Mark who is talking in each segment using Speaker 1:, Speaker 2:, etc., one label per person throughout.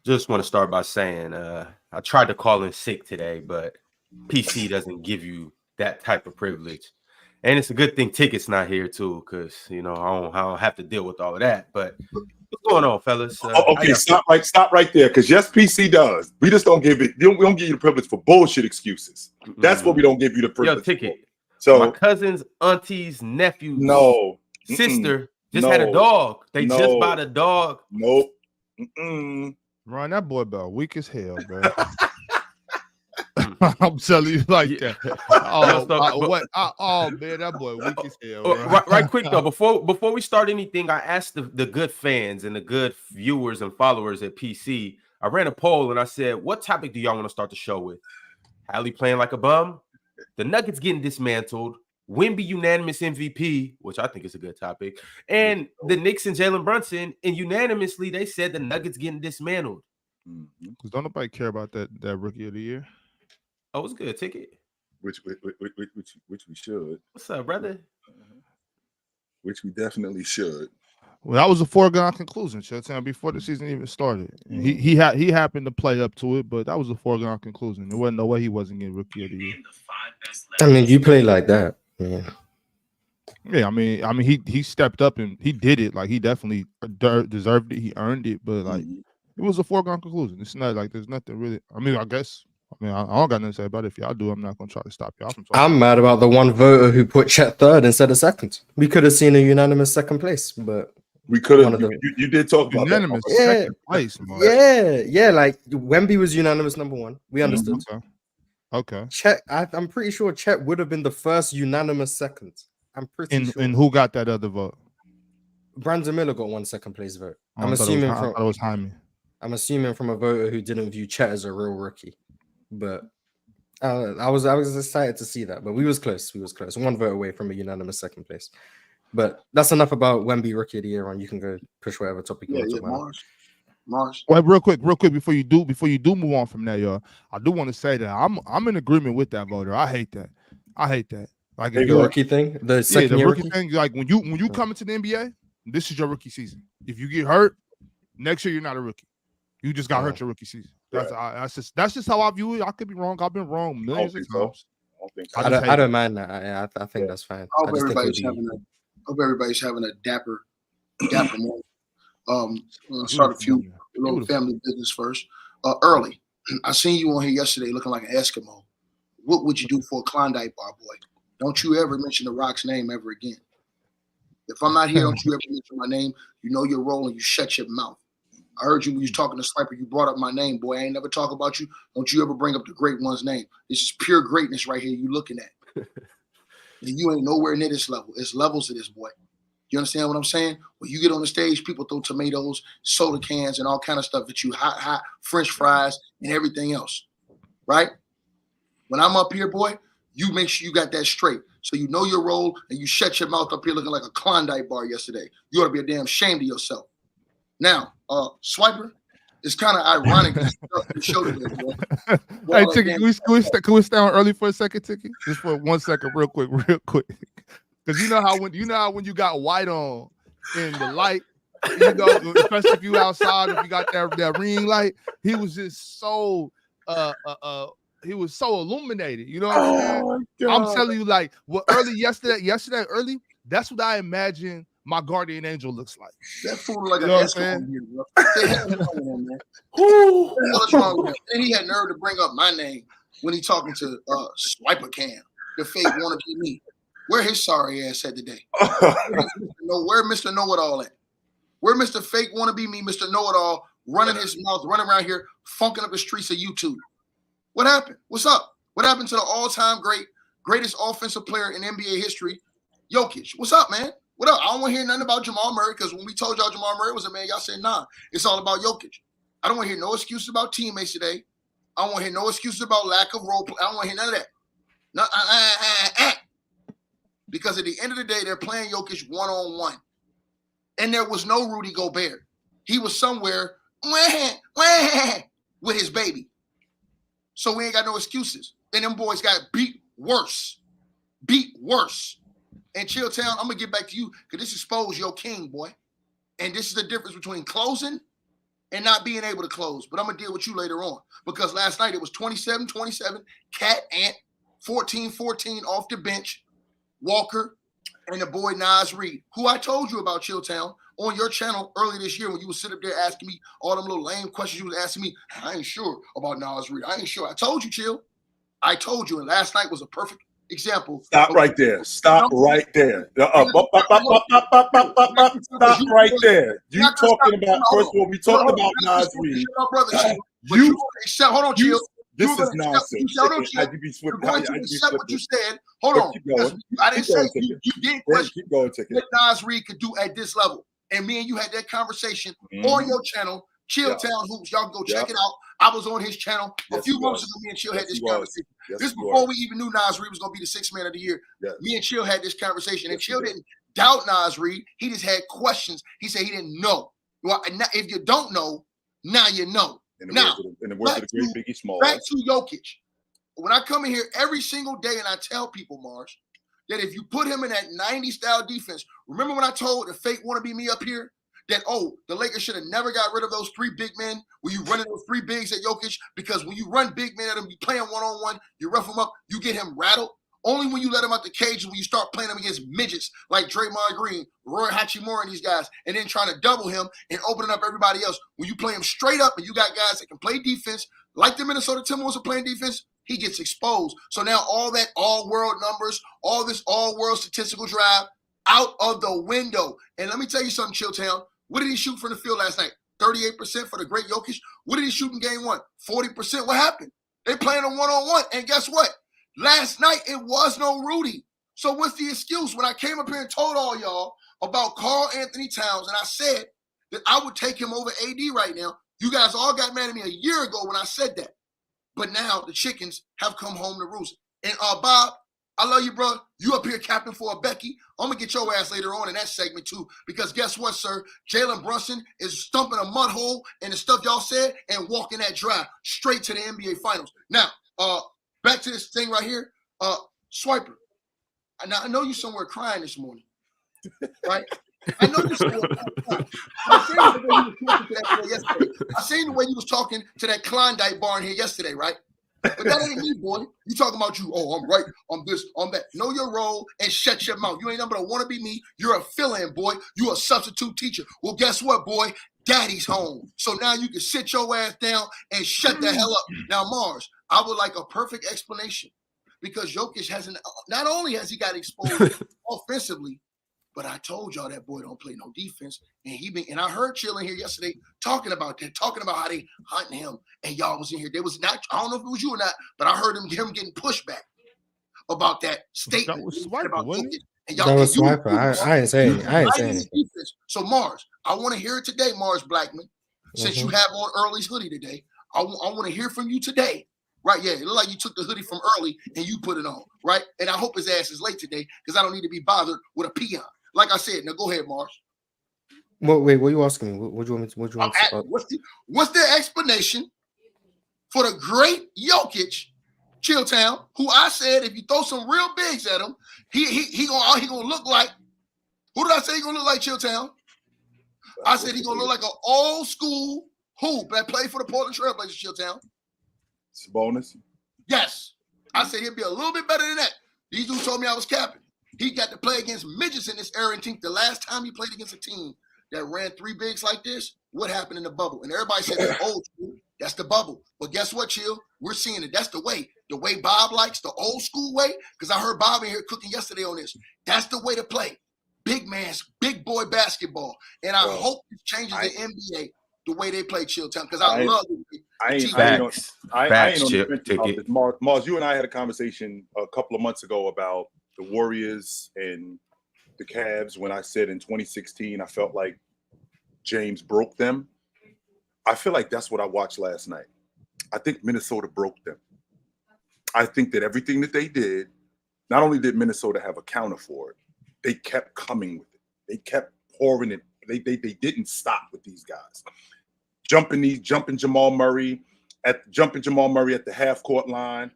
Speaker 1: Just want to start by saying I tried to call in sick today, but PC doesn't give you that type of privilege. And it's a good thing Ticket's not here too, because I don't have to deal with all of that. But what's going on, fellas?
Speaker 2: Okay, stop right there, because yes, PC does. We just don't give it. We don't give you the privilege for bullshit excuses. That's what we don't give you the privilege.
Speaker 1: Yo, Ticket.
Speaker 2: For. So
Speaker 1: my cousins, aunties, nephews, sister just had a dog. They just bought a dog.
Speaker 2: Nope.
Speaker 3: Ron, that boy about weak as hell, bro. I'm telling you like that. Man, that boy weak as hell.
Speaker 1: Right quick though, before we start anything, I asked the good fans and the good viewers and followers at PC. I ran a poll and I said, "What topic do y'all want to start the show with? Hallie playing like a bum, the Nuggets getting dismantled, Wemby unanimous MVP, which I think is a good topic, and the Knicks and Jalen Brunson, and unanimously they said the Nuggets getting dismantled."
Speaker 3: Because don't nobody care about that rookie of the year.
Speaker 1: Oh, it's good, Ticket.
Speaker 2: Which we should.
Speaker 1: What's up, brother?
Speaker 2: Which we definitely should.
Speaker 3: Well, that was a foregone conclusion, Chitchat, before the season even started. He happened to play up to it, but that was a foregone conclusion. There wasn't no way he wasn't getting rookie of the year.
Speaker 4: I mean, you play like that.
Speaker 3: Yeah, I mean, he stepped up and he did it. Like, he definitely deserved it. He earned it, but like, it was a foregone conclusion. It's not like there's nothing really. I mean, I don't got nothing to say about it. If y'all do, I'm not gonna try to stop y'all from talking.
Speaker 4: I'm mad about the one voter who put Chet third instead of second. We could have seen a unanimous second place, but
Speaker 2: we could have. You did talk about
Speaker 3: unanimous second place. Man.
Speaker 4: Yeah. Like Wemby was unanimous number one. We understood.
Speaker 3: Okay.
Speaker 4: Chet, I'm pretty sure Chet would have been the first unanimous second. I'm pretty sure.
Speaker 3: And who got that other vote?
Speaker 4: Brandon Miller got one second place vote.
Speaker 3: I thought it was Jaime.
Speaker 4: I'm assuming from a voter who didn't view Chet as a real rookie. But I was excited to see that. But we was close. One vote away from a unanimous second place. But that's enough about Wemby rookie of the year. On you can go push whatever topic you want to talk about.
Speaker 3: Mars. Well, real quick, before you do move on from that, y'all, I do want to say that I'm in agreement with that voter. I hate that. Like
Speaker 4: the rookie thing, the second year
Speaker 3: rookie thing. Like when you come into the NBA, this is your rookie season. If you get hurt, next year you're not a rookie. You just got hurt your rookie season. That's just how I view it. I could be wrong. I've been wrong millions of times.
Speaker 4: I don't mind that. I think that's fine.
Speaker 5: I hope everybody's having a dapper moment. Start a few little family business first. Early, I seen you on here yesterday looking like an Eskimo. What would you do for a Klondike bar, boy? Don't you ever mention the Rock's name ever again. If I'm not here, don't you ever mention my name. You know your role and you shut your mouth. I heard you when you was talking to Sniper. You brought up my name, boy. I ain't never talk about you. Don't you ever bring up the great one's name. This is pure greatness right here you looking at. And you ain't nowhere near this level. It's levels of this, boy. You understand what I'm saying? When you get on the stage, people throw tomatoes, soda cans, and all kind of stuff at you, hot French fries, and everything else, right? When I'm up here, boy, you make sure you got that straight. So you know your role, and you shut your mouth up here looking like a Klondike bar yesterday. You ought to be a damn shame to yourself. Now, Swiper, it's kind of ironic that you show today, boy.
Speaker 3: Hey, Ticky, can we stay on early for a second, Ticky? Just for 1 second, real quick. Because you know how when you got white on in the light, especially if you outside, if you got that ring light, he was just so he was so illuminated. You know what I'm saying? I'm telling you, like, yesterday early, that's what I imagine my guardian angel looks like.
Speaker 5: That fool like an Eskimo here, bro. What's wrong with him? And he had nerve to bring up my name when he talking to Swiper Cam, the fake wanna be me. Where his sorry ass at today? Where Mr. Know-It-All at? Where Mr. Fake wanna be me, Mr. Know-It-All, running his mouth, running around here, funking up the streets of YouTube? What happened? What's up? What happened to the all-time greatest offensive player in NBA history, Jokic? What's up, man? What up? I don't want to hear nothing about Jamal Murray, because when we told y'all Jamal Murray was a man, y'all said, nah, it's all about Jokic. I don't want to hear no excuses about teammates today. I don't want to hear no excuses about lack of role play. I don't want to hear none of that. No, because at the end of the day, they're playing Jokic one-on-one. And there was no Rudy Gobert. He was somewhere with his baby. So we ain't got no excuses. And them boys got beat worse. And Chilltown, I'm going to get back to you because this exposed your king, boy. And this is the difference between closing and not being able to close. But I'm going to deal with you later on because last night it was 27-27, Cat Ant, 14-14 off the bench, Walker, and the boy Nas Reid, who I told you about Chilltown on your channel early this year when you would sit up there asking me all them little lame questions you was asking me. I ain't sure about Nas Reid. I ain't sure. I told you, Chill. I told you, and last night was a perfect example.
Speaker 2: Stop right there. Stop right there. Stop right there. You talking about, first of all, we talked about Nas Reid. You,
Speaker 5: hold on, Chill.
Speaker 2: This is nonsense.
Speaker 5: You're going to accept what you said. Hold on. I didn't say you did question what Nas Reid could do at this level. And me and you had that conversation on your channel, Chilltown Hoops. Y'all go check it out. I was on his channel a few months ago. Me and Chill had this conversation. This before we even knew Nas Reid was going to be the sixth man of the year. Me and Chill had this conversation. And Chill didn't doubt Nas Reid. He just had questions. He said he didn't know. Well, if you don't know, now you know. In the words of the great Biggie Smalls. Back to Jokic. When I come in here every single day and I tell people, Mars, that if you put him in that 90s-style defense, remember when I told the fake wannabe me up here that, the Lakers should have never got rid of those three big men when you running those three bigs at Jokic, because when you run big men at him, you play him one-on-one, you rough him up, you get him rattled. Only when you let him out the cage is when you start playing him against midgets like Draymond Green, Roy Hachimura, and these guys, and then trying to double him and opening up everybody else. When you play him straight up and you got guys that can play defense, like the Minnesota Timberwolves are playing defense, he gets exposed. So now all that all-world numbers, all this all-world statistical drive out of the window. And let me tell you something, Chilltown. What did he shoot from the field last night? 38% for the great Jokic. What did he shoot in game one? 40%. What happened? They playing him one-on-one. And guess what? Last night, it was no Rudy. So what's the excuse? When I came up here and told all y'all about Karl Anthony Towns, and I said that I would take him over AD right now, you guys all got mad at me a year ago when I said that. But now the chickens have come home to roost. And Bob, I love you, bro. You up here captain for a Becky. I'm going to get your ass later on in that segment, too. Because guess what, sir? Jalen Brunson is stumping a mud hole in the stuff y'all said and walking that drive straight to the NBA Finals. Now, back to this thing right here. Swiper. Now, I know you somewhere crying this morning, right? I know you're somewhere crying. I seen the way you was talking to that Klondike bar in here yesterday, right? But that ain't me, boy. You talking about you, I'm right, I'm this, I'm that. Know your role and shut your mouth. You ain't nothing but a wannabe me. You're a fill-in, boy. You're a substitute teacher. Well, guess what, boy? Daddy's home. So now you can sit your ass down and shut the hell up. Now, Mars, I would like a perfect explanation because Jokic hasn't, not only has he got exposed offensively, but I told y'all that boy don't play no defense. And I heard Chill in here yesterday talking about that, talking about how they hunting him. And y'all was in here. There was not, I don't know if it was you or not, but I heard him getting pushback about that statement. That was Swiper, wasn't it? And y'all,
Speaker 4: that was Swiper. I ain't saying anything.
Speaker 5: So Mars, I want to hear it today, Mars Blackman. Since you have on Early's hoodie today, I want to hear from you today. Right, yeah, it looked like you took the hoodie from Early and you put it on, right? And I hope his ass is late today because I don't need to be bothered with a peon. Like I said, now go ahead, Mars.
Speaker 4: Wait, what are you asking me? What do you want me to
Speaker 5: What's the explanation for the great Jokic, Chilltown, who I said if you throw some real bigs at him, he gonna look like, who did I say he gonna look like, Chilltown? I said he gonna look like an old school hoop that played for the Portland Trailblazers, Chilltown.
Speaker 2: Sabonis?
Speaker 5: Yes. I said he'd be a little bit better than that. These dudes told me I was capping. He got to play against midgets in this era and think the last time he played against a team that ran three bigs like this, what happened in the bubble? And everybody said that's old school. That's the bubble. But guess what, Chill? We're seeing it. That's the way Bob likes, the old school way. Because I heard Bob in here cooking yesterday on this. That's the way to play. Big man's, big boy basketball. And I hope it changes the NBA the way they play Chilltown. Because I love it.
Speaker 2: Mars, you and I had a conversation a couple of months ago about the Warriors and the Cavs when I said in 2016 I felt like James broke them. I feel like that's what I watched last night. I think Minnesota broke them. I think that everything that they did, not only did Minnesota have a counter for it, they kept coming with it. They kept pouring it. They didn't stop with these guys. Jumping Jamal Murray at the half court line,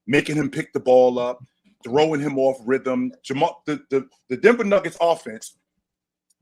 Speaker 2: making him pick the ball up, throwing him off rhythm. The Denver Nuggets offense,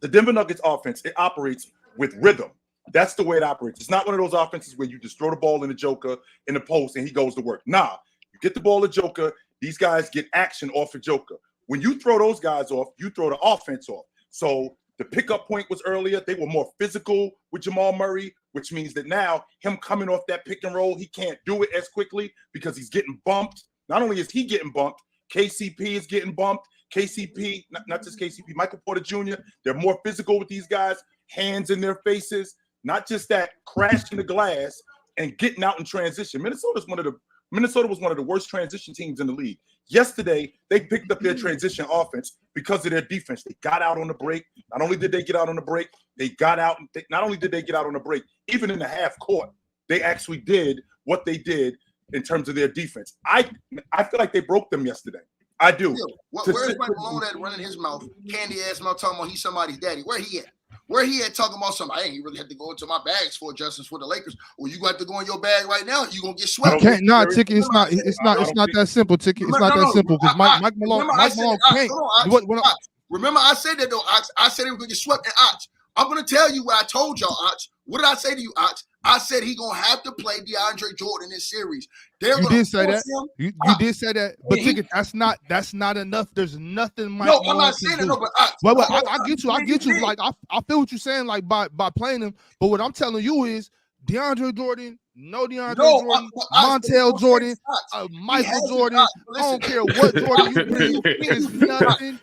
Speaker 2: it operates with rhythm. That's the way it operates. It's not one of those offenses where you just throw the ball in the Joker in the post and he goes to work. Nah, you get the ball to Joker. These guys get action off of Joker. When you throw those guys off, you throw the offense off. So the pickup point was earlier. They were more physical with Jamal Murray, which means that now him coming off that pick and roll, he can't do it as quickly because he's getting bumped. Not only is he getting bumped, KCP is getting bumped. KCP, not just KCP, Michael Porter Jr., they're more physical with these guys, hands in their faces, not just that crashing the glass and getting out in transition. Minnesota was one of the worst transition teams in the league. Yesterday, they picked up their transition offense because of their defense. They got out on the break. Not only did they get out on the break, they got out. Not only did they get out on the break, even in the half court, they actually did what they did in terms of their defense. I feel like they broke them yesterday. I do.
Speaker 5: Where's Mike Malone at running his mouth, candy ass mouth, talking about he's somebody's daddy? Where he at? Where he at talking about something? I ain't really had to go into my bags for adjustments for the Lakers. Well, you got to go in your bag right now. You gonna get swept.
Speaker 3: You can't, Ticket. It's not that simple, Ticket. It's not that simple because Mike Malone can't.
Speaker 5: Remember, I said that though, Ox. I said he was gonna get swept in Ox. I'm gonna tell you what I told y'all, Ox. What did I say to you, Ox? I said he gonna have to play DeAndre Jordan in this series.
Speaker 3: You did say that. You did say that, but Ticket, that's not enough. There's nothing. Mike
Speaker 5: I'm not saying that. No, but
Speaker 3: I get you. I get you. Like I feel what you're saying. Like by playing him, but what I'm telling you is DeAndre Jordan. Jordan, Montel Jordan, Michael Jordan. I don't care what Jordan you bring. It's nothing.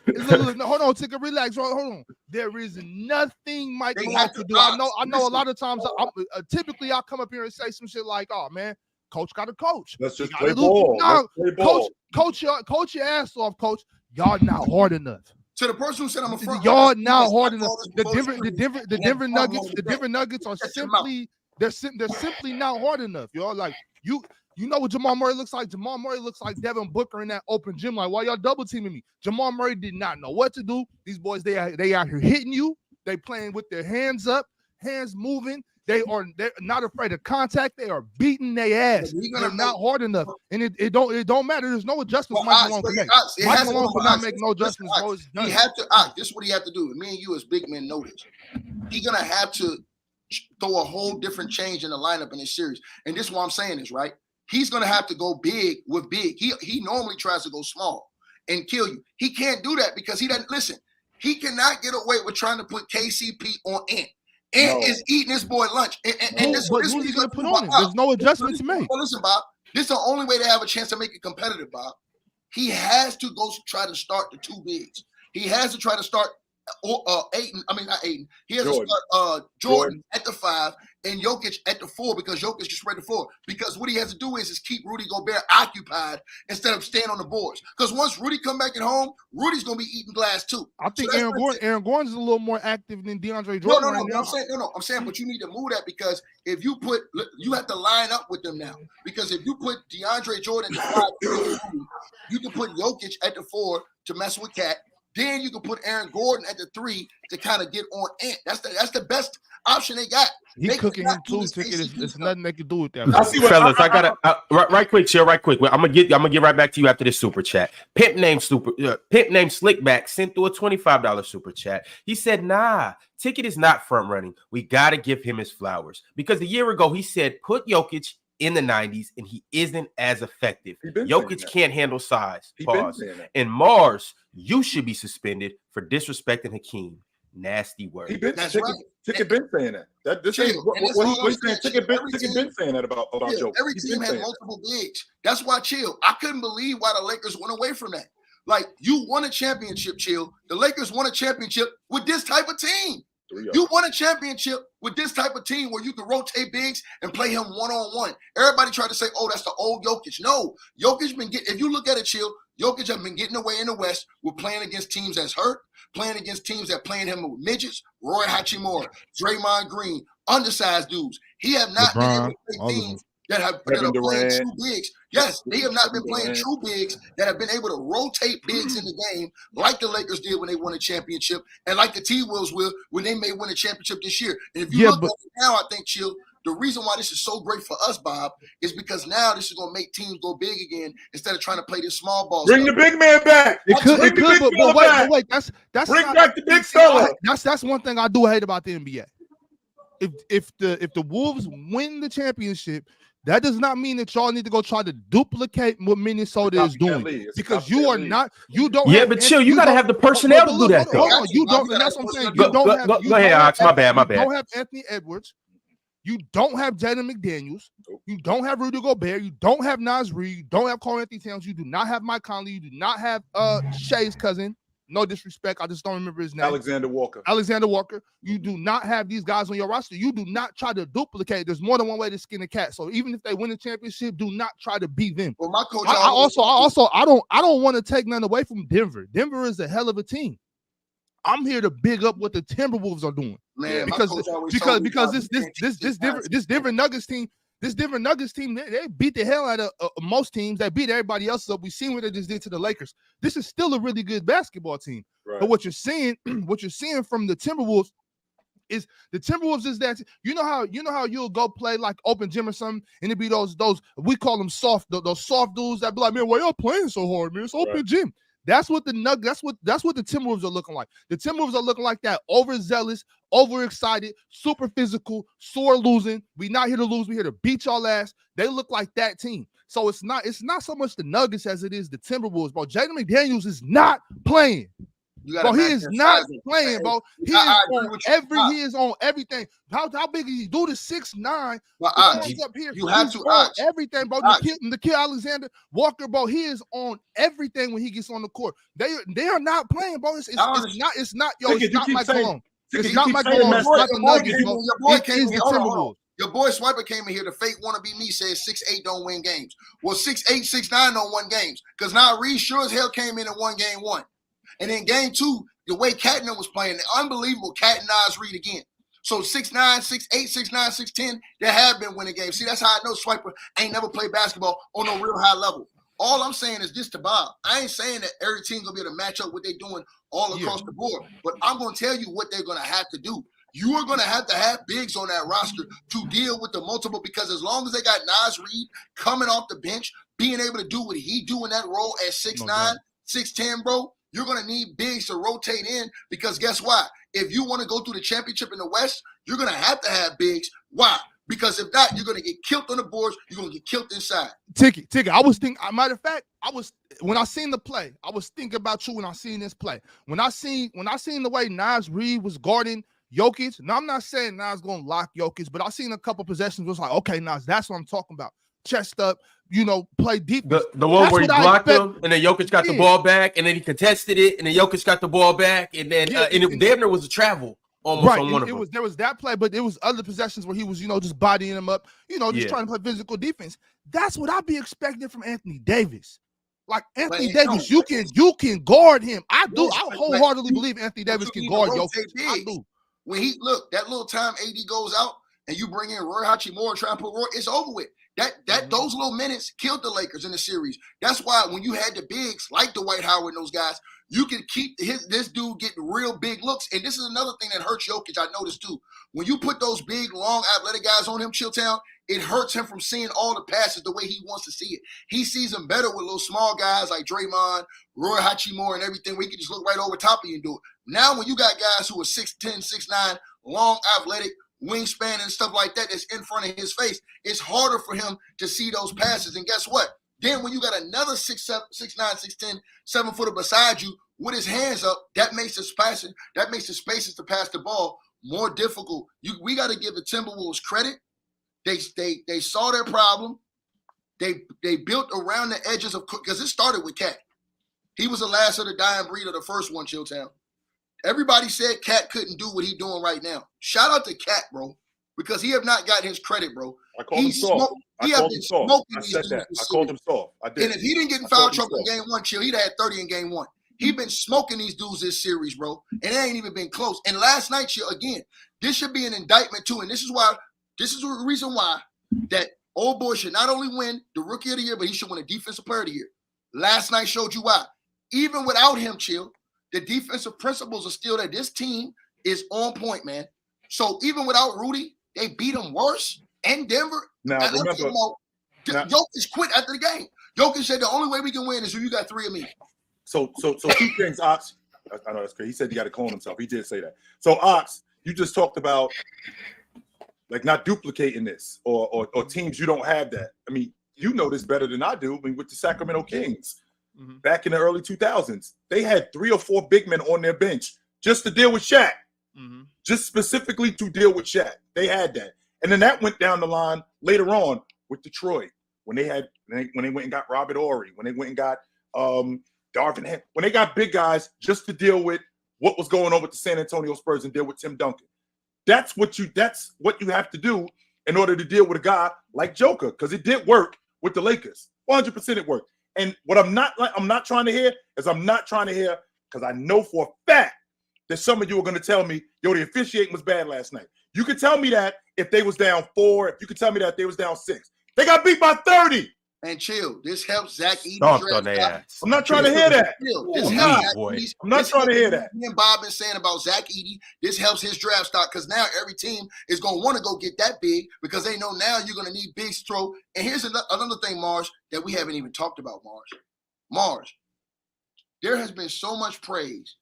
Speaker 3: Hold on, Ticket, relax. Hold on. There is nothing Mike Malone to do. I know. A lot of times, typically, I come up here and say some shit like, "Oh man, coach got to coach.
Speaker 2: Let's just play ball.
Speaker 5: No,
Speaker 3: coach your ass off, coach. Y'all not hard enough."
Speaker 5: To the person who said I'm a front,
Speaker 3: y'all not hard enough. The Denver Nuggets are simply. They're simply not hard enough, y'all. Like you know what Jamal Murray looks like. Jamal Murray looks like Devin Booker in that open gym. Like, why y'all double teaming me? Jamal Murray did not know what to do. These boys, they out here hitting you. They playing with their hands up, hands moving. They're not afraid of contact. They are beating their ass. They're not hard enough, and it don't matter. There's no adjustments Mike Malone can make. Mike Malone cannot make no adjustments.
Speaker 5: He had to. This is what he had to do. Me and you as big men know this. He's gonna have to throw a whole different change in the lineup in this series. And this is what I'm saying is, right, he's going to have to go big with big. He normally tries to go small and kill you. He can't do that because he doesn't listen. He cannot get away with trying to put KCP on Ant. Ant is eating this boy lunch. And this
Speaker 3: who's he going to put on him? There's no adjustment to make.
Speaker 5: Well, listen, Bob, this is the only way to have a chance to make it competitive, Bob. He has to go try to start the two bigs. He has to try to start He has to start Jordan at the 5 and Jokic at the 4 because Jokic can spread the floor. Because what he has to do is keep Rudy Gobert occupied instead of staying on the boards. Because once Rudy come back at home, Rudy's gonna be eating glass too.
Speaker 3: I think Aaron Gordon's a little more active than DeAndre Jordan.
Speaker 5: I'm saying, but you need to move that because if you have to line up with them now. Because if you put DeAndre Jordan at the 5, you can put Jokic at the 4 to mess with Cat. Then you can put Aaron Gordon at the 3 to kind of get on Ant. That's the best option they got.
Speaker 3: He cooking him too. It's nothing they can do with that.
Speaker 1: I see what, fellas. I gotta right quick, chill. Right quick. I'm gonna get right back to you after this super chat. Pimp named Slickback sent through a $25 super chat. He said, "Nah, Ticket is not front running. We gotta give him his flowers because a year ago he said put Jokic in the 90s, and he isn't as effective. Jokic can't handle size. Pause. And Mars, you should be suspended for disrespecting Hakeem. Nasty word."
Speaker 2: Ticket been saying that. This ain't what he's saying. Ticket been saying that about Jokic.
Speaker 5: Every team has multiple bigs. That's why, Chill. I couldn't believe why the Lakers went away from that. Like, you won a championship, Chill. The Lakers won a championship with this type of team. You won a championship with this type of team where you can rotate bigs and play him one-on-one. Everybody tried to say, oh, that's the old Jokic. No, Jokic been getting, if you look at it, Chill, Jokic have been getting away in the West with playing against teams that's hurt, playing against teams that playing him with midgets, Roy Hachimura, Draymond Green, undersized dudes. He have not been able to play teams that are playing true bigs. Yes, they have not been playing true bigs that have been able to rotate bigs in the game like the Lakers did when they won a championship and like the T-Wolves will when they may win a championship this year. And if you look at it now, I think, Chill, the reason why this is so great for us, Bob, is because now this is going to make teams go big again instead of trying to play this small ball.
Speaker 2: Bring the big man back.
Speaker 3: It could, but wait, that's
Speaker 2: bring back the big fella.
Speaker 3: That's one thing I do hate about the NBA. if the Wolves win the championship, that does not mean that y'all need to go try to duplicate what Minnesota is doing, because you are not. You don't.
Speaker 1: Yeah,
Speaker 3: have,
Speaker 1: but chill. You got to have the personnel to do that, though.
Speaker 3: Hold on, you don't. And that's what I'm saying.
Speaker 1: Go ahead, Ox. My bad.
Speaker 3: You don't have Anthony Edwards. You don't have Jaden McDaniels. You don't have Rudy Gobert. You don't have Naz Reid. You don't have Karl Anthony Towns. You do not have Mike Conley. You do not have Shai's cousin. No disrespect. I just don't remember his name.
Speaker 2: Alexander Walker.
Speaker 3: You do not have these guys on your roster. You do not try to duplicate. There's more than one way to skin a cat. So even if they win the championship, do not try to beat them.
Speaker 5: Well, my coach.
Speaker 3: I don't want to take none away from Denver. Denver is a hell of a team. I'm here to big up what the Timberwolves are doing.
Speaker 5: Man,
Speaker 3: because this Denver Nuggets team, they beat the hell out of most teams. They beat everybody else up. We've seen what they just did to the Lakers. This is still a really good basketball team. Right. But what you're seeing from the Timberwolves is that you know how you'll go play like open gym or something, and it be those we call them soft, those soft dudes that be like, man, why y'all playing so hard, man? It's open gym. That's what the Timberwolves are looking like. The Timberwolves are looking like that, overzealous, overexcited, super physical, sore losing. We not here to lose. We here to beat y'all ass. They look like that team. So it's not so much the Nuggets as it is the Timberwolves, bro. Jaden McDaniels is not playing. Bro, he is not playing, bro. He is on everything. How big is he? Do the 6'9". Up here.
Speaker 5: You have to
Speaker 3: everything, bro. Nickeil Alexander Walker, bro. He is on everything when he gets on the court. They are not playing, bro. It's not Mike Malone. It's not Mike Malone. It's not the Nuggets, bro. It is the Timberwolves.
Speaker 5: Your boy Swiper came in here. The fake wanna be me says 6'8" don't win games. Well, 6'8", 6'9" don't win games. Because now Reid sure as hell came in and won game 1. And in game 2, the way Catton was playing, the unbelievable Catton Naz Reid again. So 6'9", 6'8", 6'9", 6'10", they have been winning games. See, that's how I know Swiper ain't never played basketball on a real high level. All I'm saying is this to Bob. I ain't saying that every team's going to be able to match up what they're doing all across the board. But I'm going to tell you what they're going to have to do. You are going to have bigs on that roster to deal with the multiple, because as long as they got Naz Reid coming off the bench, being able to do what he do in that role at 6'9", 6'10", bro, you're going to need bigs to rotate in, because guess what? If you want to go through the championship in the West, you're going to have bigs. Why? Because if not, you're going to get killed on the boards. You're going to get killed inside.
Speaker 3: Ticky. I was thinking, matter of fact, when I seen the play, I was thinking about you when I seen this play. When I seen the way Naz Reid was guarding Jokic. Now, I'm not saying Naz going to lock Jokic, but I seen a couple possessions was like, okay, Naz, that's what I'm talking about. Chest up, play deep.
Speaker 1: The one where he blocked him, and then Jokic got the ball back, and then he contested it, and then Jokic got the ball back, and then damn near was a travel almost on one of them.
Speaker 3: There was that play, but there was other possessions where he was, just bodying him up, just trying to play physical defense. That's what I'd be expecting from Anthony Davis. Like Anthony Davis, you can guard him. I do. I wholeheartely believe Anthony Davis can guard Jokic. I do.
Speaker 5: When that little time AD goes out and you bring in Roy Hachimura and try and put Roy, it's over with. Those little minutes killed the Lakers in the series. That's why when you had the bigs like Dwight Howard and those guys, you can keep this dude getting real big looks. And this is another thing that hurts Jokic, I noticed too. When you put those big, long, athletic guys on him, Chilltown, it hurts him from seeing all the passes the way he wants to see it. He sees them better with little small guys like Draymond, Roy Hachimura, and everything, where he can just look right over top of you and do it. Now when you got guys who are 6'10", 6'9", long, athletic, wingspan and stuff like that that's in front of his face, it's harder for him to see those passes. And guess what? Then when you got another 6'9", 6'10", 7-footer beside you with his hands up, that makes the spaces to pass the ball more difficult. We got to give the Timberwolves credit. They saw their problem. They built around the edges of, because it started with Cat. He was the last of the dying breed of the first one, Chilltown. Everybody said Cat couldn't do what he's doing right now. Shout out to Cat, bro, because he have not gotten his credit, bro.
Speaker 2: I called him soft. I called him soft. I said that. I called him soft. I did.
Speaker 5: And if he didn't get in foul trouble in game 1, Chill, he'd have had 30 in game 1. He been smoking these dudes this series, bro, and it ain't even been close. And last night, Chill, again, this should be an indictment too, and this is the reason why that old boy should not only win the Rookie of the Year, but he should win a Defensive Player of the Year. Last night showed you why. Even without him, Chill, the defensive principles are still there. This team is on point, man. So even without Rudy, they beat him worse. And Denver.
Speaker 2: Now, remember,
Speaker 5: Jokic quit after the game. Jokic said the only way we can win is if you got 3 of me.
Speaker 2: So 2 things, Ox. I know that's crazy. He said he got to clone himself. He did say that. So, Ox, you just talked about like not duplicating this, or teams you don't have that. I mean, you know this better than I do. I mean, with the Sacramento Kings back in the early 2000s, they had 3 or 4 big men on their bench just to deal with Shaq, just specifically to deal with Shaq. They had that, and then that went down the line later on with Detroit when they went and got Robert Horry, when they went and got Darvin, when they got big guys just to deal with what was going on with the San Antonio Spurs and deal with Tim Duncan. That's what you have to do in order to deal with a guy like Joker, because it did work with the Lakers. 100% it worked. And what I'm not trying to hear because I know for a fact that some of you are going to tell me, yo, the officiating was bad last night. You could tell me that if they was down 4, if you could tell me that if they was down 6. They got beat by 30.
Speaker 5: And chill. This helps Zach Edey's
Speaker 1: draft.
Speaker 2: I'm not trying to hear that.
Speaker 5: I'm
Speaker 2: not trying to hear that.
Speaker 5: Me and Bob been saying about Zach Edey, this helps his draft stock because now every team is going to want to go get that big because they know now you're going to need big throw. And here's another thing, Mars, that we haven't even talked about, Mars, there has been so much praise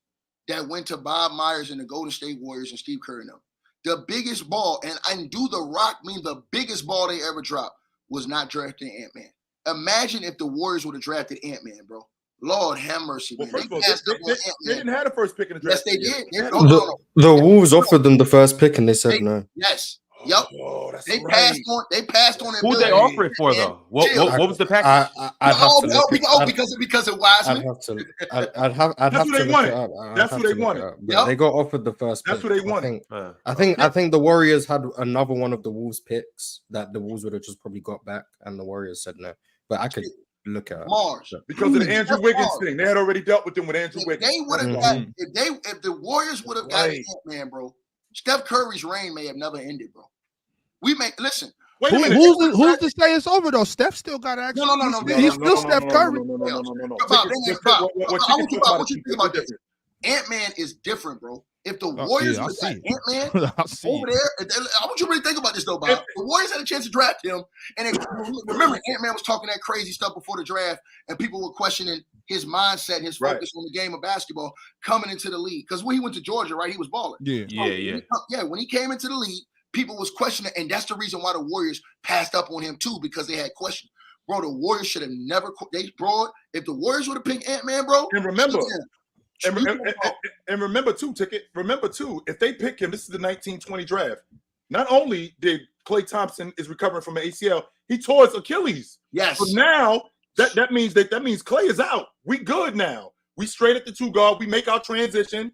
Speaker 5: that went to Bob Myers and the Golden State Warriors and Steve Kerr and them. The biggest ball, and do the Rock mean the biggest ball they ever dropped was not drafting Ant-Man. Imagine if the Warriors would have drafted Ant-Man, bro. Lord have mercy, man.
Speaker 2: Well, first of all, they didn't have the first pick in the draft.
Speaker 5: Yes, they did.
Speaker 4: The Wolves offered them the first pick and they said no.
Speaker 5: Yes. Yep.
Speaker 2: Oh, that's
Speaker 5: they
Speaker 2: right.
Speaker 5: passed on it.
Speaker 1: Who they offer it for though? What was the package?
Speaker 5: Because of Wiseman.
Speaker 4: I'd have to look it up.
Speaker 2: That's what they wanted.
Speaker 4: Yep. They got offered the first pick.
Speaker 2: That's what they wanted.
Speaker 4: I think the Warriors had another one of the Wolves picks that the Wolves would have just probably got back, and the Warriors said no. But I could look at
Speaker 5: Mars
Speaker 2: because of the Andrew Wiggins thing. They had already dealt with them with Andrew Wiggins.
Speaker 5: They would have got if the Warriors would have got Ant-Man, bro. Steph Curry's reign may have never ended, bro. Listen.
Speaker 3: Wait a minute. Who's to say it's over though? Steph still got action.
Speaker 5: No.
Speaker 3: He's still Steph Curry.
Speaker 5: No. I want you to think about this. Ant-Man is different, bro. If the Warriors would have got Ant-Man over there, I want you to really think about this though, Bob. The Warriors had a chance to draft him, and remember, Ant-Man was talking that crazy stuff before the draft, and people were questioning his mindset, his focus on the game of basketball coming into the league. Because when he went to Georgia, right, he was balling.
Speaker 1: Yeah.
Speaker 5: When he came into the league, people was questioning, and that's the reason why the Warriors passed up on him too, because they had questions. Bro, the Warriors should have never. If the Warriors would have picked Ant-Man, bro,
Speaker 2: and remember. And remember too, if they pick him, this is the 1920 draft. Not only did Klay Thompson is recovering from an ACL, he tore his Achilles.
Speaker 5: Yes.
Speaker 2: So now that means Klay is out. We good now. We straight at the 2 guard. We make our transition.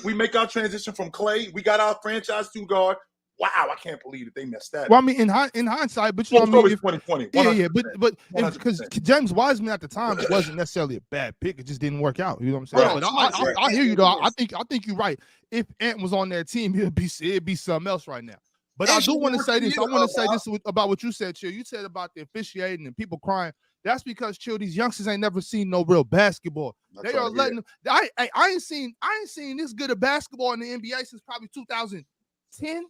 Speaker 2: We make our transition from Klay. We got our franchise 2 guard. Wow, I can't believe that they messed that.
Speaker 3: Well, I mean, in hindsight, but you know what I mean?
Speaker 2: 2020.
Speaker 3: But because James Wiseman at the time wasn't necessarily a bad pick, it just didn't work out. You know what I'm saying? But I hear you though. I think you're right. If Ant was on that team, it'd be something else right now. But I do want to say this. I want to say this about what you said, Chill. You said about the officiating and people crying. That's because, Chill, these youngsters ain't never seen no real basketball. They are letting them. I ain't seen this good of basketball in the NBA since probably 2010.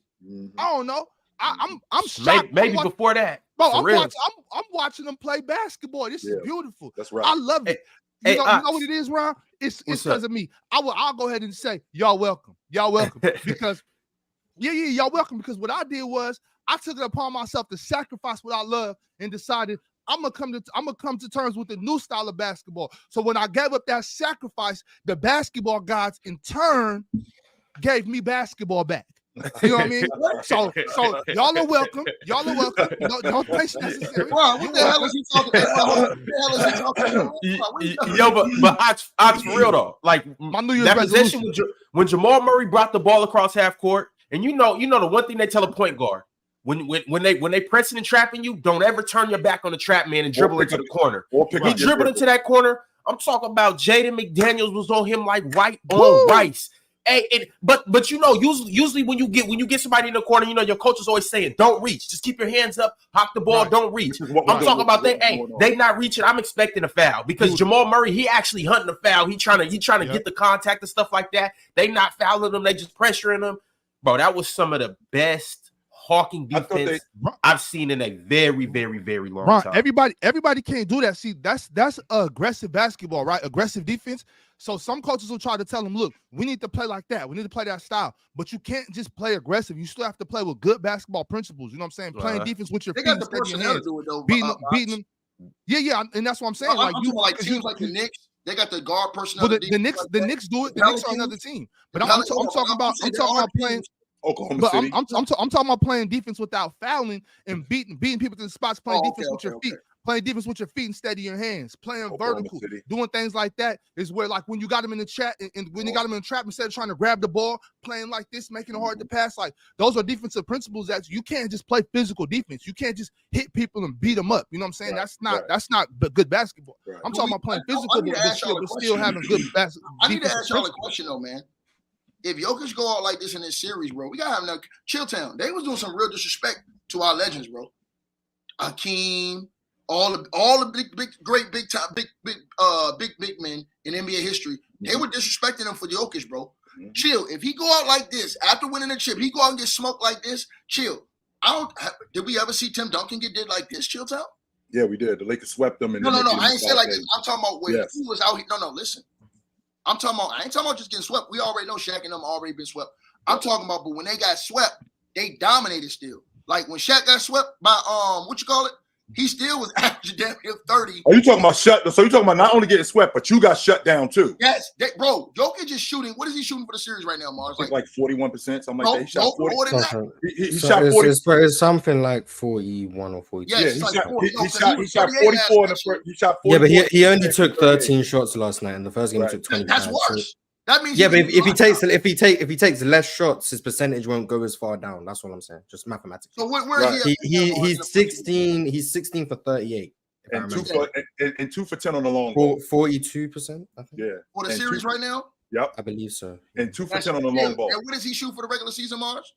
Speaker 3: I don't know. I'm shocked.
Speaker 1: Maybe before that.
Speaker 3: Bro, I'm watching them play basketball. This is beautiful.
Speaker 2: That's right.
Speaker 3: I love it. You know what it is, Ron? It's because of me. I'll go ahead and say, y'all welcome. Y'all welcome. Because y'all welcome. Because what I did was I took it upon myself to sacrifice what I love and decided I'm gonna come to terms with the new style of basketball. So when I gave up that sacrifice, the basketball gods in turn gave me basketball back. You know what I mean? So y'all are welcome. Y'all are welcome. No thanks necessary.
Speaker 5: Bro, what the hell is he talking about?
Speaker 1: Yo, but Ox for real though. Like
Speaker 3: my New Year's
Speaker 1: that
Speaker 3: resolution.
Speaker 1: possession when Jamal Murray brought the ball across half court, and you know the one thing they tell a point guard when they pressing and trapping you, don't ever turn your back on the trap man and dribble into the corner. He dribbled into that corner. I'm talking about Jaden McDaniels was on him like white on rice. Hey, but you know, usually when you get somebody in the corner, you know, your coach is always saying, "Don't reach, just keep your hands up, hawk the ball, don't reach." I'm talking about they not reaching. I'm expecting a foul because Jamal Murray, he actually hunting a foul. He trying to get the contact and stuff like that. They not fouling them, they just pressuring them. Bro, that was some of the best hawking defense I've seen in a very, very, very long time.
Speaker 3: Everybody can't do that. See, that's aggressive basketball, right? Aggressive defense. So some coaches will try to tell them, look, we need to play like that. We need to play that style. But you can't just play aggressive. You still have to play with good basketball principles. You know what I'm saying? Playing defense with your feet.
Speaker 5: They got the personnel to do it, though.
Speaker 3: Beating them. Yeah, and that's what I'm saying.
Speaker 5: I'm talking like teams like the Knicks. They got the guard personnel.
Speaker 3: Well, the Knicks do it. The Knicks are another team. But I'm talking about playing.
Speaker 2: Oklahoma City.
Speaker 3: I'm talking about playing defense without fouling and beating people to the spots. Playing defense with your feet. Playing defense with your feet instead of your hands. Playing vertical. Doing things like that is where, like, when you got them in the chat and when you got them in the trap, instead of trying to grab the ball, playing like this, making it hard to pass. Like, those are defensive principles that you can't just play physical defense. You can't just hit people and beat them up. You know what I'm saying? That's not good basketball. I'm talking about playing physical, but still having good basketball.
Speaker 5: I need to ask y'all a question though, man. If Jokic go out like this in this series, bro, we gotta have enough. Chilltown, they was doing some real disrespect to our legends, bro. Akeem, all the big men in NBA history, they were disrespecting him for Jokic, bro. Chill. If he go out like this after winning the chip, he go out and get smoked like this. Chill. Did we ever see Tim Duncan get did like this? Chilltown.
Speaker 2: Yeah, we did. The Lakers swept them.
Speaker 5: No. I ain't say like this. I'm talking about where he was out here. No. Listen. I ain't talking about just getting swept. We already know Shaq and them already been swept. I'm talking about, but when they got swept, they dominated still. Like when Shaq got swept by what you call it? He still was averaging damn near 30.
Speaker 2: Are you talking about So you're talking about not only getting swept, but you got shut down too?
Speaker 5: Yes, bro. Jokic is shooting. What is he shooting for the series right now, Mars?
Speaker 2: Like 41%, something like that. He shot 40. He
Speaker 4: shot 40. It's something like 41 or 42.
Speaker 2: Yeah, he shot 44 in the first. He shot 44.
Speaker 4: Yeah, but he only took 13 shots last night. In the first game, he took 25.
Speaker 5: That's worse.
Speaker 4: So,
Speaker 5: that means
Speaker 4: but if he takes less shots, his percentage won't go as far down. That's what I'm saying. Just mathematically.
Speaker 5: So where
Speaker 4: he's 16. He's 16 for 38.
Speaker 2: And 2 for 10 on the long ball.
Speaker 4: 42%. I think.
Speaker 2: Yeah.
Speaker 5: For the series right now.
Speaker 2: Yep,
Speaker 4: I believe so.
Speaker 2: And 2 for 10 on the long ball.
Speaker 5: And what does he shoot for the regular season, Mars?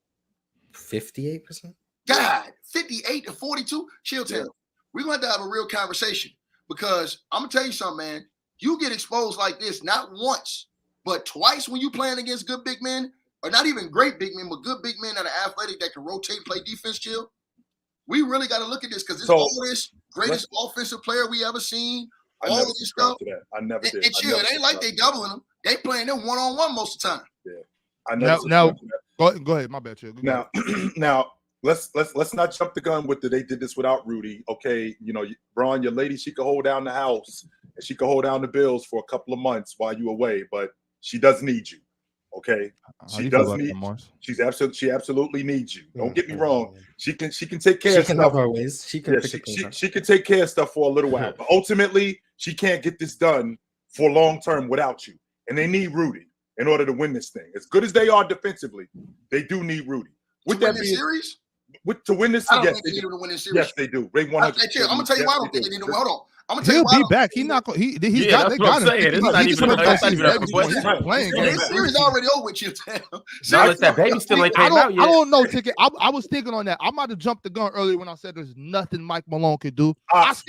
Speaker 4: 58%.
Speaker 5: God, 58 to 42. Chilltown. We're gonna have to have a real conversation because I'm gonna tell you something, man. You get exposed like this not once, but twice when you playing against good big men, or not even great big men, but good big men that are athletic that can rotate, play defense, chill. We really got to look at this because it's all this greatest offensive player we ever seen. All of this stuff.
Speaker 2: I never did.
Speaker 5: And chill, it ain't like they doubling them. They playing them one-on-one most of the time.
Speaker 2: Yeah. I never
Speaker 3: go ahead. My bad, chill.
Speaker 2: Now, let's not jump the gun with they did this without Rudy. Okay, Bron, your lady, she could hold down the house and she could hold down the bills for a couple of months while you away, but she does need you. Okay, she does need. She absolutely needs you. Don't get me wrong. She can take care of stuff. She can have her ways. She can take care of stuff for a little while, but ultimately she can't get this done for long term without you. And they need Rudy in order to win this thing. As good as they are defensively, they do need Rudy.
Speaker 5: With that series.
Speaker 2: To win this,
Speaker 5: I don't think they need to win this series.
Speaker 2: Yes, they do. They 100.
Speaker 5: I'm gonna tell you why I don't think they need to. Hold on. I'm gonna tell you why.
Speaker 3: He'll be back. He's not going. He's got. They got him.
Speaker 1: It's not even a question.
Speaker 3: Playing
Speaker 5: this series already over with you.
Speaker 1: No, it's that baby still ain't came out yet.
Speaker 3: I don't know, Ticket. I was thinking on that. I might have jumped the gun earlier when I said there's nothing Mike Malone could do.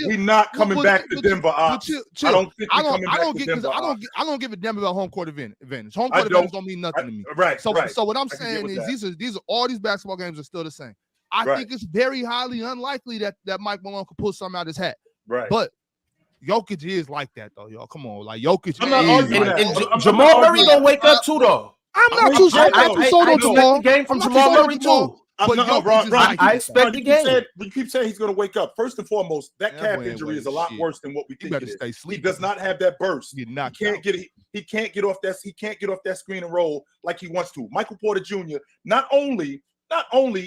Speaker 2: We're not coming back to Denver. I don't think we're coming back to Denver.
Speaker 3: I don't give a damn about home court advantage. Home court advantage don't mean nothing to me.
Speaker 2: Right.
Speaker 3: So what I'm saying is these are all these basketball games are still the same. I think it's very highly unlikely that Mike Malone could pull something out of his hat.
Speaker 2: Right.
Speaker 3: But Jokic is like that, though, y'all. Come on. Like, Jokic
Speaker 1: is. Jamal Murray going to wake up, too, though.
Speaker 3: I'm not too sure.
Speaker 1: I expect the game from Jamal Murray, too.
Speaker 2: I
Speaker 1: expect the game.
Speaker 2: You keep saying he's going to wake up. First and foremost, that calf injury is a lot worse than what we think it is. He does not have that burst. He can't get off that screen and roll like he wants to. Michael Porter Jr. Not only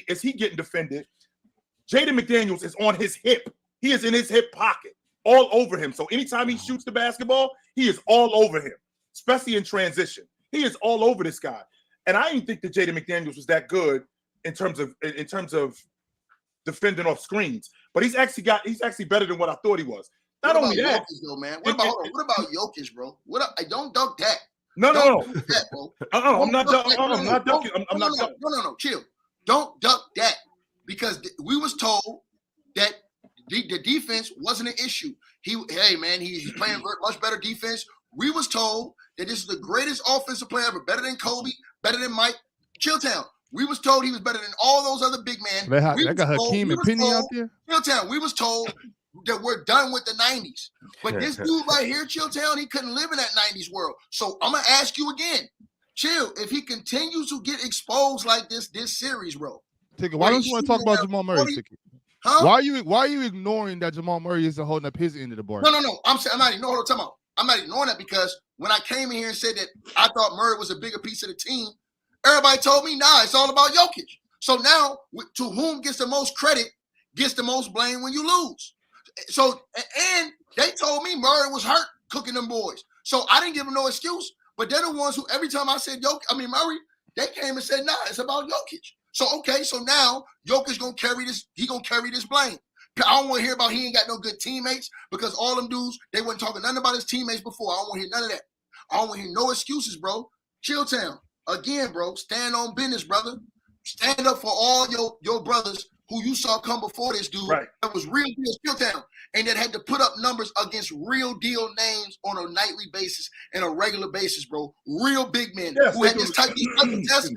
Speaker 2: is he getting defended, Jaden McDaniels is on his hip. He is in his hip pocket, all over him. So anytime he shoots the basketball, he is all over him, especially in transition. He is all over this guy. And I didn't think that Jaden McDaniels was that good in terms of defending off screens. But he's actually better than what I thought he was. Not only that,
Speaker 5: Jokic, though, man. What about Jokic, bro? Don't dunk that.
Speaker 2: No.
Speaker 5: Dunk that, bro.
Speaker 2: I'm not dunking. I'm not dunking.
Speaker 5: No. Chill. Don't duck that because we was told that the defense wasn't an issue. He's playing much better defense. We was told that this is the greatest offensive player ever, better than Kobe, better than Mike. Chilltown. We was told he was better than all those other big men.
Speaker 3: They got Hakeem and Penny out there.
Speaker 5: Chilltown, we was told that we're done with the 90s. But this dude right here, Chilltown, he couldn't live in that 90s world. So I'm going to ask you again. Chill, if he continues to get exposed like this series, bro.
Speaker 3: Ticket, why don't you want to talk about Jamal Murray, Ticket?
Speaker 5: Huh?
Speaker 3: Why are you ignoring that Jamal Murray isn't holding up his end of the bargain?
Speaker 5: No. I'm not ignoring what I'm talking about. I'm not ignoring that because when I came in here and said that I thought Murray was a bigger piece of the team, everybody told me, nah, it's all about Jokic. So now, to whom gets the most credit gets the most blame when you lose. So, and they told me Murray was hurt cooking them boys. So I didn't give them no excuse. But they're the ones who, every time I said Murray, they came and said, nah, it's about Jokic. So, okay, so now Jokic going to carry this. He going to carry this blame. I don't want to hear about he ain't got no good teammates because all them dudes, they wasn't talking nothing about his teammates before. I don't want to hear none of that. I don't want to hear no excuses, bro. Chilltown. Again, bro, stand on business, brother. Stand up for all your brothers who you saw come before this dude.
Speaker 2: Right.
Speaker 5: That was real deal Chilltown. And that had to put up numbers against real deal names on a nightly basis and a regular basis, bro. Real big men who had these type of tests.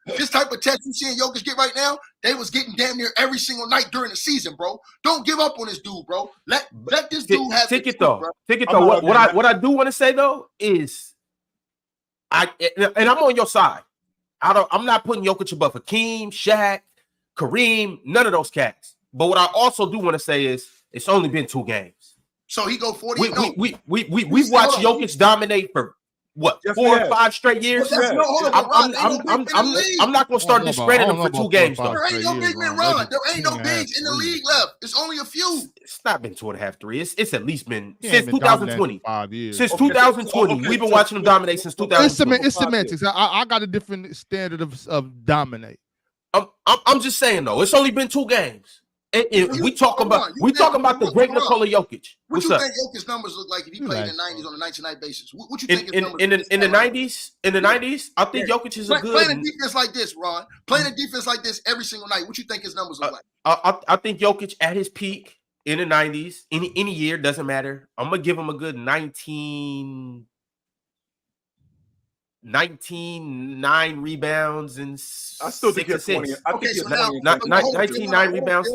Speaker 5: This type of test you seeing Jokic get right now, they was getting damn near every single night during the season, bro. Don't give up on this dude, bro. Let this dude have
Speaker 1: Ticket though. What I do want to say though is I'm on your side. I'm not putting Jokic above Hakeem, Shaq, Kareem, none of those cats. But what I also do want to say is it's only been 2 games.
Speaker 5: So he go 40.
Speaker 1: We've watched Jokic dominate for what 4 or 5 straight years.
Speaker 5: I'm
Speaker 1: not gonna start discrediting him for 2 games though.
Speaker 5: There ain't no big men, Ron. There ain't no bigs in the league left. It's only a few.
Speaker 1: It's not been 2.5, 3. It's at least been since 2020.
Speaker 3: 5 years.
Speaker 1: Since 2020, we've been watching him dominate since 2020.
Speaker 3: It's semantics. I got a different standard of dominate.
Speaker 1: I'm just saying though, it's only been 2 games. And we talking about the great Nikola Jokic.
Speaker 5: What you think Jokic's numbers look like if he played in the 90s on a night-to-night basis? What you think his numbers
Speaker 1: in the 90s? I think Jokic is a good
Speaker 5: playing a defense like this, Ron. Playing a defense like this every single night. What you think his numbers look like?
Speaker 1: I think Jokic at his peak in the 90s, any year doesn't matter. I'm gonna give him a good 19, 9 rebounds and
Speaker 2: I still think
Speaker 1: 6 assists.
Speaker 2: okay,
Speaker 5: so
Speaker 1: 9 rebounds,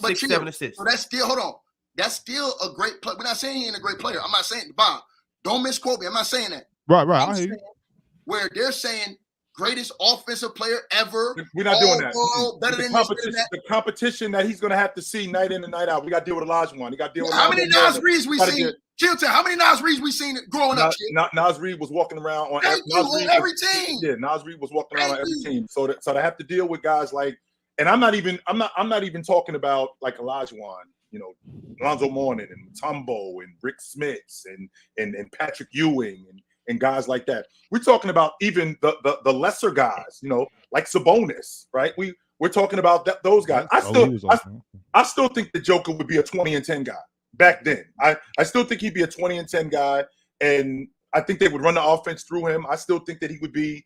Speaker 1: 6, 7 assists.
Speaker 5: So that's still, hold on. That's still a great player. We're not saying he ain't a great player. I'm not saying, Bob, don't misquote me. I'm not saying that.
Speaker 3: Right.
Speaker 5: I'm saying where they're saying greatest offensive player ever.
Speaker 2: We're not doing that.
Speaker 5: Better than
Speaker 2: the competition that he's going to have to see night in and night out. We got to deal with Olajuwon. We got to deal with
Speaker 5: how many Nas Reeds we seen? Chilltown, how many Nas Reeds we seen growing up?
Speaker 2: Nas Reed was walking around on
Speaker 5: every team.
Speaker 2: Yeah, Nas Reed was walking around on every team. So to have to deal with guys like, and I'm not even talking about like Olajuwon, Lonzo Mourning and Mutombo and Rick Smits and Patrick Ewing and guys like that. We're talking about even the lesser guys, like Sabonis, right? We're talking about those guys. I still think the Joker would be a 20-10 guy back then. I still think he'd be a 20-10 guy, and I think they would run the offense through him. I still think that he would be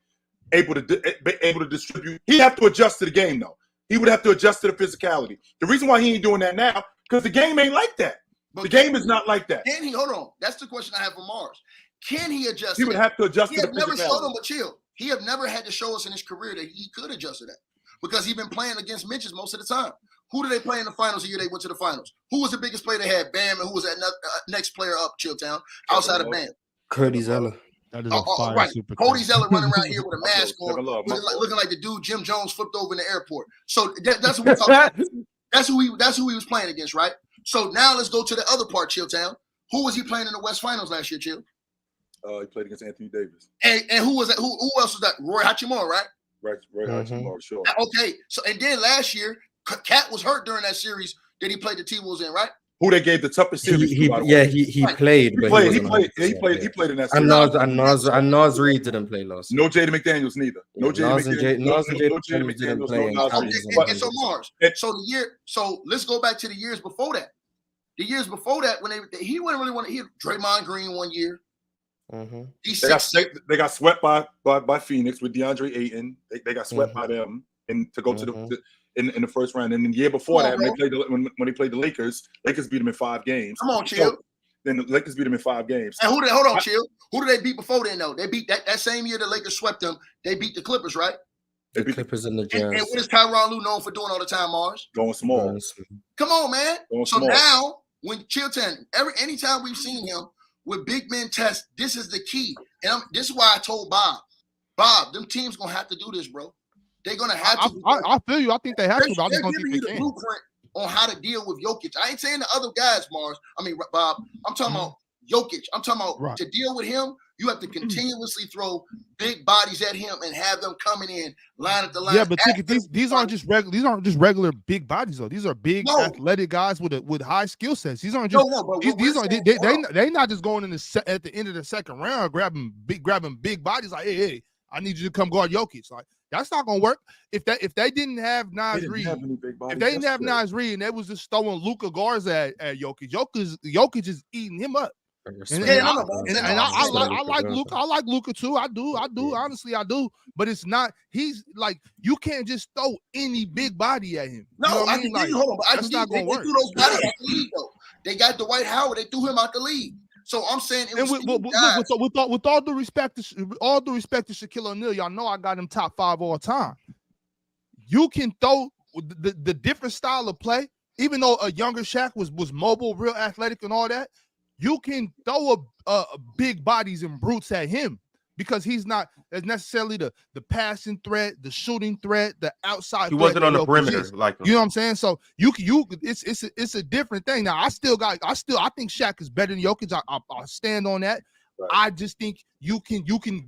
Speaker 2: able to distribute. He'd have to adjust to the game, though. He would have to adjust to the physicality. The reason why he ain't doing that now, because the game ain't like that. But the game is not like that.
Speaker 5: Can he? Hold on. That's the question I have for Mars. Can he adjust?
Speaker 2: He would have to adjust to the physicality.
Speaker 5: He have never showed him, but chill. He have never had to show us in his career that he could adjust to that because he's been playing against Mitches most of the time. Who did they play in the finals the year they went to the finals? Who was the biggest player they had? Bam, and who was that next player up, Chilltown, outside of Bam?
Speaker 4: Cody Zeller.
Speaker 3: That is a fire
Speaker 5: right.
Speaker 3: super.
Speaker 5: Cody Zeller running around here with a mask on, looking like the dude Jim Jones flipped over in the airport. So that's what we're talking about. That's who he was playing against, right? So now let's go to the other part, Chilltown. Who was he playing in the West Finals last year, Chill?
Speaker 2: He played against Anthony Davis.
Speaker 5: And who was that? Who else was that? Roy Hachimura, right?
Speaker 2: Right, Roy Hachimura, sure.
Speaker 5: Okay, so and then last year, Cat was hurt during that series that he played the T-Wolves in, right?
Speaker 2: Who they gave the toughest series
Speaker 4: he played. He played in that series. And Nas Reed didn't play last year.
Speaker 2: No Jaden McDaniels neither. No Jaden
Speaker 4: McDaniels didn't play.
Speaker 5: So let's go back to the years before that. The years before that, when he wouldn't really want to. He had Draymond Green one year.
Speaker 2: They got swept by Phoenix with DeAndre Ayton. They got swept by them and to go to the in the first round. And then the year before that, when they played the Lakers beat them in 5 games.
Speaker 5: Come on, Chill.
Speaker 2: So, then the Lakers beat them in 5 games.
Speaker 5: And Chill. Who did they beat before then, though? They beat that same year the Lakers swept them. They beat the Clippers, right?
Speaker 4: The Clippers and the Jazz.
Speaker 5: And what is Tyronn Lue known for doing all the time, Mars?
Speaker 2: Going small.
Speaker 5: Come on, man.
Speaker 2: Going
Speaker 5: so
Speaker 2: small.
Speaker 5: now, when Chilton, anytime we've seen him with big men test, this is the key. And this is why I told Bob, them teams gonna have to do this, bro. They're gonna have to.
Speaker 3: I feel you. I think they have to. But I just don't think they
Speaker 5: the
Speaker 3: can.
Speaker 5: Blueprint on how to deal with Jokic. I ain't saying the other guys, Mars. I mean, Bob. I'm talking about Jokic. I'm talking about to deal with him. You have to continuously throw big bodies at him and have them coming in line at the line.
Speaker 3: Yeah, but these aren't just regular. These aren't just regular big bodies though. These are big athletic guys with high skill sets. These aren't just. They not just going in at the end of the second round grabbing big bodies like hey, I need you to come guard Jokic. Like that's not gonna work. If they didn't have Nas Reid, if they didn't have Nas Reid and they was just throwing Luka Garza at Jokic, Jokic is eating him up. I like Luka. I like Luka too. I do. Honestly, I do. But it's not. He's like you can't just throw any big body at him.
Speaker 5: No,
Speaker 3: you know
Speaker 5: I can
Speaker 3: like,
Speaker 5: hold on. But
Speaker 3: that's not gonna work.
Speaker 5: They threw those bodies out the league though. They got Dwight Howard. They threw him out the league. So I'm saying, with all due respect to Shaquille O'Neal, y'all know I got him top 5 all time. You can throw the different style of play, even though a younger Shaq was mobile, real athletic, and all that. You can throw a big bodies and brutes at him because he's not as necessarily the passing threat, the shooting threat, the outside.
Speaker 1: He wasn't on the perimeter, like
Speaker 3: you know what I'm saying. So it's a different thing. Now I think Shaq is better than Jokic. I stand on that. Right. I just think you can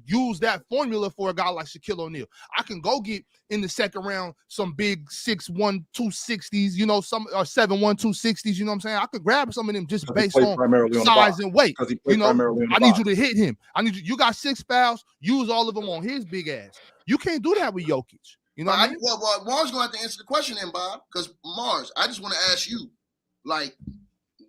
Speaker 3: use that formula for a guy like Shaquille O'Neal. I can go get in the second round some big 6'1", 260s, you know, some or 7'1", 260s, you know what I'm saying? I could grab some of them just based on size and weight. You know, I need you to hit him. You got 6 fouls, use all of them on his big ass. You can't do that with Jokic. You know what I mean?
Speaker 5: Well, Mars gonna have to answer the question then, Bob, because Mars, I just want to ask you, like,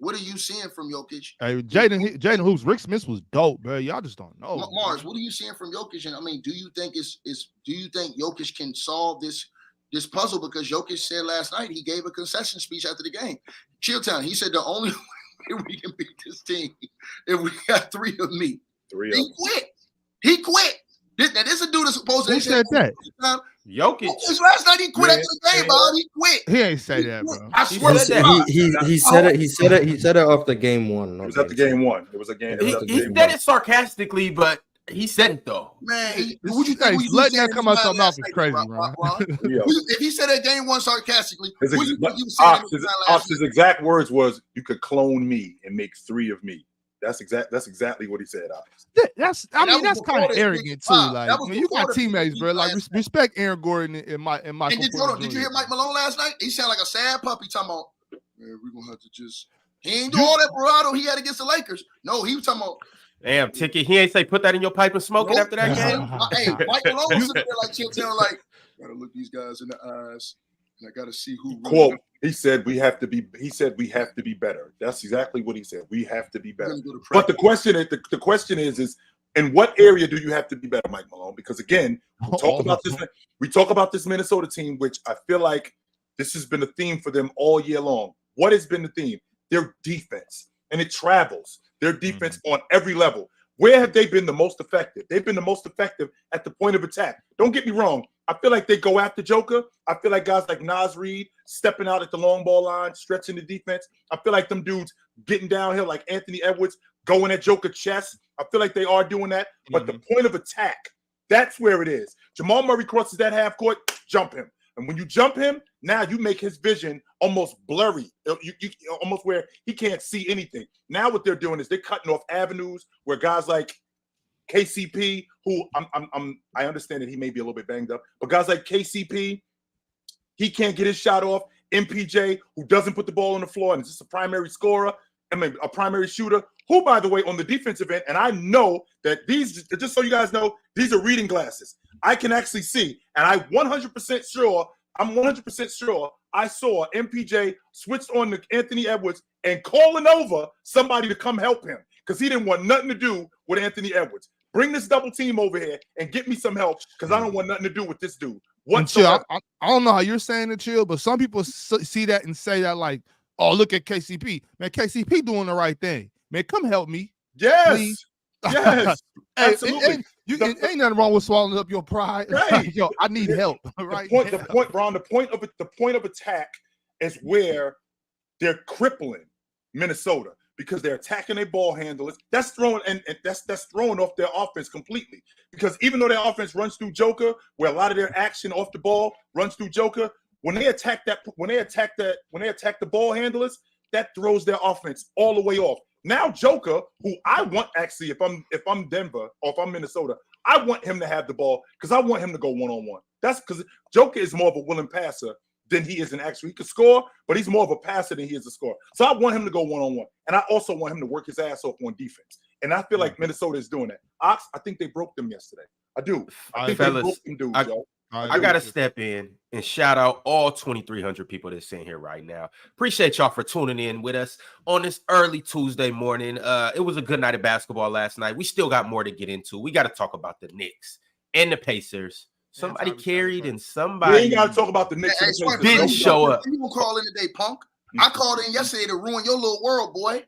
Speaker 5: what are you seeing from Jokic?
Speaker 3: Hey, Jaden Hoops, Rick Smith was dope, bro. Y'all just don't know.
Speaker 5: Mars, what are you seeing from Jokic? And I mean, do you think Jokic can solve this puzzle? Because Jokic said last night he gave a concession speech after the game. Chilltown, he said the only way we can beat this team if we got 3 of me. He quit. Now, this is a dude that's supposed to.
Speaker 3: Who said that?
Speaker 1: Jokic.
Speaker 5: Last night he quit after the game, Bob. He quit.
Speaker 3: He ain't say that, bro.
Speaker 5: I swear
Speaker 4: he said it. He said it after game 1.
Speaker 2: It was after game 1. It was a game.
Speaker 1: He said it sarcastically, but he said it though.
Speaker 5: Man,
Speaker 3: what you think? Letting that come out your mouth is crazy, bro.
Speaker 5: If he said that game 1 sarcastically,
Speaker 2: his exact words was, "You could clone me and make 3 of me." That's exactly what he said.
Speaker 3: That's kind of arrogant too. Like you got teammates, bro. Like respect Aaron Gordon and Michael.
Speaker 5: And did you hear Mike Malone last night? He sounded like a sad puppy talking about, man, we're gonna have to just. He ain't do all that bravado he had against the Lakers. No, he was talking about.
Speaker 1: Damn, Ticket. He ain't say put that in your pipe and smoke it after that game.
Speaker 5: Hey, Mike Malone was sitting there like Chilltown, like gotta look these guys in the eyes, and I gotta see who.
Speaker 2: Quote. He said we have to be. He said we have to be better. That's exactly what he said. We have to be better. But the question is, in what area do you have to be better, Mike Malone? Because again, we talk about this Minnesota team, which I feel like this has been a theme for them all year long. What has been the theme? Their defense, and it travels. Their defense on every level. Where have they been the most effective? They've been the most effective at the point of attack. Don't get me wrong. I feel like they go after Joker. I feel like guys like Nas Reid stepping out at the long ball line, stretching the defense. I feel like them dudes getting downhill like Anthony Edwards, going at Joker chest. I feel like they are doing that. But the point of attack, that's where it is. Jamal Murray crosses that half court, jump him. And when you jump him, now you make his vision almost blurry, almost where he can't see anything. Now what they're doing is they're cutting off avenues where guys like KCP, who I understand that he may be a little bit banged up, but guys like KCP, he can't get his shot off. MPJ, who doesn't put the ball on the floor and is just a primary scorer, a primary shooter, who, by the way, on the defensive end, and I know that these, just so you guys know, these are reading glasses. I can actually see, and I'm 100% sure I saw MPJ switched on to Anthony Edwards and calling over somebody to come help him because he didn't want nothing to do with Anthony Edwards. Bring this double team over here and get me some help because I don't want nothing to do with this dude.
Speaker 3: Chill, I don't know how you're saying it, Chill, but some people see that and say that like, oh, look at KCP. Man, KCP doing the right thing. Man, come help me.
Speaker 2: Yes.
Speaker 3: Please.
Speaker 2: Yes. Absolutely.
Speaker 3: Ain't nothing wrong with swallowing up your pride.
Speaker 2: Right.
Speaker 3: Yo, I need help. Right.
Speaker 2: The point, Ron. The point of attack is where they're crippling Minnesota because they're attacking their ball handlers. That's throwing and that's throwing off their offense completely. Because even though their offense runs through Joker, where a lot of their action off the ball runs through Joker, when they attack the ball handlers, that throws their offense all the way off. Now Joker, who I want actually, if I'm Denver or if I'm Minnesota, I want him to have the ball because I want him to go one-on-one. That's because Joker is more of a willing passer than he is an actual. He can score, but he's more of a passer than he is a scorer. So I want him to go one-on-one. And I also want him to work his ass off on defense. And I feel like Minnesota is doing that. Ox, I think they broke them yesterday. I do. I think they broke them dudes, yo.
Speaker 1: I got to step in and shout out all 2,300 people that's sitting here right now. Appreciate y'all for tuning in with us on this early Tuesday morning. It was a good night of basketball last night. We still got more to get into. We got to talk about the Knicks and the Pacers. Somebody carried and somebody.
Speaker 2: We ain't got to talk about the Knicks.
Speaker 1: Didn't show up.
Speaker 5: You gonna call in today, punk? I called in yesterday to ruin your little world, boy.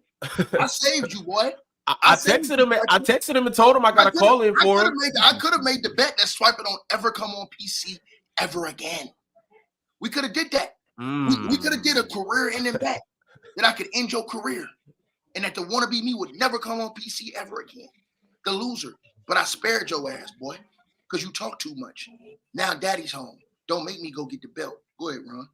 Speaker 5: I saved you, boy.
Speaker 1: I texted him. I texted him and told him I got to call in for him.
Speaker 5: I could have made the bet that Swiper don't ever come on PC ever again. We could have did that. We could have did a career-ending bet that I could end your career, and that the wannabe me would never come on PC ever again. The loser. But I spared your ass, boy, because you talk too much. Now Daddy's home. Don't make me go get the belt. Go ahead, Ron.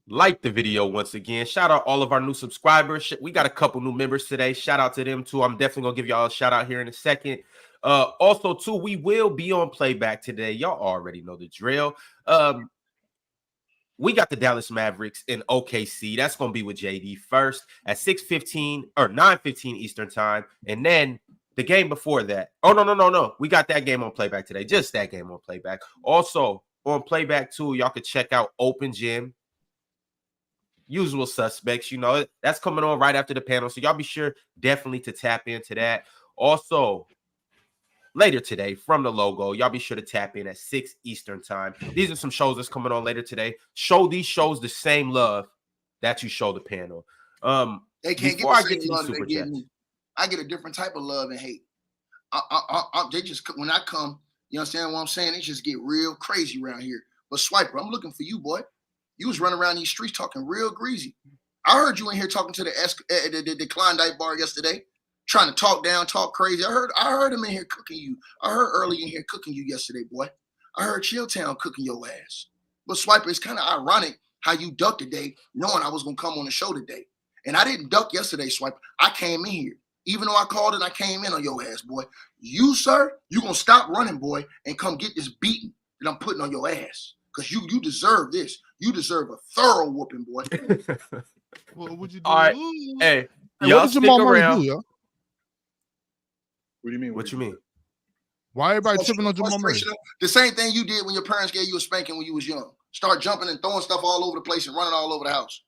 Speaker 1: Like the video once again. Shout out all of our new subscribers. We got a couple new members today. Shout out to them too. I'm definitely gonna give y'all a shout out here in a second. Also too, we will be on playback today. Y'all already know the drill. We got the Dallas Mavericks in OKC. That's gonna be with JD first at 6:15 or 9:15 Eastern time, and then the game before that. Oh no. We got that game on playback today. Just that game on playback. Also on playback too, y'all can check out Open Gym. Usual suspects, you know, that's coming on right after the panel. So y'all be sure definitely to tap into that. Also, later today from the logo, y'all be sure to tap in at 6 Eastern time. These are some shows that's coming on later today. Show these shows the same love that you show the panel.
Speaker 5: They can't get the same love they give me. I get a different type of love and hate. They just, when I come, you understand what I'm saying? They just get real crazy around here. But Swiper, I'm looking for you, boy. You was running around these streets talking real greasy. I heard you in here talking to the Klondike bar yesterday, trying to talk down, talk crazy. I heard him in here cooking you. I heard Early in here cooking you yesterday, boy. I heard Chilltown cooking your ass. But Swiper, it's kind of ironic how you ducked today, knowing I was gonna come on the show today. And I didn't duck yesterday, Swiper. I came in here. Even though I called it, I came in on your ass, boy. You, sir, you gonna stop running, boy, and come get this beating that I'm putting on your ass. Because you deserve this. You deserve a thorough whooping, boy.
Speaker 3: What would you do?
Speaker 1: All right. Hey, y'all stick around.
Speaker 3: Do,
Speaker 2: what do you mean?
Speaker 1: What you mean?
Speaker 3: Why everybody tripping on Jamal Murray?
Speaker 5: The same thing you did when your parents gave you a spanking when you was young. Start jumping and throwing stuff all over the place and running all over the house.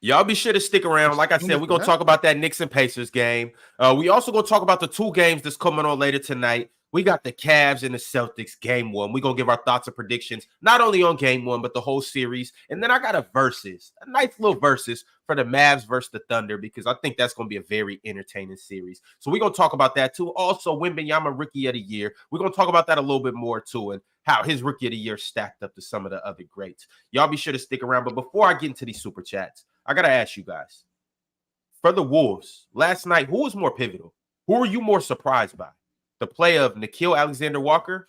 Speaker 1: Y'all be sure to stick around. Like I said, we're going to talk about that Knicks and Pacers game. We also going to talk about the two games that's coming on later tonight. We got the Cavs and the Celtics game one. We're going to give our thoughts and predictions, not only on game one, but the whole series. And then I got a nice little versus for the Mavs versus the Thunder, because I think that's going to be a very entertaining series. So we're going to talk about that too. Also, Wemby Rookie of the Year. We're going to talk about that a little bit more too, and how his Rookie of the Year stacked up to some of the other greats. Y'all be sure to stick around. But before I get into these super chats, I got to ask you guys, for the Wolves, last night, who was more pivotal? Who were you more surprised by? The play of Nickeil Alexander-Walker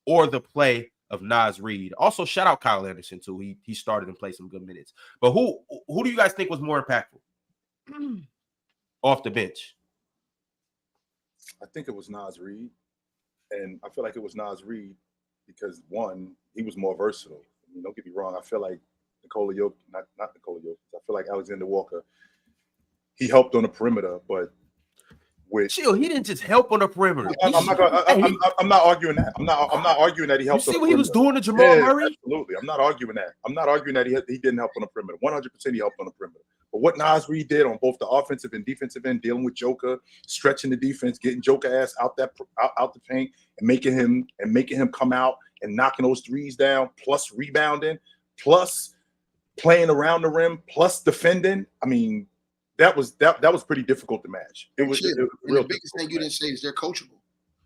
Speaker 1: or the play of Reid? Also, shout out Kyle Anderson, too. He started and played some good minutes. But who do you guys think was more impactful off the bench?
Speaker 2: I think it was Reid. And I feel like it was Reid because, one, he was more versatile. I mean, don't get me wrong. I feel like not Nikola Jokic. I feel like Alexander-Walker, he helped on the perimeter, but
Speaker 1: Chill, he didn't just help on the perimeter.
Speaker 2: I'm not arguing that. I'm not arguing that he helped.
Speaker 1: You see what he was doing to Jamal Murray?
Speaker 2: Absolutely. I'm not arguing that. I'm not arguing that he didn't help on the perimeter. 100% he helped on the perimeter. But what Reid did on both the offensive and defensive end, dealing with Joker, stretching the defense, getting Joker ass out the paint, and making him come out and knocking those threes down, plus rebounding, plus playing around the rim, plus defending. I mean, that was pretty difficult to match. It was real.
Speaker 5: The biggest thing you didn't say is they're coachable.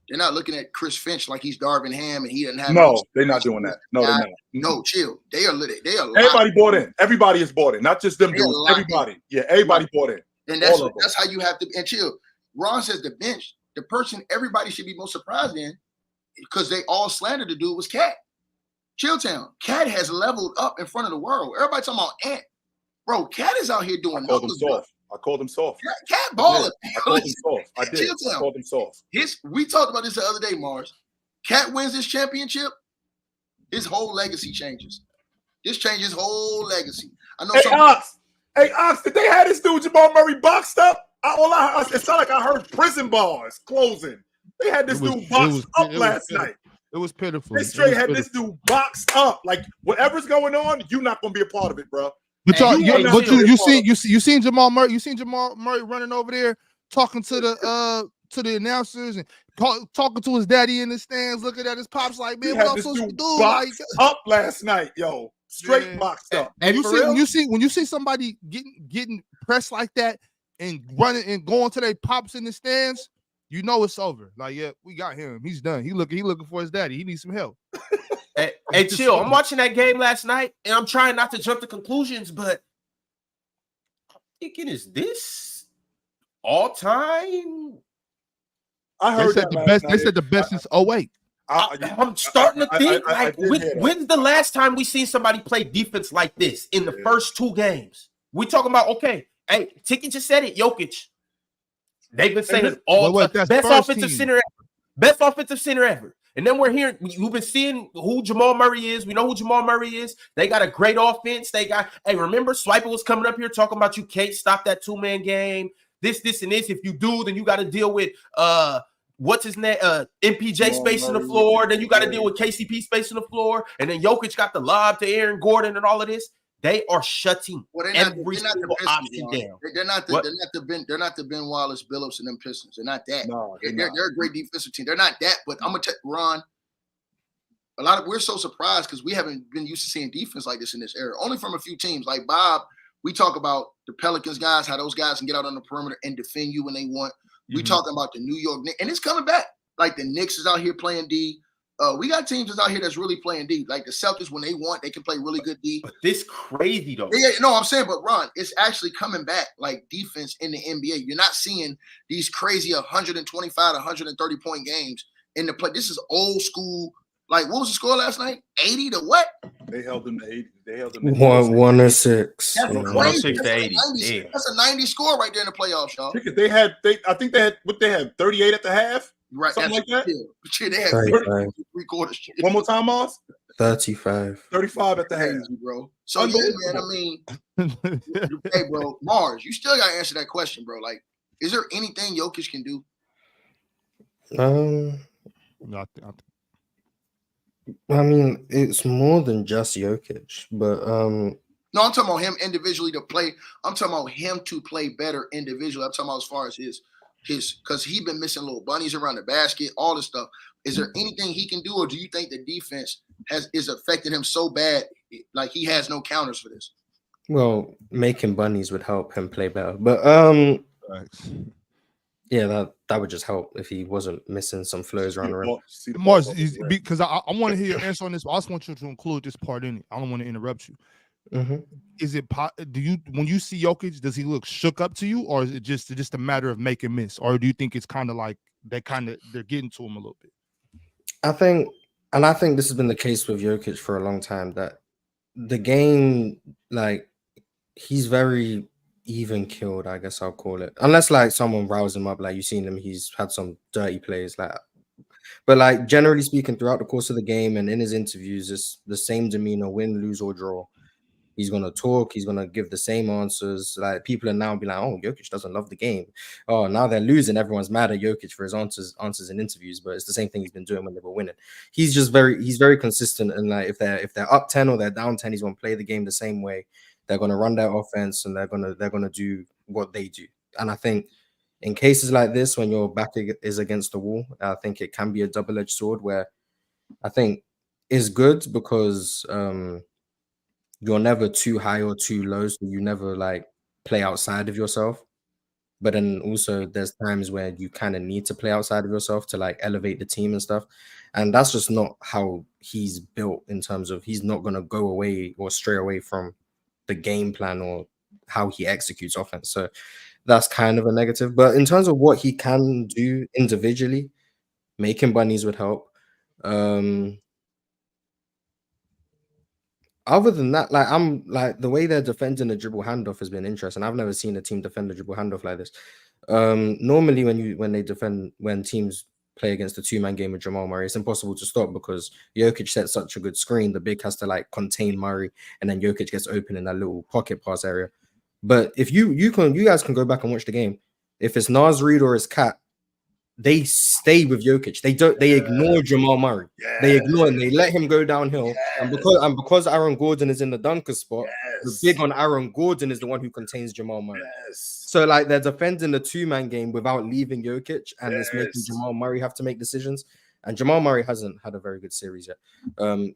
Speaker 5: They're not looking at Chris Finch like he's Darvin Ham and he doesn't have.
Speaker 2: No, they're not doing that. No, they're not.
Speaker 5: No, chill. They are lit. They are.
Speaker 2: Everybody bought in. Everybody is bought in. Not just them dudes. Everybody. Yeah, everybody bought in.
Speaker 5: And that's how you have to. And chill. Ron says the bench. The person everybody should be most surprised in, because they all slandered the dude, was Cat. Chilltown. Cat has leveled up in front of the world. Everybody talking about Ant. Bro, Cat is out here doing numbers.
Speaker 2: I called him soft.
Speaker 5: Cat balling.
Speaker 2: I called him soft. I did. I called him soft.
Speaker 5: We talked about this the other day, Mars. Cat wins this championship, his whole legacy changes. This changes whole legacy. I know.
Speaker 2: Hey, Ox, did they have this dude Jamal Murray boxed up? It sounded like I heard prison bars closing. They had this dude boxed up last night.
Speaker 3: It was pitiful.
Speaker 2: They straight had this dude boxed up. Like, whatever's going on, you're not going to be a part of it, bro.
Speaker 3: But you seen Jamal Murray? You seen Jamal Murray running over there talking to the announcers and talking to his daddy in the stands, looking at his pops like, man, what I'm supposed to do? Like,
Speaker 2: up last night, yo, straight boxed up.
Speaker 3: And when you see somebody getting pressed like that and running and going to their pops in the stands, you know it's over. Like, yeah, we got him. He's done. He looking for his daddy. He needs some help.
Speaker 1: Hey, chill. I'm watching that game last night, and I'm trying not to jump to conclusions, but I'm thinking, is this all time?
Speaker 2: I heard
Speaker 3: they said the best since 08.
Speaker 1: I'm starting to think, when's the last time we seen somebody play defense like this in the first two games? We talking about, okay, hey, Tiki just said it, Jokic. They've been saying best offensive center ever. And then we're hearing, you've been seeing who Jamal Murray is. We know who Jamal Murray is. They got a great offense. Remember, Swiper was coming up here talking about you can't stop that two-man game. This, and this. If you do, then you got to deal with what's his name? MPJ spacing the floor. Then you got to deal with KCP spacing the floor. And then Jokic got the lob to Aaron Gordon and all of this. They are shutting every single option down.
Speaker 5: They're not the Ben Wallace, Billups, and them Pistons. They're not that. No, they're a great defensive team. They're not that. But I'm gonna tell Ron. We're so surprised because we haven't been used to seeing defense like this in this era. Only from a few teams like Bob. We talk about the Pelicans guys, how those guys can get out on the perimeter and defend you when they want. We talking about the New York Knicks, and it's coming back. Like the Knicks is out here playing D. We got teams that's out here that's really playing D. Like the Celtics, when they want, they can play really good D.
Speaker 1: But this crazy though.
Speaker 5: Yeah, no, I'm saying, but Ron, it's actually coming back like defense in the NBA. You're not seeing these crazy 125 to 130 point games in the play. This is old school. Like, what was the score last night? 80 to what?
Speaker 2: They held them to 80. They held them
Speaker 4: to 106.
Speaker 5: That's
Speaker 1: 106 to 80.
Speaker 5: That's a 90 score right there in the playoffs, y'all.
Speaker 2: I think they had 38 at the half.
Speaker 5: Right,
Speaker 2: something like that.
Speaker 5: Yeah, they had 3/4.
Speaker 2: One more time, Moss.
Speaker 4: 35
Speaker 2: at the half,
Speaker 5: bro. So yeah, man. I mean, hey, bro, Mars, you still gotta answer that question, bro. Like, is there anything Jokic can do?
Speaker 4: I mean, it's more than just Jokic, but
Speaker 5: no, I'm talking about him individually to play. I'm talking about him to play better individually. I'm talking about as far as his because he's been missing little bunnies around the basket, all this stuff. Is there anything he can do, or do you think the defense is affecting him so bad, like he has no counters for this?
Speaker 4: Well, making bunnies would help him play better, but yeah, that would just help if he wasn't missing some flows around the rim.
Speaker 3: Mars, because I want to hear your answer on this. But I also want you to include this part in it. I don't want to interrupt you. Is it when you see Jokic, does he look shook up to you, or is it just a matter of make and miss, or do you think it's kind of like they're getting to him a little bit?
Speaker 4: I think this has been the case with Jokic for a long time, that the game, like, he's very even killed, I guess I'll call it, unless like someone riles him up, like you've seen him, he's had some dirty plays, like, but like generally speaking, throughout the course of the game and in his interviews, it's the same demeanor, win, lose, or draw. He's going to talk. He's going to give the same answers. Like, people are now be like, oh, Jokic doesn't love the game. Oh, now they're losing. Everyone's mad at Jokic for his answers in interviews, but it's the same thing he's been doing when they were winning. He's very consistent. And like, if they're up 10 or they're down 10, he's going to play the game the same way. They're going to run their offense and they're going to do what they do. And I think in cases like this, when your back is against the wall, I think it can be a double-edged sword, where I think is good because, you're never too high or too low, so you never like play outside of yourself. But then also there's times where you kind of need to play outside of yourself to like elevate the team and stuff. And that's just not how he's built in terms of he's not going to go away or stray away from the game plan or how he executes offense. So that's kind of a negative. But in terms of what he can do individually, making bunnies would help. Other than that, like I'm like the way they're defending the dribble handoff has been interesting. I've never seen a team defend the dribble handoff like this. Normally when teams play against a two-man game with Jamal Murray, it's impossible to stop because Jokic sets such a good screen. The big has to like contain Murray, and then Jokic gets open in that little pocket pass area. But if you guys can go back and watch the game, if it's Nas Reid or it's Cat, they stay with Jokic. They ignore Jamal Murray.
Speaker 2: Yes.
Speaker 4: They ignore him. They let him go downhill.
Speaker 2: Yes.
Speaker 4: And because Aaron Gordon is in the dunker spot, the big on Aaron Gordon is the one who contains Jamal Murray.
Speaker 2: Yes.
Speaker 4: So like they're defending the two-man game without leaving Jokic, and it's making Jamal Murray have to make decisions. And Jamal Murray hasn't had a very good series yet.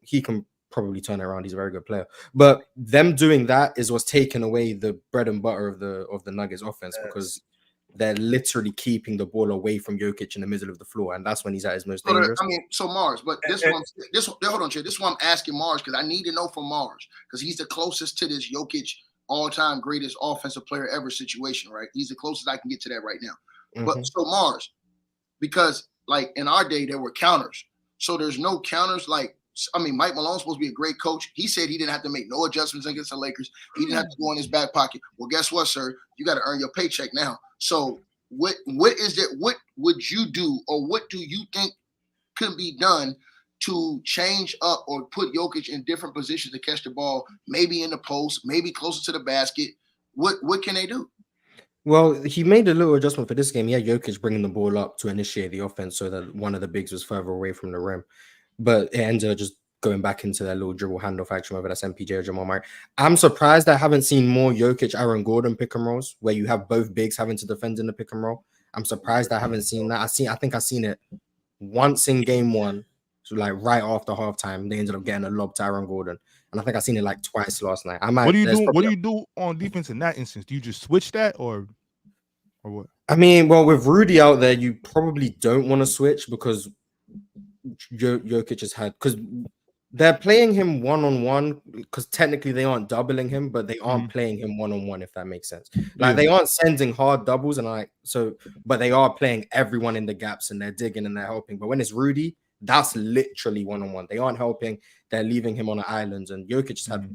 Speaker 4: He can probably turn it around. He's a very good player. But them doing that is what's taken away the bread and butter of the Nuggets offense because they're literally keeping the ball away from Jokic in the middle of the floor, and that's when he's at his most dangerous.
Speaker 5: I mean, so Mars, but hold on, Chad. This is why I'm asking Mars because I need to know from Mars because he's the closest to this Jokic all-time greatest offensive player ever situation, right? He's the closest I can get to that right now. Mm-hmm. But so Mars, because like in our day there were counters, so there's no counters. Like I mean, Mike Malone's supposed to be a great coach. He said he didn't have to make no adjustments against the Lakers. He didn't have to go in his back pocket. Well, guess what, sir? You got to earn your paycheck now. So what is it? What would you do, or what do you think could be done to change up or put Jokic in different positions to catch the ball? Maybe in the post, maybe closer to the basket. What can they do?
Speaker 4: Well, he made a little adjustment for this game. He had Jokic bringing the ball up to initiate the offense, so that one of the bigs was further away from the rim. But it ended up just going back into that little dribble handoff action, whether that's MPJ or Jamal Murray. I'm surprised I haven't seen more Jokic, Aaron Gordon pick and rolls where you have both bigs having to defend in the pick and roll. I'm surprised I haven't seen that. I think I've seen it once in game one, so like right after halftime. They ended up getting a lob to Aaron Gordon, and I think I've seen it like twice last night. What
Speaker 3: do you do on defense in that instance? Do you just switch that or what? I
Speaker 4: mean, well, with Rudy out there, you probably don't want to switch because Jokic has had because they're playing him one-on-one because technically they aren't doubling him, but they aren't playing him one-on-one, if that makes sense. Like they aren't sending hard doubles but they are playing everyone in the gaps and they're digging and they're helping. But when it's Rudy, that's literally one-on-one. They aren't helping, they're leaving him on an island, and Jokic has had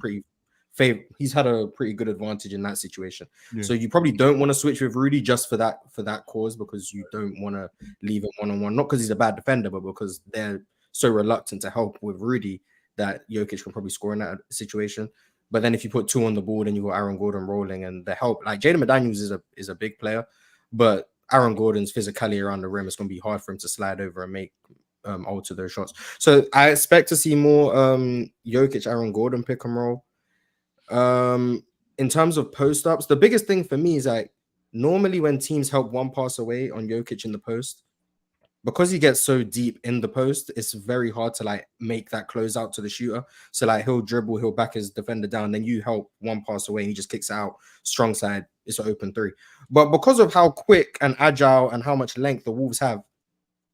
Speaker 4: he's had a pretty good advantage in that situation. Yeah. So you probably don't want to switch with Rudy just for that cause, because you don't want to leave him one-on-one, not because he's a bad defender, but because they're so reluctant to help with Rudy that Jokic can probably score in that situation. But then if you put two on the board and you got Aaron Gordon rolling and the help, like Jaden McDaniels is a big player, but Aaron Gordon's physicality around the rim, it's going to be hard for him to slide over and make alter those shots. So I expect to see more Jokic, Aaron Gordon pick and roll. In terms of post ups, the biggest thing for me is like normally when teams help one pass away on Jokic in the post, because he gets so deep in the post, it's very hard to like make that close out to the shooter. So like he'll dribble, he'll back his defender down, then you help one pass away and he just kicks it out strong side. It's an open three. But because of how quick and agile and how much length the Wolves have,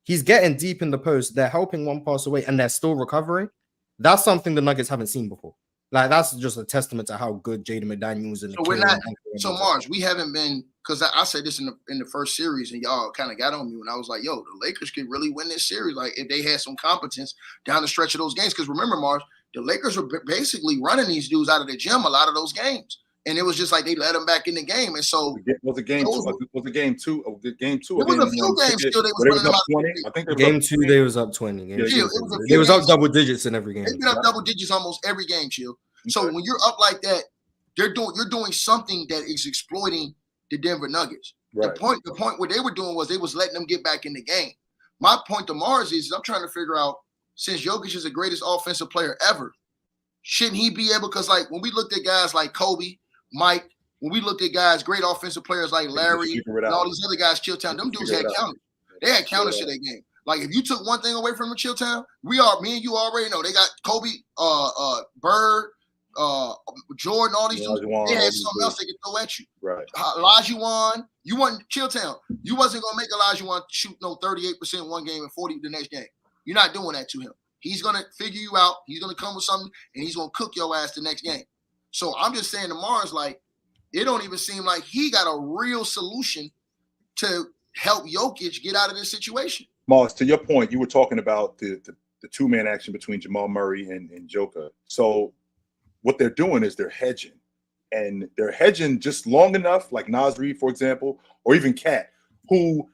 Speaker 4: he's getting deep in the post. They're helping one pass away and they're still recovering. That's something the Nuggets haven't seen before. Like that's just a testament to how good Jaden McDaniels and
Speaker 5: so we're not. So Mars, we haven't been, because I said this in the first series, and y'all kind of got on me when I was like, "Yo, the Lakers could really win this series, like if they had some competence down the stretch of those games." Because remember, Mars, the Lakers were basically running these dudes out of the gym a lot of those games, and it was just like they let them back in the game. And so
Speaker 2: was the game two? Was the game two? Game two?
Speaker 5: It was a few games still. They was running
Speaker 2: up 20. I think
Speaker 4: game two they was up 20. They was up double digits in every game.
Speaker 5: They've been up double digits almost every game, Chill. So when you're up like that, you're doing something that is exploiting the Denver Nuggets. Right. The point what they were doing was they was letting them get back in the game. My point to Mars is I'm trying to figure out, since Jokic is the greatest offensive player ever, shouldn't he be able, because like when we looked at guys like Kobe, Mike, when we looked at guys, great offensive players like Larry and all these other guys, Chilltown, them dudes had counters. They had counters to their game. Like if you took one thing away from the Chilltown, me and you already know they got Kobe, Bird, Jordan, all these dudes,
Speaker 2: Olajuwon,
Speaker 5: they
Speaker 2: all
Speaker 5: had
Speaker 2: these
Speaker 5: something else they could throw at you.
Speaker 2: Right.
Speaker 5: Olajuwon, you wasn't Chilltown. You wasn't gonna make Olajuwon shoot no 38% one game and 40 the next game. You're not doing that to him. He's gonna figure you out. He's gonna come with something, and he's gonna cook your ass the next game. So I'm just saying to Mars, like, it don't even seem like he got a real solution to help Jokic get out of this situation.
Speaker 2: Mars, to your point, you were talking about the two-man action between Jamal Murray and Joker. So what they're doing is they're hedging. And they're hedging just long enough, like Nas Reid, for example, or even Cat, who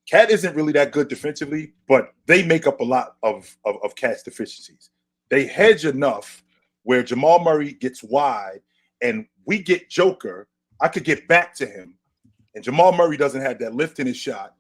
Speaker 2: Cat isn't really that good defensively, but they make up a lot of Cat's deficiencies. They hedge enough where Jamal Murray gets wide and we get Joker. I could get back to him. And Jamal Murray doesn't have that lift in his shot.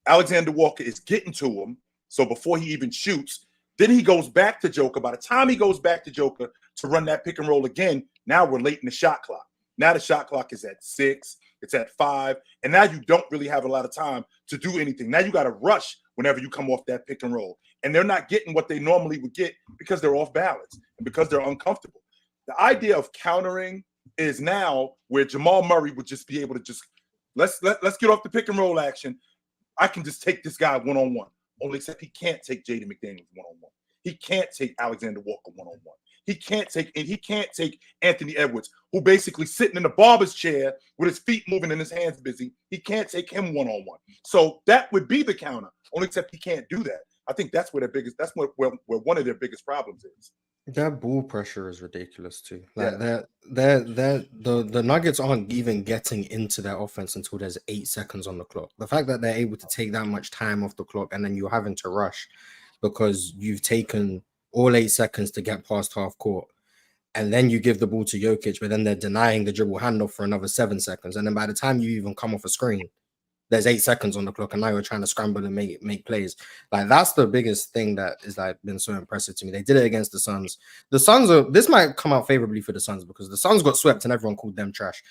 Speaker 2: Alexander Walker is getting to him. So before he even shoots, then he goes back to Joker. By the time he goes back to Joker to run that pick and roll again, now we're late in the shot clock. Now the shot clock is at 6, it's at 5, and now you don't really have a lot of time to do anything. Now you got to rush whenever you come off that pick and roll. And they're not getting what they normally would get because they're off balance and because they're uncomfortable. The idea of countering is now where Jamal Murray would just be able to just, let's get off the pick and roll action. I can just take this guy one-on-one. Only except he can't take Jaden McDaniels one-on-one. He can't take Alexander Walker one-on-one. He can't take Anthony Edwards, who basically sitting in the barber's chair with his feet moving and his hands busy. He can't take him one-on-one. So that would be the counter. Only except he can't do that. I think that's where where one of their biggest problems is.
Speaker 4: That ball pressure is ridiculous too. Like the Nuggets aren't even getting into their offense until there's 8 seconds on the clock. The fact that they're able to take that much time off the clock and then you're having to rush because you've taken all 8 seconds to get past half court, and then you give the ball to Jokic, but then they're denying the dribble handoff for another 7 seconds, and then by the time you even come off a screen, there's 8 seconds on the clock, and now you're trying to scramble and make plays. Like, that's the biggest thing that is like been so impressive to me. They did it against the Suns. The Suns this might come out favorably for the Suns because the Suns got swept and everyone called them trash.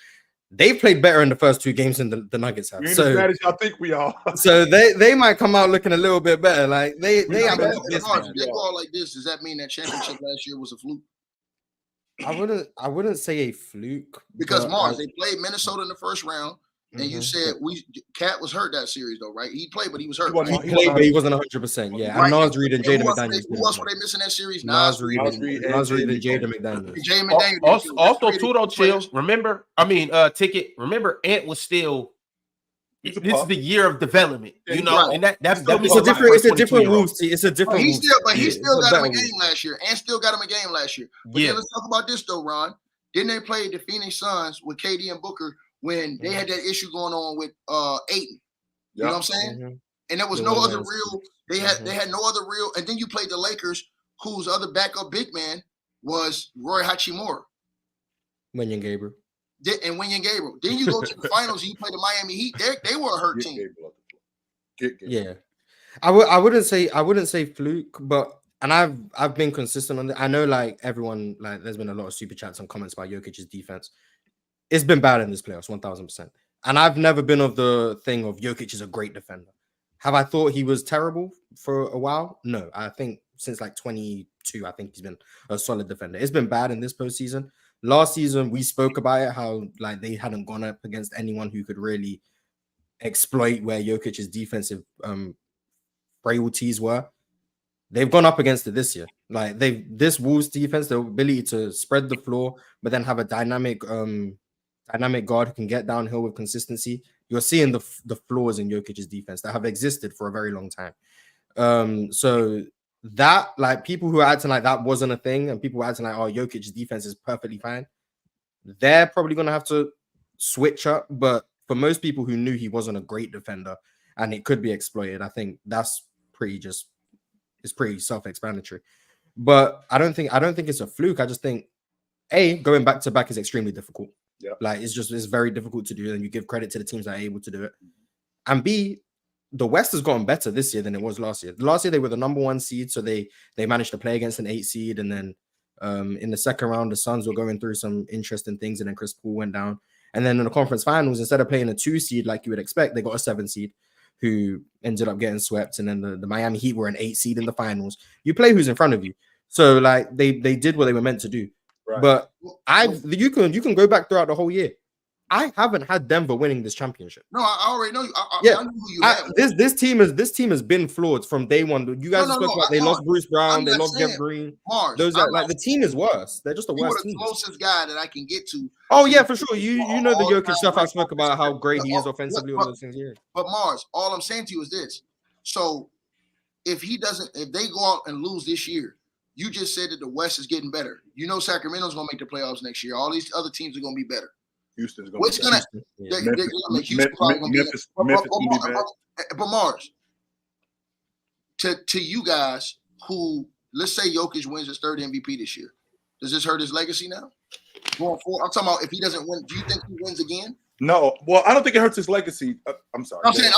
Speaker 4: They played better in the first 2 games than the Nuggets have.
Speaker 2: You're as bad as y'all think we are.
Speaker 4: So they might come out looking a little bit better. Like they have a
Speaker 5: they go out like this. Does that mean that championship last year was a fluke?
Speaker 4: I wouldn't say a fluke
Speaker 5: because Mars, they played Minnesota in the first round. And you said Cat was hurt that series though, right? He played, but he was hurt.
Speaker 4: He played, but he wasn't 100%. Yeah,
Speaker 5: right.
Speaker 4: And Nas Reid and Jaden McDaniels.
Speaker 5: Who else were they missing that series?
Speaker 4: Nas Reid and Jaden
Speaker 1: McDaniels. Also, too, though, Chill. Remember, Ticket. Remember, Ant was still. This is the year of development, you know, and that's
Speaker 4: it's a different Wolves team. It's a different.
Speaker 5: He still got him a game last year, and still got him a game last year. But then let's talk about this though, Ron. Didn't they play the Phoenix Suns with KD and Booker when they had that issue going on with Ayton? You know what I'm saying? And there was no other real. They had no other real. And then you played the Lakers, whose other backup big man was Roy Hachimura.
Speaker 4: Wenyen Gabriel. Then you go to the finals and you play the Miami Heat. They were a hurt team. Yeah, I wouldn't say fluke, but and I've been consistent on that. I know like everyone, like there's been a lot of super chats and comments about Jokic's defense. It's been bad in this playoffs, 1000%. And I've never been of the thing of Jokic is a great defender. Have I thought he was terrible for a while? No, I think since like 22, I think he's been a solid defender. It's been bad in this postseason. Last season, we spoke about it, how like they hadn't gone up against anyone who could really exploit where Jokic's defensive frailties were. They've gone up against it this year. Like this Wolves defense, the ability to spread the floor, but then have a dynamic guard who can get downhill with consistency. You're seeing the flaws in Jokic's defense that have existed for a very long time. So that, like, people who are acting like that wasn't a thing and people were acting like, oh, Jokic's defense is perfectly fine, they're probably going to have to switch up. But for most people who knew he wasn't a great defender and it could be exploited, I think that's it's pretty self-explanatory. But I don't think it's a fluke. I just think, A, going back to back is extremely difficult.
Speaker 2: Yeah.
Speaker 4: Like, it's very difficult to do, and you give credit to the teams that are able to do it. And B, the West has gotten better this year than it was last year. Last year, they were the number 1 seed, so they managed to play against an 8 seed. And then in the second round, the Suns were going through some interesting things, and then Chris Paul went down. And then in the conference finals, instead of playing a 2 seed like you would expect, they got a 7 seed who ended up getting swept. And then the Miami Heat were an 8 seed in the finals. You play who's in front of you. So, like, they did what they were meant to do.
Speaker 2: Right.
Speaker 4: But you can go back throughout the whole year. I haven't had Denver winning this championship.
Speaker 5: No, I already know you. I know who you have.
Speaker 4: This team has been flawed from day one. You guys spoke about they lost Bruce Brown, they lost Jeff Green.
Speaker 5: Mars,
Speaker 4: Those are like the team is worse. They're just the worst team.
Speaker 5: You are the closest guy that I can get to.
Speaker 4: Oh yeah, for sure. You know the Jokic stuff I spoke about how great he is offensively. All those things here.
Speaker 5: But Mars, all I'm saying to you is this: so if they go out and lose this year, you just said that the West is getting better. You know Sacramento's going to make the playoffs next year. All these other teams are going to be better.
Speaker 2: Houston's going
Speaker 5: What's going to Memphis going to be better. But Mars, to you guys who, let's say Jokic wins his third MVP this year, does this hurt his legacy now? Going forward, I'm talking about if he doesn't win, do you think he wins again?
Speaker 2: No. Well, I don't think it hurts his legacy. I'm sorry.
Speaker 5: I'm saying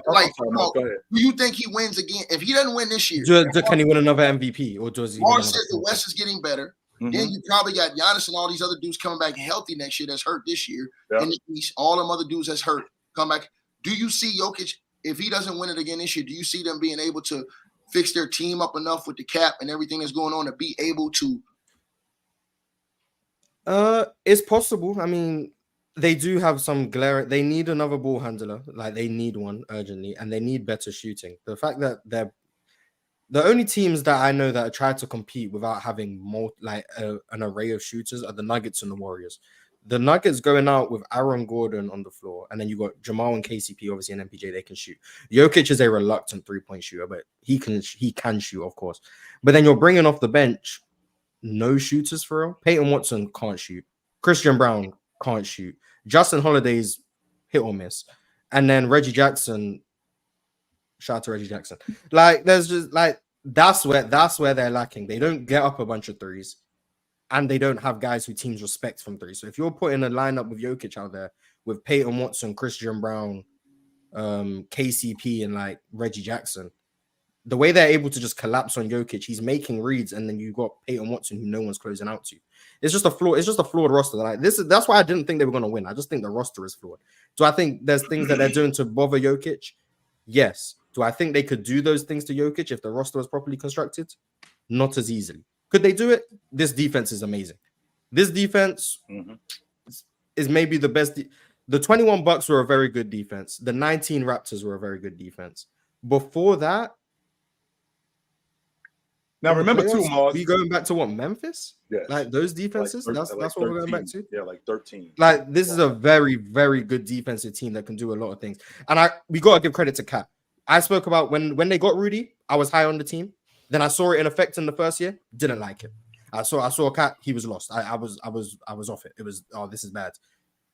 Speaker 5: do you think he wins again? If he doesn't win this year,
Speaker 4: can he win another MVP? Or does he?
Speaker 5: Mars says the West is getting better. Mm-hmm. Then you probably got Giannis and all these other dudes coming back healthy next year that's hurt this year. Yep. And all them other dudes that's hurt come back. Do you see Jokic, if he doesn't win it again this year, do you see them being able to fix their team up enough with the cap and everything that's going on to be able to?
Speaker 4: It's possible. I mean, they do have some glare. They need another ball handler. Like they need one urgently, and they need better shooting. The fact that they're the only teams that I know that try to compete without having more an array of shooters are the Nuggets and the Warriors. The Nuggets going out with Aaron Gordon on the floor, and then you got Jamal and KCP, obviously, and MPJ, they can shoot. Jokic is a reluctant three-point shooter, but he can shoot, of course. But then you're bringing off the bench no shooters for real. Peyton Watson can't shoot. Christian Brown can't shoot. Justin Holiday's hit or miss. And then Reggie Jackson. Shout out to Reggie Jackson. Like, there's just like that's where they're lacking. They don't get up a bunch of threes, and they don't have guys who teams respect from three. So if you're putting a lineup with Jokic out there with Peyton Watson, Christian Brown, KCP, and like Reggie Jackson, the way they're able to just collapse on Jokic, he's making reads, and then you got Peyton Watson who no one's closing out to. It's just a flawed roster. Like that's why I didn't think they were going to win. I just think the roster is flawed. Do I think there's things that they're doing to bother Jokic? Yes. Do I think they could do those things to Jokic if the roster was properly constructed? Not as easily. Could they do it? This defense is amazing. This defense is maybe the best. The 21 Bucks were a very good defense. The 19 Raptors were a very good defense. Before that,
Speaker 2: now remember too, Mars.
Speaker 4: We going back to what, Memphis?
Speaker 2: Yeah,
Speaker 4: like those defenses.
Speaker 2: Like
Speaker 4: that's what
Speaker 2: 13.
Speaker 4: we're going back to.
Speaker 2: Yeah, like 13.
Speaker 4: Like this is a very, very good defensive team that can do a lot of things. And we gotta give credit to Cat. I spoke about when they got Rudy, I was high on the team. Then I saw it in effect in the first year. Didn't like it. I saw Cat. He was lost. I was off it. It was, oh, this is bad.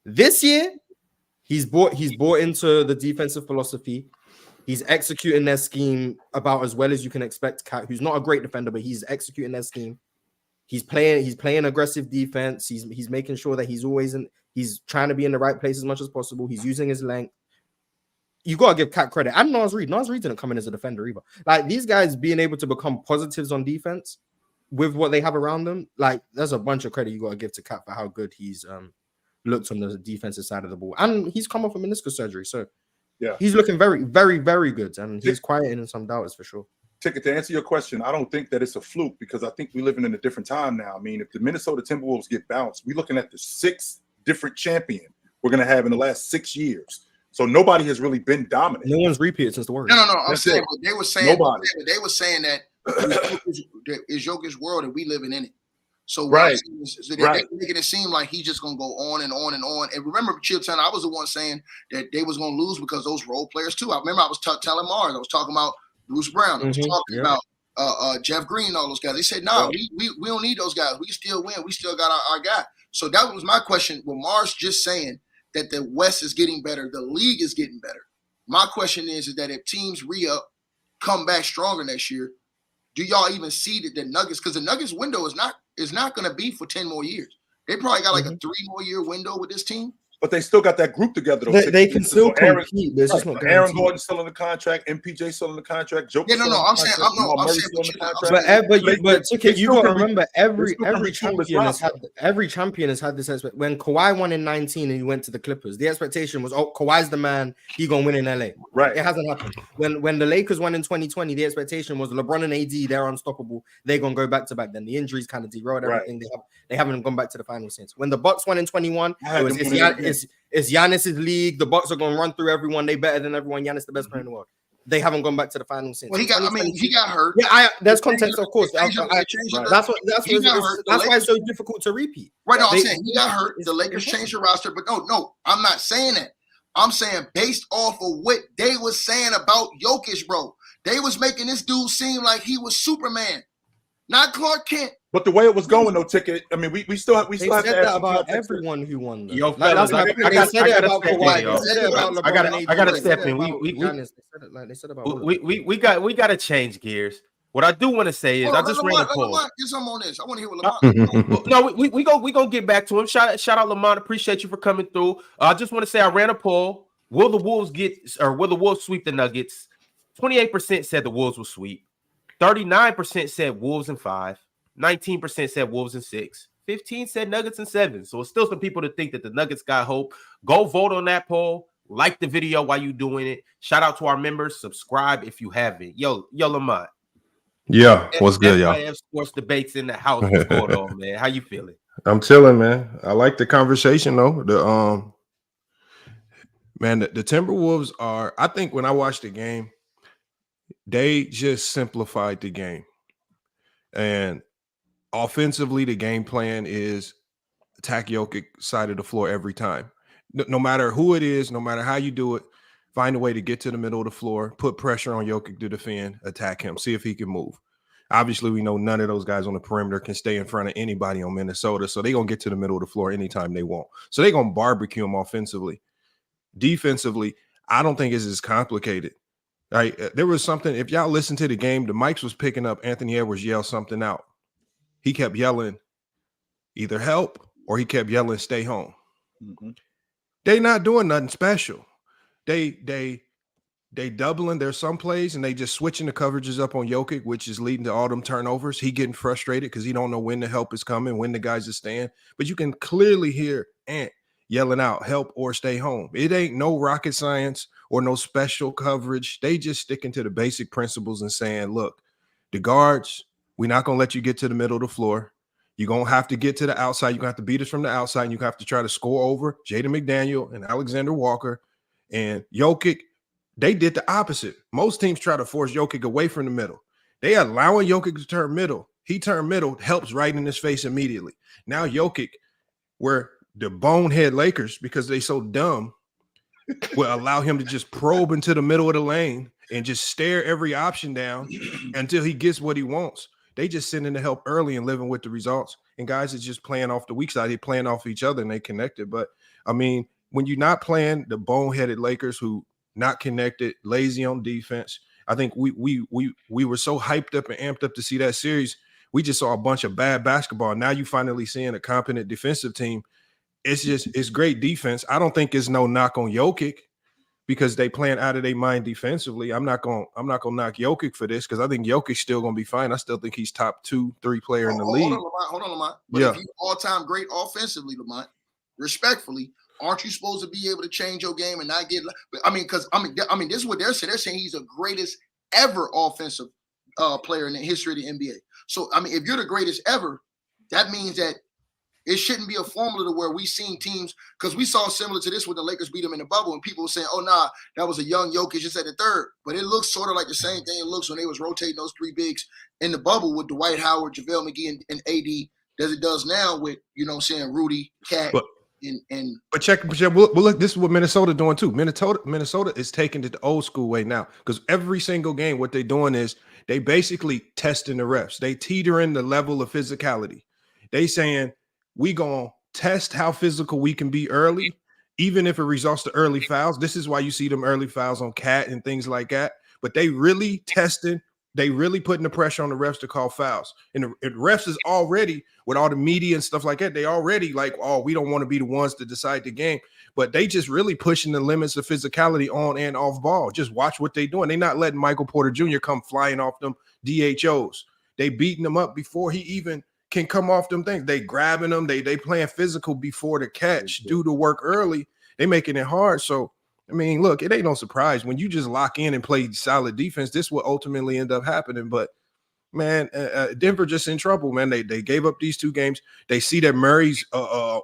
Speaker 4: This year, he's bought into the defensive philosophy. He's executing their scheme about as well as you can expect. Cat, who's not a great defender, but he's executing their scheme. He's playing aggressive defense. He's making sure that he's trying to be in the right place as much as possible. He's using his length. You got to give Cat credit. And Nas Reid. Nas Reid didn't come in as a defender either. Like, these guys being able to become positives on defense with what they have around them, like, there's a bunch of credit you got to give to Cat for how good he's looked on the defensive side of the ball. And he's come off a meniscus surgery, so yeah, he's looking very, very, very good. And he's quieting some doubters for sure.
Speaker 2: Ticket, to answer your question, I don't think that it's a fluke because I think we're living in a different time now. I mean, if the Minnesota Timberwolves get bounced, we're looking at the 6th different champion we're going to have in the last 6 years. So nobody has really been dominant.
Speaker 4: No one's repeated since the Warriors.
Speaker 5: No. I'm saying, but they were saying that is Jokic's world and we living in it. So they're making it seem like he's just gonna go on and on and on. And remember, Chitchat, I was the one saying that they was gonna lose because those role players too. I remember I was telling Mars, I was talking about Bruce Brown, I was talking about Jeff Green, all those guys. They said, no, we don't need those guys. We can still win. We still got our guy. So that was my question. With Mars just saying that the West is getting better, the league is getting better. My question is that if teams re-up, come back stronger next year, do y'all even see that the Nuggets, because the Nuggets window is not going to be for 10 more years. They probably got like a 3 more year window with this team.
Speaker 2: But they still got that group together. Though.
Speaker 4: They can still compete, but it's just not guaranteed.
Speaker 2: Aaron Gordon's still on the contract. MPJ still on the contract. Jokic
Speaker 5: I'm saying,
Speaker 4: but you got to remember every champion has had this aspect. When Kawhi won in 19 and he went to the Clippers, the expectation was, oh, Kawhi's the man. He gonna win in LA.
Speaker 2: Right.
Speaker 4: It hasn't happened. When the Lakers won in 2020, the expectation was LeBron and AD, they're unstoppable. They're gonna go back to back. Then the injuries kind of derailed everything. Right. They haven't gone back to the finals since. When the Bucks won in 21, it's Giannis's league. The Bucks are going to run through everyone. They better than everyone. Giannis the best player in the world. They haven't gone back to the finals since.
Speaker 5: Well, he got hurt.
Speaker 4: Yeah, there's context, of course. That's why it's so difficult to repeat.
Speaker 5: Right. No, I'm saying he got hurt. The Lakers changed the roster, but no, I'm not saying that. I'm saying based off of what they was saying about Jokic, bro. They was making this dude seem like he was Superman, not Clark Kent.
Speaker 2: But the way it was going, though, Ticket. I mean, we still have to
Speaker 4: ask about everyone who won.
Speaker 1: Yo, fellas, I got to step in. We got to change gears. What I do want to say is, I just ran a poll.
Speaker 5: Get some on this. I want to hear what Lamont.
Speaker 1: No, we gonna get back to him. Shout out Lamont. Appreciate you for coming through. I just want to say I ran a poll. Will the Wolves sweep the Nuggets? 28% said the Wolves will sweep. 39% said Wolves in 5. 19% said Wolves in 6. 15 said Nuggets in 7. So it's still some people to think that the Nuggets got hope. Go vote on that poll. Like the video while you doing it. Shout out to our members. Subscribe if you haven't. Yo, Lamont.
Speaker 6: Yeah, what's good, y'all?
Speaker 1: FIF sports debates in the house. What's going on, man? How you feeling?
Speaker 6: I'm chilling, man. I like the conversation though. The Timberwolves are. I think when I watched the game, they just simplified the game, and offensively, the game plan is attack Jokic side of the floor every time. No matter who it is, no matter how you do it, find a way to get to the middle of the floor, put pressure on Jokic to defend, attack him, see if he can move. Obviously, we know none of those guys on the perimeter can stay in front of anybody on Minnesota, so they're going to get to the middle of the floor anytime they want. So they're going to barbecue him offensively. Defensively, I don't think it's as complicated. Right? There was something, if y'all listen to the game, the mics was picking up Anthony Edwards yell something out. He kept yelling either help or he kept yelling stay home. Mm-hmm. They not doing nothing special. They doubling. There's some plays and they just switching the coverages up on Jokic, which is leading to all them turnovers. He getting frustrated because he don't know when the help is coming, when the guys are staying. But you can clearly hear Ant yelling out help or stay home. It ain't no rocket science or no special coverage. They just sticking to the basic principles and saying, look, the guards, we're not going to let you get to the middle of the floor. You're going to have to get to the outside. You're going to have to beat us from the outside, and you have to try to score over Jaden McDaniel and Alexander Walker. And Jokic, they did the opposite. Most teams try to force Jokic away from the middle. They allowing Jokic to turn middle. He turned middle, helps right in his face immediately. Now Jokic, where the bonehead Lakers, because they so dumb, will allow him to just probe into the middle of the lane and just stare every option down until he gets what he wants. They just sending the help early and living with the results. And guys are just playing off the weak side. They're playing off each other and they connected. But, I mean, when you're not playing the boneheaded Lakers who not connected, lazy on defense, I think we were so hyped up and amped up to see that series. We just saw a bunch of bad basketball. Now you finally seeing a competent defensive team. It's great defense. I don't think it's no knock on Jokic because they playing out of their mind defensively. I'm not gonna knock Jokic for this because I think Jokic's still gonna be fine. I still think he's top 2-3 player in the league.
Speaker 5: Hold on, Lamont. But if he's all-time great offensively, Lamont, respectfully, aren't you supposed to be able to change your game and not get? I mean, this is what they're saying. They're saying he's the greatest ever offensive player in the history of the NBA. So, I mean, if you're the greatest ever, that means that it shouldn't be a formula to where we seen teams, because we saw similar to this when the Lakers beat them in the bubble, and people were saying, oh, nah, that was a young Jokic just at the third. But it looks sort of like the same thing it looks when they was rotating those three bigs in the bubble with Dwight Howard, JaVale McGee, and AD, as it does now with, you know what I'm saying, Rudy, Cat, But check, look, this is what Minnesota doing too. Minnesota is taking it the old school way now, because every single game, what they're doing is they basically testing the refs. They teetering the level of physicality. They saying, we gonna test how physical we can be early, even if it results to early fouls. This is why you see them early fouls on Cat and things like that. But they really testing, they really putting the pressure on the refs to call fouls. And the refs is already, with all the media and stuff like that, they already like, oh, we don't want to be the ones to decide the game.
Speaker 6: but they just really pushing the limits of physicality on and off ball. Just watch what they doing. They're not letting Michael Porter Jr. come flying off them DHOs. They beating him up before he even can come off them things. They grabbing him. They playing physical before the catch. Do the work early. They making it hard. So, I mean, look, it ain't no surprise. When you just lock in and play solid defense, this will ultimately end up happening. But, man, Denver just in trouble, man. They gave up these 2 games. They see that Murray's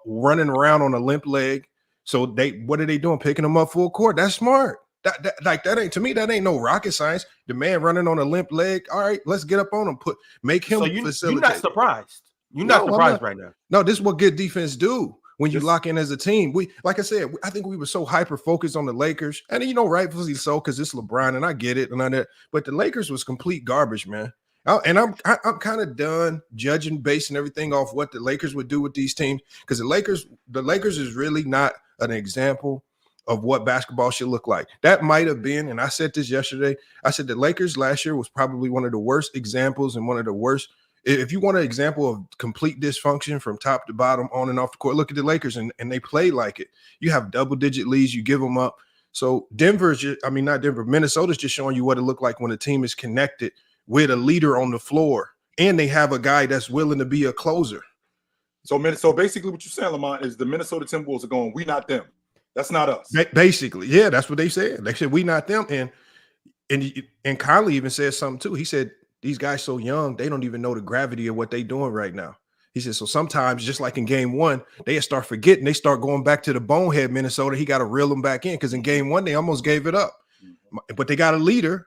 Speaker 6: running around on a limp leg. So what are they doing? Picking him up full court. That's smart. That ain't, to me, that ain't no rocket science. The man running on a limp leg. All right, let's get up on him. Make him facilitate.
Speaker 1: You're not surprised. You're not surprised right now.
Speaker 6: No, this is what good defense do when you lock in as a team. Like I said, I think we were so hyper focused on the Lakers, and rightfully so, because it's LeBron, and I get it, and all that. But the Lakers was complete garbage, man. And I'm kind of done judging, basing everything off what the Lakers would do with these teams, because the Lakers is really not an example of what basketball should look like. That might have been, and I said this yesterday, I said the Lakers last year was probably one of the worst examples and one of the worst. If you want an example of complete dysfunction from top to bottom, on and off the court, look at the Lakers, and they play like it. You have double-digit leads, you give them up. So Minnesota's just showing you what it looked like when a team is connected with a leader on the floor, and they have a guy that's willing to be a closer.
Speaker 2: So basically what you're saying, Lamont, is the Minnesota Timberwolves are going, we not them. That's not us.
Speaker 6: Basically, yeah, that's what they said. They said we not them, and Conley even said something too. He said these guys so young, they don't even know the gravity of what they doing right now. He said so sometimes, just like in game 1, they start forgetting. They start going back to the bonehead Minnesota. He got to reel them back in, because in game 1 they almost gave it up, but they got a leader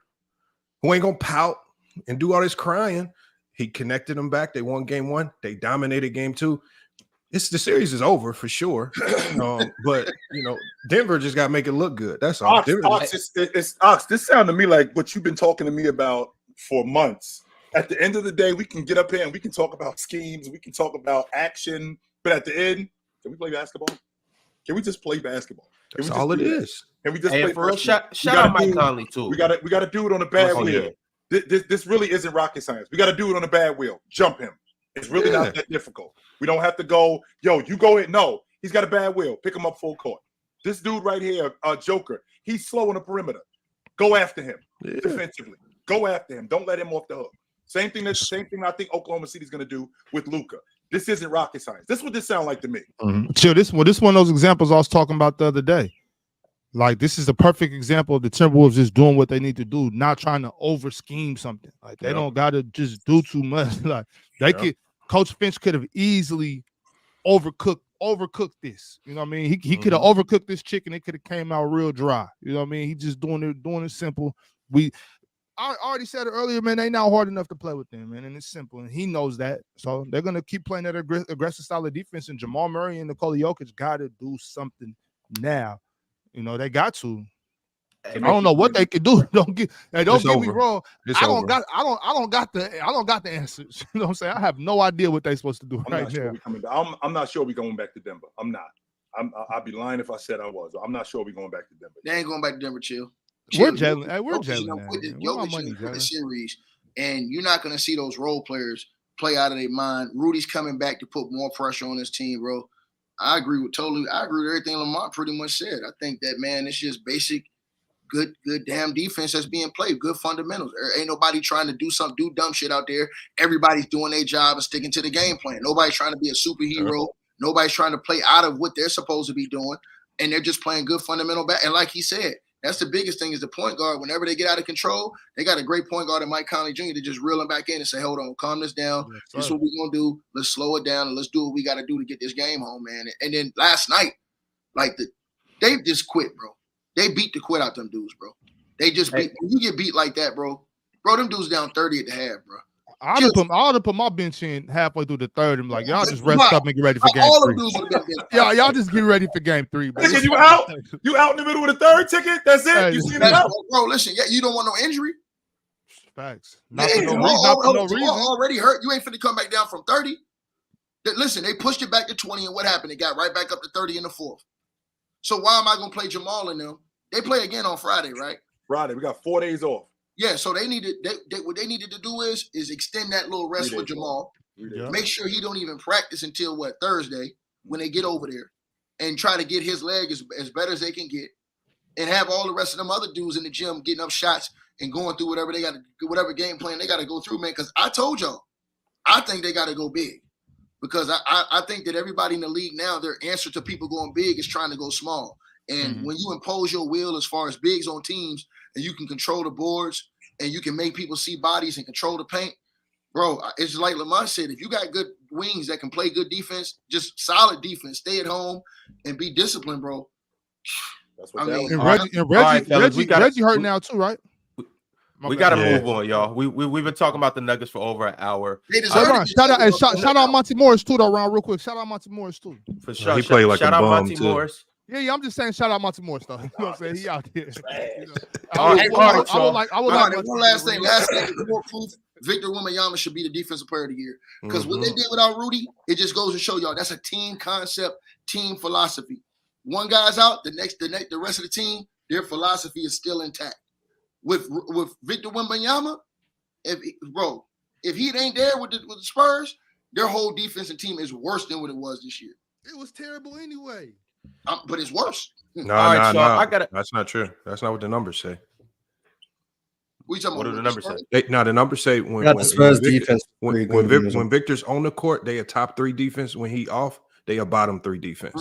Speaker 6: who ain't gonna pout and do all this crying. He connected them back. They won game 1. They dominated game 2. The series is over for sure. But Denver just got to make it look good. That's all.
Speaker 2: Ox, this sounded to me like what you've been talking to me about for months. At the end of the day, we can get up here and we can talk about schemes. We can talk about action. But at the end, can we play basketball? Can we just play basketball?
Speaker 6: That's all it is.
Speaker 2: Can we just play
Speaker 1: for real? Shout out Mike Conley too.
Speaker 2: We got to do it on a bad wheel.
Speaker 1: Yeah.
Speaker 2: This really isn't rocket science. We got to do it on a bad wheel. Jump him. It's really not that difficult. We don't have to go, you go ahead. No, he's got a bad wheel. Pick him up full court. This dude right here, Joker, he's slow on the perimeter. Go after him defensively. Go after him. Don't let him off the hook. Same thing I think Oklahoma City's going to do with Luka. This isn't rocket science. This is what this sounds like to me.
Speaker 3: Chill, this one of those examples I was talking about the other day. Like, this is the perfect example of the Timberwolves just doing what they need to do, not trying to over scheme something. Like, they don't got to just do too much. Like, Coach Finch could have easily overcooked this. You know what I mean? He could have overcooked this chicken. It could have came out real dry. You know what I mean? He just doing it simple. I already said it earlier, man. They not hard enough to play with them, man, and it's simple, and he knows that. So they're gonna keep playing that aggressive style of defense. And Jamal Murray and Nikola Jokic got to do something now. They got to. I don't know what they could do. Don't get me wrong. I don't got the answers. You know what I'm saying? I have no idea what they're supposed to do now.
Speaker 2: I'm not sure we're going back to Denver. I'm not. I'd be lying if I said I was. I'm not sure we're going back to Denver.
Speaker 5: They ain't going back to Denver. Chill.
Speaker 3: We're gelling. Hey, we're gelling.
Speaker 5: Jokic the series, and you're not going to see those role players play out of their mind. Rudy's coming back to put more pressure on his team, bro. I agree with everything Lamont pretty much said. I think that, man, it's just basic, good damn defense that's being played. Good fundamentals. There ain't nobody trying to do dumb shit out there. Everybody's doing their job and sticking to the game plan. Nobody's trying to be a superhero. Nobody's trying to play out of what they're supposed to be doing. And they're just playing good fundamental back. And like he said, that's the biggest thing is the point guard. Whenever they get out of control, they got a great point guard in Mike Conley Jr. to just reel them back in and say, hold on, calm this down. This is what we're going to do. Let's slow it down and let's do what we got to do to get this game home, man. And then last night, they just quit, bro. They beat the quit out them dudes, bro. They just beat. When you get beat like that, bro, them dudes down 30 at the half, bro.
Speaker 3: I ought to put my bench in halfway through the third and like, y'all just rest up and get ready for game 3. Y'all just get ready for game 3, bro.
Speaker 2: Ticket, you out in the middle of the third ticket? That's it?
Speaker 3: Hey,
Speaker 2: you see that?
Speaker 5: Bro, listen, you don't want no injury?
Speaker 3: Not for no reason.
Speaker 5: Already hurt. You ain't finna come back down from 30. Listen, they pushed it back to 20, and what happened? They got right back up to 30 in the fourth. So why am I going to play Jamal and them? They play again on Friday, right?
Speaker 2: Friday. We got 4 days off.
Speaker 5: Yeah, so what they needed to do is extend that little rest for Jamal. Make sure he don't even practice until Thursday when they get over there. and try to get his leg as better as they can get, and have all the rest of them other dudes in the gym getting up shots and going through whatever they got to, whatever game plan they got to go through, man. Because I told y'all, I think they got to go big. Because I think that everybody in the league now, their answer to people going big is trying to go small. And when you impose your will as far as bigs on teams, and you can control the boards, and you can make people see bodies and control the paint, bro, it's like Lamont said, if you got good wings that can play good defense, just solid defense, stay at home and be disciplined, bro.
Speaker 2: That's what
Speaker 3: Reggie hurt now too, right?
Speaker 1: We got to move on, y'all. We've been talking about the Nuggets for over an hour.
Speaker 3: Shout out Monty Morris too, though, Ron, real quick. Shout out Monty Morris too.
Speaker 1: For sure.
Speaker 6: He played like
Speaker 1: shout
Speaker 6: a
Speaker 1: out
Speaker 6: bum
Speaker 1: Monty
Speaker 6: too.
Speaker 1: Morris.
Speaker 3: Yeah, I'm just saying shout out Monty Morris though. You know what I'm saying? He out there.
Speaker 5: One
Speaker 3: last
Speaker 5: thing, more proof. Victor Wembanyama should be the defensive player of the year. Because what they did without Rudy, it just goes to show y'all that's a team concept, team philosophy. One guy's out, the rest of the team, their philosophy is still intact. With Victor Wembanyama, if he ain't there with the Spurs, their whole defensive team is worse than what it was this year.
Speaker 3: It was terrible anyway.
Speaker 5: But it's worse.
Speaker 6: No, that's not true. That's not what the numbers say.
Speaker 5: What
Speaker 6: do the numbers say? The numbers say when Victor's on the court, they a top 3 defense. When he off, they a bottom 3 defense.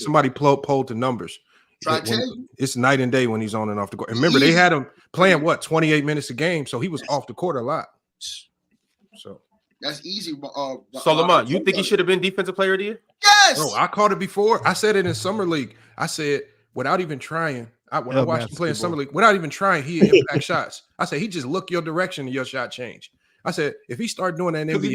Speaker 6: Somebody polled the numbers. It's night and day when he's on and off the court. And remember, they had him playing 28 minutes a game, so he was off the court a lot. So
Speaker 5: that's easy.
Speaker 1: So Lamont, you think he should have been defensive player of the year?
Speaker 5: Yes.
Speaker 6: Bro, I called it before. I said it in summer league. I said without even trying. When I watched him play in summer league, without even trying, he impact shots. I said he just look your direction and your shot change. I said if he start doing that in NBA,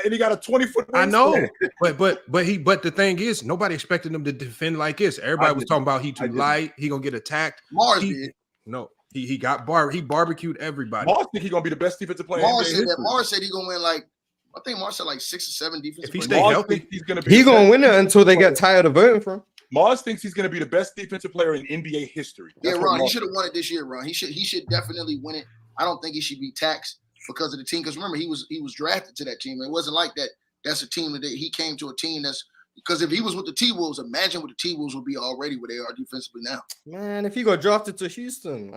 Speaker 2: he got a 20-foot.
Speaker 6: I know, but the thing is, nobody expected him to defend like this. Everybody was talking about he too light. He gonna get attacked.
Speaker 5: Mars did.
Speaker 6: No, he got he barbecued everybody.
Speaker 2: Mars think he gonna be the best defensive player.
Speaker 5: Mars said he gonna win I think Mars said 6 or 7 defensive.
Speaker 6: If he stay healthy,
Speaker 2: he's gonna
Speaker 4: win it until they get tired of voting for him.
Speaker 2: Mars thinks he's going to be the best defensive player in NBA history.
Speaker 5: That's Ron, he should have won it this year, Ron. He should definitely win it. I don't think he should be taxed because of the team. Because remember, he was drafted to that team. It wasn't like that. That's a team that he came to a team that's because if he was with the T-Wolves, imagine what the T-Wolves would be already where they are defensively now.
Speaker 4: Man, if he got drafted to Houston,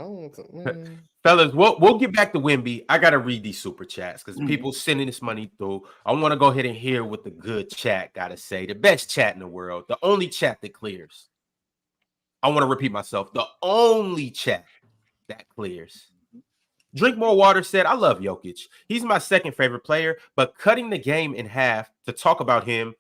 Speaker 1: fellas, we'll get back to Wemby. I gotta read these super chats because people sending this money through. I want to go ahead and hear what the good chat gotta say. The best chat in the world, the only chat that clears. I want to repeat myself. The only chat that clears. Drink More Water said, I love Jokic. He's my second favorite player, but cutting the game in half to talk about him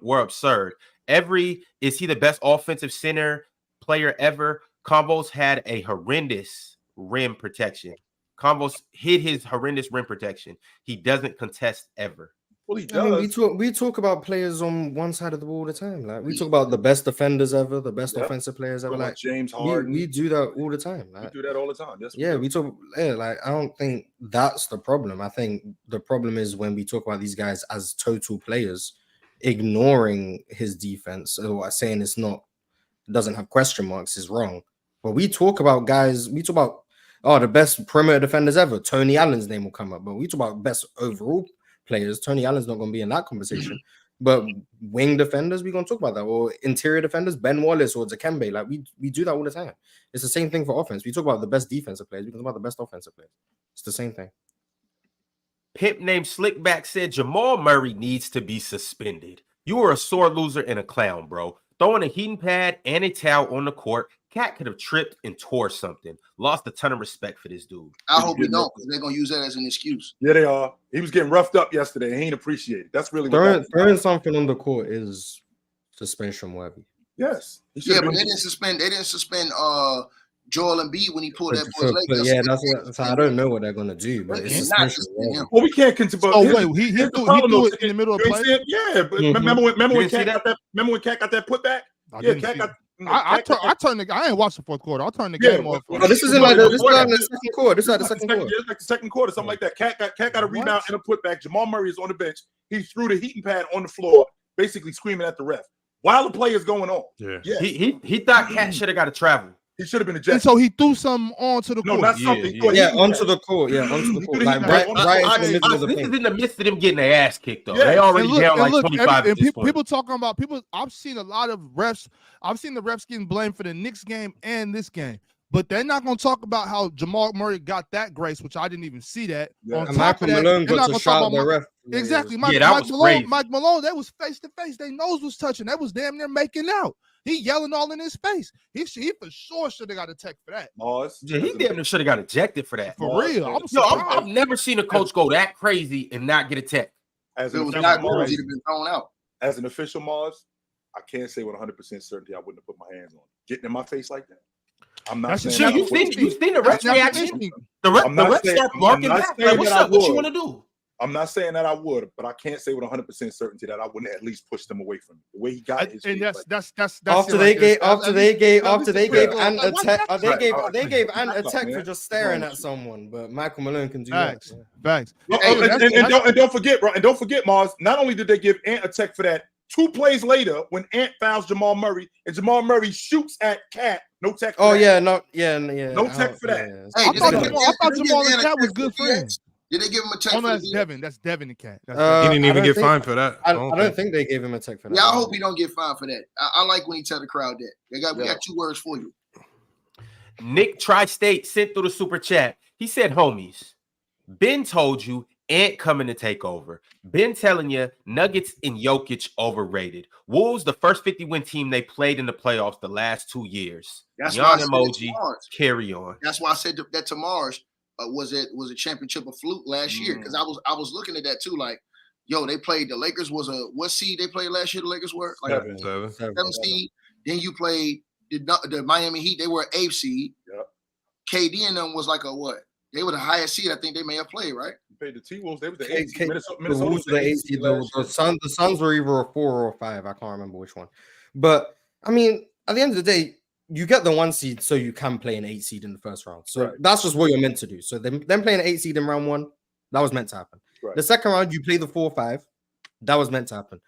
Speaker 1: were absurd. Is he the best offensive center player ever? Combos had a horrendous rim protection. Combos hit his horrendous rim protection. He doesn't contest ever.
Speaker 2: Well, he does.
Speaker 4: We talk about players on one side of the ball all the time. Like we talk about the best defenders ever, the best offensive players ever. Like
Speaker 2: James Harden.
Speaker 4: We do that all the time.
Speaker 2: Like, we do that all the time.
Speaker 4: We talk. Like I don't think that's the problem. I think the problem is when we talk about these guys as total players, ignoring his defense or saying doesn't have question marks is wrong. But we talk about guys. We talk about the best perimeter defenders ever. Tony Allen's name will come up, but we talk about best overall players. Tony Allen's not going to be in that conversation. But wing defenders, we're going to talk about that. Or interior defenders, Ben Wallace or Dikembe. Like we do that all the time. It's the same thing for offense. We talk about the best defensive players. We talk about the best offensive players. It's the same thing.
Speaker 1: Pimp named Slickback said Jamal Murray needs to be suspended. You were a sore loser and a clown, bro. Throwing a heating pad and a towel on the court. Cat could have tripped and tore something. Lost a ton of respect for this dude.
Speaker 5: I hope he don't, because they're gonna use that as an excuse.
Speaker 2: Yeah, they are. He was getting roughed up yesterday, and he ain't appreciate it. That's really
Speaker 4: throwing something on the court is suspension worthy.
Speaker 2: Yes.
Speaker 5: Yeah, but they didn't suspend Joel Embiid when he pulled that boy's leg.
Speaker 4: Yeah, that's I don't know what they're gonna do, but it's suspension.
Speaker 2: Well, we can't continue.
Speaker 3: He threw it in the middle of the play.
Speaker 2: Yeah, but remember when Cat got that putback? Cat got.
Speaker 3: I turned the. I ain't watched the fourth quarter. I'll turn the game off.
Speaker 4: Oh, this isn't like the second quarter. This is like the second quarter.
Speaker 2: It's like the second quarter, something like that. Cat got a rebound and a putback. Jamal Murray is on the bench. He threw the heating pad on the floor, basically screaming at the ref while the play is going on.
Speaker 6: Yeah.
Speaker 1: He thought Cat should have got to travel.
Speaker 2: He should have been
Speaker 3: And
Speaker 2: ejected.
Speaker 3: so he threw something onto the
Speaker 2: No,
Speaker 3: court.
Speaker 2: not
Speaker 1: Yeah,
Speaker 2: something.
Speaker 1: yeah.
Speaker 4: Onto the court. Yeah, onto the court. Like right in the middle of the
Speaker 1: This is
Speaker 4: paint.
Speaker 1: in the midst of them getting their ass kicked, though.
Speaker 2: Yeah.
Speaker 1: They already
Speaker 3: And
Speaker 1: down like
Speaker 3: look,
Speaker 1: 25 at this point.
Speaker 3: people talking about people. I've seen a lot of refs. I've seen the refs getting blamed for the Knicks game and this game, but they're not going to talk about how Jamal Murray got that grace, which I didn't even see that.
Speaker 2: Yeah.
Speaker 3: On
Speaker 4: And
Speaker 3: top
Speaker 4: Michael
Speaker 3: of that,
Speaker 4: Malone
Speaker 3: they're
Speaker 4: got
Speaker 3: not
Speaker 4: to
Speaker 3: gonna talk
Speaker 4: shout
Speaker 3: about
Speaker 4: the ref.
Speaker 3: exactly.
Speaker 1: Yeah, that was crazy.
Speaker 3: Mike Malone, that was face to face. Their nose was touching. That was damn near making out. He yelling all in his face. He for sure should have got a tech for that.
Speaker 2: Mars.
Speaker 1: Yeah, he damn near should have got ejected for that.
Speaker 3: For real. I'm
Speaker 1: Yo,
Speaker 3: surprised.
Speaker 1: I've never seen a coach go that crazy and not get a tech.
Speaker 2: As
Speaker 5: If it
Speaker 2: an
Speaker 5: was
Speaker 2: official
Speaker 5: not goals,
Speaker 2: Mars,
Speaker 5: he'd have been thrown out.
Speaker 2: as an official Mars, I can't say with 100% certainty I wouldn't have put my hands on him. Getting in my face like that. I'm not saying
Speaker 1: Sure,
Speaker 2: that I
Speaker 1: you've
Speaker 2: wouldn't.
Speaker 1: seen the refs reaction. The
Speaker 2: I'm not
Speaker 1: refs
Speaker 2: saying-
Speaker 1: start
Speaker 2: I'm
Speaker 1: barking
Speaker 2: not
Speaker 1: back.
Speaker 2: saying
Speaker 1: Like, what's
Speaker 2: that I
Speaker 1: up? What you
Speaker 2: would.
Speaker 1: want to do?
Speaker 2: I'm not saying that I would, but I can't say with 100% certainty that I wouldn't at least push them away from me. The way he got his
Speaker 3: And
Speaker 2: face,
Speaker 3: that's
Speaker 4: After
Speaker 3: it
Speaker 4: they
Speaker 3: right
Speaker 4: gave
Speaker 3: there.
Speaker 4: after they gave Ant a tech,
Speaker 3: Right.
Speaker 4: they gave Ant a tech for
Speaker 2: man.
Speaker 4: just staring at someone, but Michael Malone can do
Speaker 3: Facts.
Speaker 4: that.
Speaker 3: Facts.
Speaker 2: Oh,
Speaker 3: Hey,
Speaker 2: and don't forget, bro. And don't forget, Mars. Not only did they give Ant a tech for that, 2 plays later, when Ant fouls Jamal Murray and Jamal Murray shoots at Cat, no tech.
Speaker 4: Oh
Speaker 2: that.
Speaker 4: yeah, no tech
Speaker 2: for that.
Speaker 4: Yeah.
Speaker 5: Hey,
Speaker 3: I
Speaker 5: did
Speaker 3: thought
Speaker 5: they
Speaker 3: Jamal-
Speaker 5: give-
Speaker 3: I thought
Speaker 5: did they
Speaker 3: Jamal
Speaker 5: give
Speaker 3: and
Speaker 5: Ant a
Speaker 3: Cat was
Speaker 5: tech
Speaker 3: good
Speaker 5: for the
Speaker 3: friends.
Speaker 5: Did they give him a check
Speaker 3: Oh
Speaker 5: for
Speaker 3: no,
Speaker 5: the
Speaker 3: that's
Speaker 5: DX?
Speaker 3: Devin. That's Devin the cat. That's
Speaker 6: He didn't
Speaker 4: I
Speaker 6: even
Speaker 4: don't
Speaker 6: get
Speaker 4: think-
Speaker 6: fined for that.
Speaker 4: I don't think they gave him a tech for that.
Speaker 5: Yeah, I hope he don't get fined for that. I like when he tell the crowd that. We got 2 words for you.
Speaker 1: Nick Tri-State sent through the super chat. He said, homies, Ben told you Ant coming to take over. Ben telling you Nuggets and Jokic overrated. Wolves, the first 50-win team they played in the playoffs the last 2 years.
Speaker 5: That's why I
Speaker 1: Yon
Speaker 5: said
Speaker 1: emoji,
Speaker 5: Mars.
Speaker 1: carry on.
Speaker 5: That's why I said that to Mars was a championship of fluke last year, because I was looking at that too. Like, yo, they played the Lakers was a what seed they played last year? The Lakers were like 7 seed. Then you played the Miami Heat. They were an 8th seed.
Speaker 2: Yep.
Speaker 5: KD and them was like a what? They were the highest seed I think they may have played, right?
Speaker 2: You paid the T-Wolves. They were the
Speaker 4: K-
Speaker 2: 8th
Speaker 4: K-
Speaker 2: seed.
Speaker 4: The
Speaker 2: Minnesota
Speaker 4: Wolves
Speaker 2: was
Speaker 4: were the 8th seed. The Suns were either a 4 or a 5. I can't remember which one. But I mean, at the end of the day, you get the 1 seed so you can play an 8 seed in the first round. So that's just what you're meant to do. So them playing an 8 seed in round 1, that was meant to happen.
Speaker 2: Right.
Speaker 4: The second round, you play the 4-5. That was meant to happen.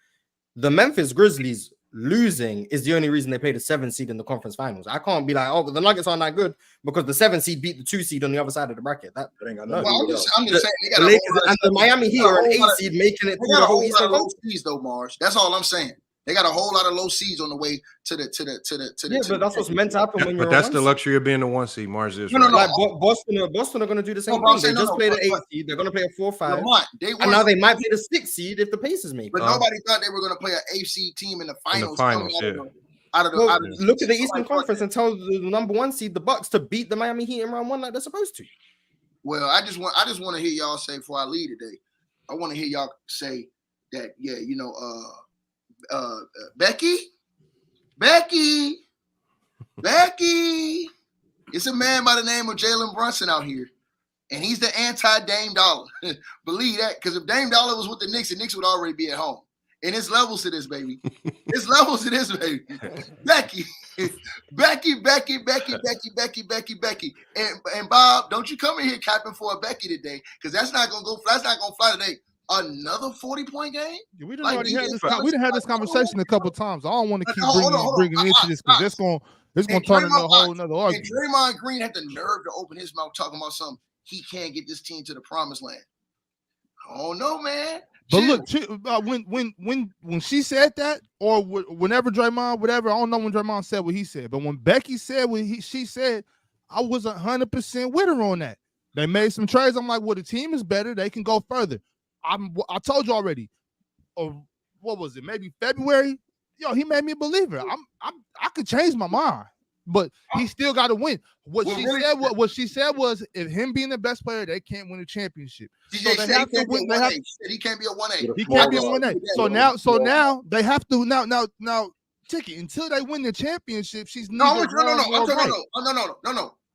Speaker 4: The Memphis Grizzlies losing is the only reason they played a 7 seed in the conference finals. I can't be like, oh, but the Nuggets aren't that good because the 7 seed beat the 2 seed on the other side of the bracket. That
Speaker 2: ain't got
Speaker 4: no.
Speaker 5: Well, I'm just saying they got
Speaker 4: The
Speaker 5: a
Speaker 4: Lakers
Speaker 5: whole lot
Speaker 4: and the Miami Heat are an 8 seed making it
Speaker 5: They
Speaker 4: through
Speaker 5: got
Speaker 4: the
Speaker 5: a
Speaker 4: whole
Speaker 5: whole lot
Speaker 4: Eastern
Speaker 5: of low
Speaker 4: Conference.
Speaker 5: seeds though, Mars. That's all I'm saying. They got a whole lot of low seeds on the way to the.
Speaker 4: Yeah, but that's what's meant to happen when you're.
Speaker 6: But that's
Speaker 4: a
Speaker 6: the
Speaker 4: 1
Speaker 6: luxury of being a 1 seed. Mars is
Speaker 5: No, no,
Speaker 6: right.
Speaker 5: no.
Speaker 4: Like Boston are going to do the same
Speaker 5: No, but I'm
Speaker 4: thing. They
Speaker 5: saying,
Speaker 4: just played an 8
Speaker 5: but-
Speaker 4: seed. They're going to play a 4-5.
Speaker 5: Lamont,
Speaker 4: And now they might play the 6 seed if the Pacers make it.
Speaker 5: But nobody thought they were going to play an 8th seed team in the finals.
Speaker 6: finals,
Speaker 4: Well, look at the Eastern Conference and tell the number 1 seed, the Bucks, to beat the Miami Heat in round 1 like they're supposed to.
Speaker 5: Well, I just want to hear y'all say before I leave today. I want to hear y'all say that. Yeah, Becky. It's a man by the name of Jalen Brunson out here, and he's the anti-Dame Dollar. Believe that, because if Dame Dollar was with the Knicks would already be at home. And it's levels to this, baby. It's levels to this, baby. Becky. And Bob, don't you come in here capping for a Becky today, because that's not gonna go. That's not gonna fly today. Another 40-point game.
Speaker 3: Yeah, we done already had this. We done had this conversation a couple times. I don't want to keep bringing into this because it's gonna turn into a whole another
Speaker 5: And
Speaker 3: argument.
Speaker 5: Draymond Green had the nerve to open his mouth talking about something. He can't get this team to the promised land. I don't know, man.
Speaker 3: But look, when she said that, or whenever Draymond, whatever, I don't know when Draymond said what he said, but when Becky said what she said, I was 100% with her on that. They made some trades. I'm like, well, the team is better. They can go further. I told you already. What was it? Maybe February. Yo, he made me a believer. I could change my mind, but he still got to win. What she said was, if him being the best player, they can't win a championship. So they have to win.
Speaker 5: He can't be a 1A.
Speaker 3: He can't be a 1A. So now they have to now Ticket until they win the championship. She's
Speaker 5: no.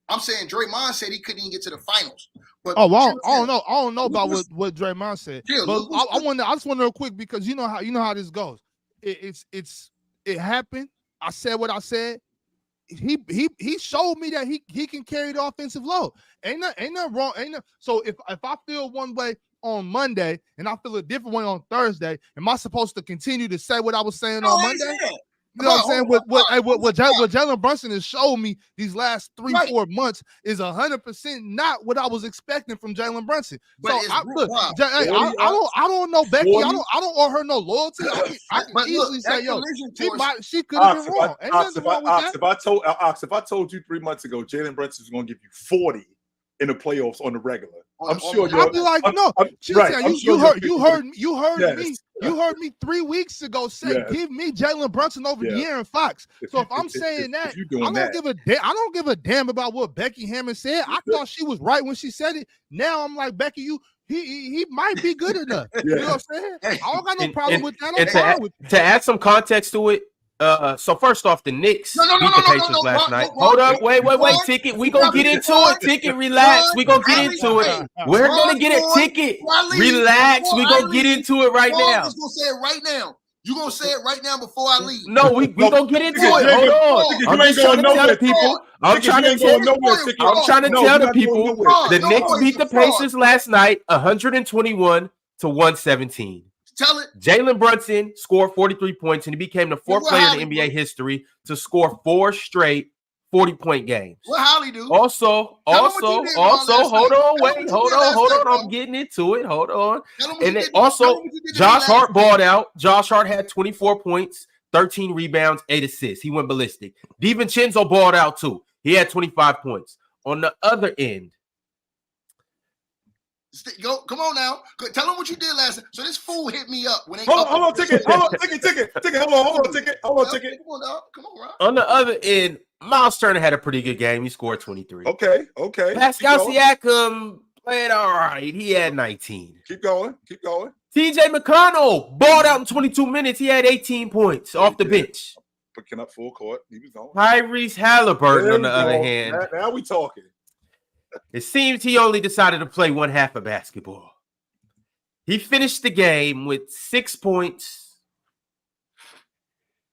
Speaker 5: I'm saying Draymond said he couldn't even get to the finals. But
Speaker 3: I don't know about what Draymond said.
Speaker 5: Yeah,
Speaker 3: but I just want to real quick, because you know how this goes. It happened. I said what I said. He showed me that he can carry the offensive load. Ain't nothing wrong. So if I feel one way on Monday and I feel a different way on Thursday, am I supposed to continue to say what I was saying on Monday? You know what I'm saying? What Jalen Brunson has shown me these last 3-4 months is 100% not what I was expecting from Jalen Brunson.
Speaker 5: But
Speaker 3: So
Speaker 5: I
Speaker 3: I don't know Becky. I don't owe her no loyalty. I can easily say, yo, she could have been wrong. Ain't nothing wrong with that.
Speaker 2: If I told you 3 months ago Jalen Brunson was going to give you 40 in the playoffs on the regular, I'm sure
Speaker 3: I'll be like, no. You heard me 3 weeks ago say, give me Jalen Brunson over De'Aaron Fox. So if I'm saying that, I don't give a damn about what Becky Hammond said. I thought she was right when she said it. Now I'm like, Becky, he might be good enough. You know what I'm saying? I don't got no problem with that.
Speaker 1: To add some context to it, so first off, the Knicks beat the Pacers last night. Hold up, wait, Ticket. We gonna get into it. Ticket, relax. We gonna get into it. We're gonna get it. Ticket, relax. We gonna get into it right now.
Speaker 5: I'm gonna say it right now. You gonna say it right now before I leave?
Speaker 1: No, we gonna get into it. Hold on. I'm just trying to tell the people. I'm trying to tell the people. The Knicks beat the Pacers last night, 121-117.
Speaker 5: Tell it.
Speaker 1: Jalen Brunson scored 43 points, and he became the fourth player in NBA history to score 4 straight 40-point games.
Speaker 5: What Holly do?
Speaker 1: Also, hold on. I'm getting into it. Hold on. And then also, Josh Hart balled out. Josh Hart had 24 points, 13 rebounds, 8 assists. He went ballistic. DiVincenzo balled out too. He had 25 points. On the other end,
Speaker 5: come on now. Tell them what you did last time. So this fool hit me up when they
Speaker 2: hold on, ticket. Hold on, ticket. Hold on, ticket. Come on, dog. Come on, Rob.
Speaker 1: On the other end, Miles Turner had a pretty good game. He scored 23.
Speaker 2: Okay.
Speaker 1: Pascal Siakam played all right. He had 19.
Speaker 2: Keep going.
Speaker 1: TJ McConnell balled out in 22 minutes. He had 18 points off the bench.
Speaker 2: Picking up full court. He was on.
Speaker 1: Tyrese Halliburton, on the other hand.
Speaker 2: Now we talking.
Speaker 1: It seems he only decided to play one half of basketball. He finished the game with 6 points,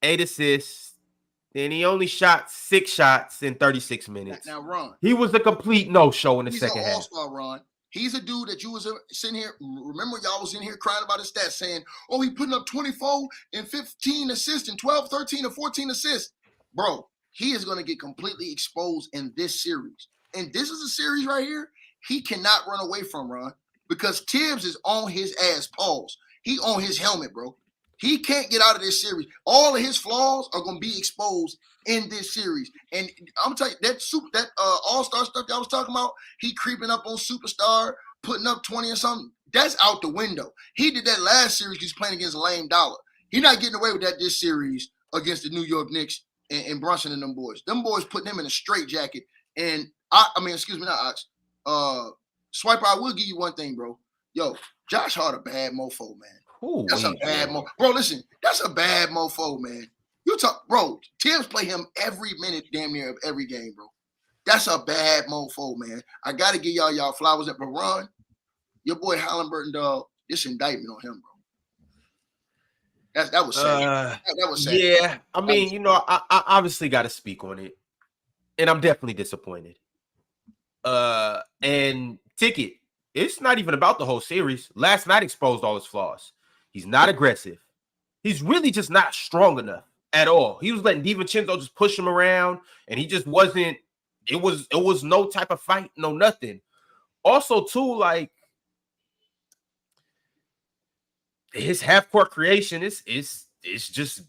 Speaker 1: 8 assists, and he only shot 6 shots in 36 minutes.
Speaker 5: Now, Ron.
Speaker 1: He was a complete no-show in the second half.
Speaker 5: He's an all-star, Ron. He's a dude that you was sitting here. Remember, y'all was in here crying about his stats, saying, oh, he putting up 24 and 15 assists and 12, 13, and 14 assists. Bro, he is going to get completely exposed in this series. And this is a series right here he cannot run away from, Ron, because Tibbs is on his ass, pause. He on his helmet, bro. He can't get out of this series. All of his flaws are going to be exposed in this series. And I'm telling you, that all-star stuff y'all was talking about, he creeping up on Superstar, putting up 20 or something, that's out the window. He did that last series he's playing against Lame Dollar. He's not getting away with that this series against the New York Knicks and Brunson and them boys. Them boys putting him in a straitjacket. And excuse me, not Ox. Swiper, I will give you one thing, bro. Yo, Josh Hart a bad mofo, man.
Speaker 1: Ooh,
Speaker 5: that's a bad mofo. Bro, listen, that's a bad mofo, man. You talk, bro, Tibbs play him every minute, damn near every game, bro. That's a bad mofo, man. I got to give y'all flowers at Ron. Your boy Halliburton, dog, this indictment on him, bro. That was sad. That was sad.
Speaker 1: Yeah, I mean, I obviously got to speak on it. And I'm definitely disappointed. And Ticket, it's not even about the whole series. Last night exposed all his flaws. He's not aggressive. He's really just not strong enough at all. He was letting DiVincenzo just push him around, and he just wasn't. It was no type of fight, no nothing. Also, too, like his half court creation is just.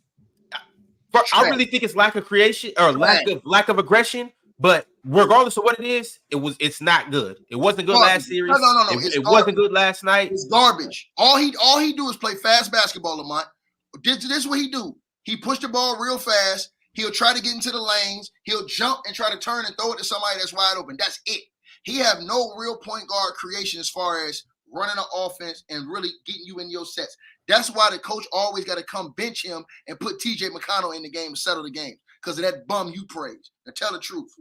Speaker 1: I really think it's lack of creation or lack of aggression. But regardless of what it is, it's not good. It wasn't good last series.
Speaker 5: No.
Speaker 1: It wasn't good last night.
Speaker 5: It's garbage. All he do is play fast basketball, Lamont. This is what he do. He push the ball real fast. He'll try to get into the lanes. He'll jump and try to turn and throw it to somebody that's wide open. That's it. He have no real point guard creation as far as running an offense and really getting you in your sets. That's why the coach always got to come bench him and put TJ McConnell in the game to settle the game because of that bum you praise. Now tell the truth.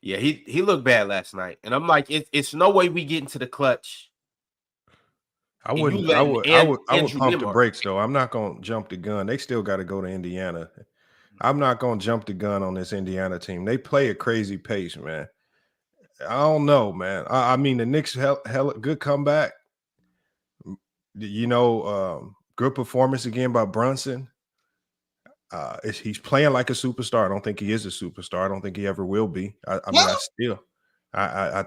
Speaker 1: Yeah, he looked bad last night, and I'm like, it's no way we get into the clutch.
Speaker 6: I would pump the brakes though. I'm not gonna jump the gun. They still got to go to Indiana. I'm not gonna jump the gun on this Indiana team. They play a crazy pace, man. I don't know, man. I mean, the Knicks hell good comeback. Good performance again by Brunson. He's playing like a superstar. I don't think he is a superstar. I don't think he ever will be. I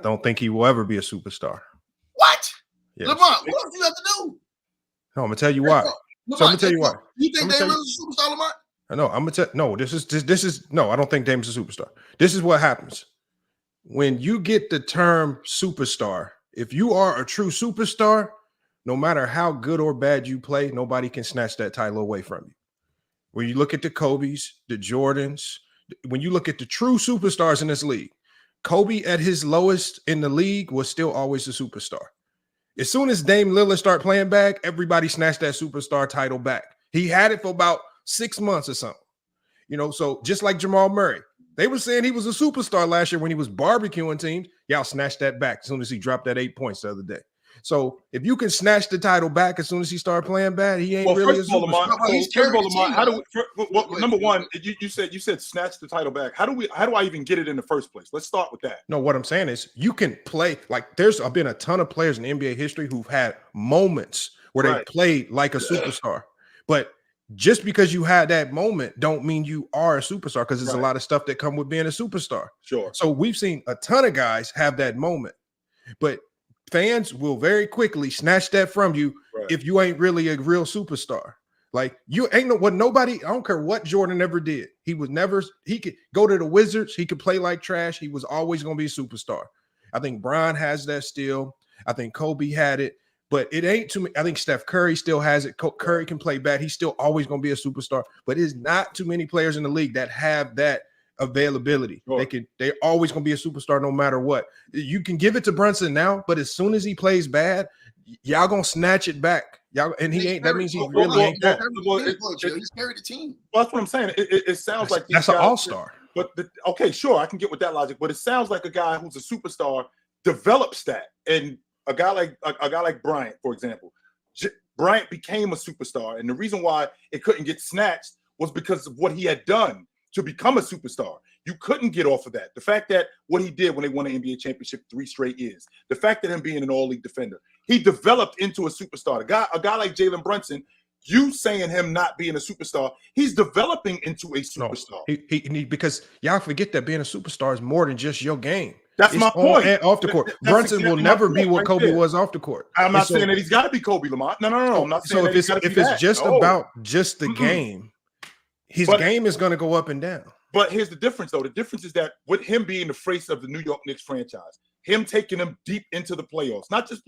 Speaker 6: don't think he will ever be a superstar.
Speaker 5: What?
Speaker 6: Yes.
Speaker 5: Lamont, what else do you have to do?
Speaker 6: No, I'm gonna tell you why.
Speaker 5: Lamont,
Speaker 6: So I'm gonna tell you why.
Speaker 5: You think Dame Lillard's a superstar, Lamont?
Speaker 6: No, I'm gonna tell. No, this is no. I don't think Dame's a superstar. This is what happens when you get the term superstar. If you are a true superstar, no matter how good or bad you play, nobody can snatch that title away from you. When you look at the Kobes, the Jordans, when you look at the true superstars in this league, Kobe at his lowest in the league was still always a superstar. As soon as Dame Lillard started playing back, everybody snatched that superstar title back. He had it for about 6 months or something. So just like Jamal Murray, they were saying he was a superstar last year when he was barbecuing teams. Y'all snatched that back as soon as he dropped that 8 points the other day. So if you can snatch the title back as soon as he started playing bad, he ain't really a superstar.
Speaker 2: Number one, you said snatch the title back. How do I even get it in the first place? Let's start with that.
Speaker 6: No, what I'm saying is you can play like there's been a ton of players in NBA history who've had moments where they played like a superstar, but just because you had that moment don't mean you are a superstar because there's a lot of stuff that come with being a superstar.
Speaker 2: Sure.
Speaker 6: So we've seen a ton of guys have that moment, but fans will very quickly snatch that from you if you ain't really a real superstar. Like you ain't nobody. I don't care what Jordan ever did. He could go to the Wizards. He could play like trash. He was always going to be a superstar. I think Bron has that still. I think Kobe had it, but it ain't too many. I think Steph Curry still has it. Curry can play bad. He's still always going to be a superstar, but it's not too many players in the league that have that availability.
Speaker 2: Sure.
Speaker 6: They're always going to be a superstar no matter what. You can give it to Brunson now, but as soon as he plays bad, y'all going to snatch it back. Y'all, and he ain't. That means he really ain't that.
Speaker 5: He's carried the team.
Speaker 2: Well, that's what I'm saying. It sounds like
Speaker 6: that's an all-star.
Speaker 2: But okay, sure, I can get with that logic. But it sounds like a guy who's a superstar develops that, and a guy like Bryant, for example, Bryant became a superstar, and the reason why it couldn't get snatched was because of what he had done to become a superstar. You couldn't get off of that. The fact that what he did when they won an NBA championship 3 straight years, the fact that him being an all-league defender, he developed into a superstar. A guy like Jalen Brunson, you saying him not being a superstar, he's developing into a superstar.
Speaker 6: No, he because y'all forget that being a superstar is more than just your game.
Speaker 2: That's my point.
Speaker 6: And off the court. Brunson will never be what Kobe was off the court.
Speaker 2: I'm not saying that he's got to be Kobe, Lamont. No. I'm not saying that
Speaker 6: if it's just about just the game, his game is going to go up and down.
Speaker 2: But here's the difference, though. The difference is that with him being the face of the New York Knicks franchise, him taking them deep into the playoffs, not just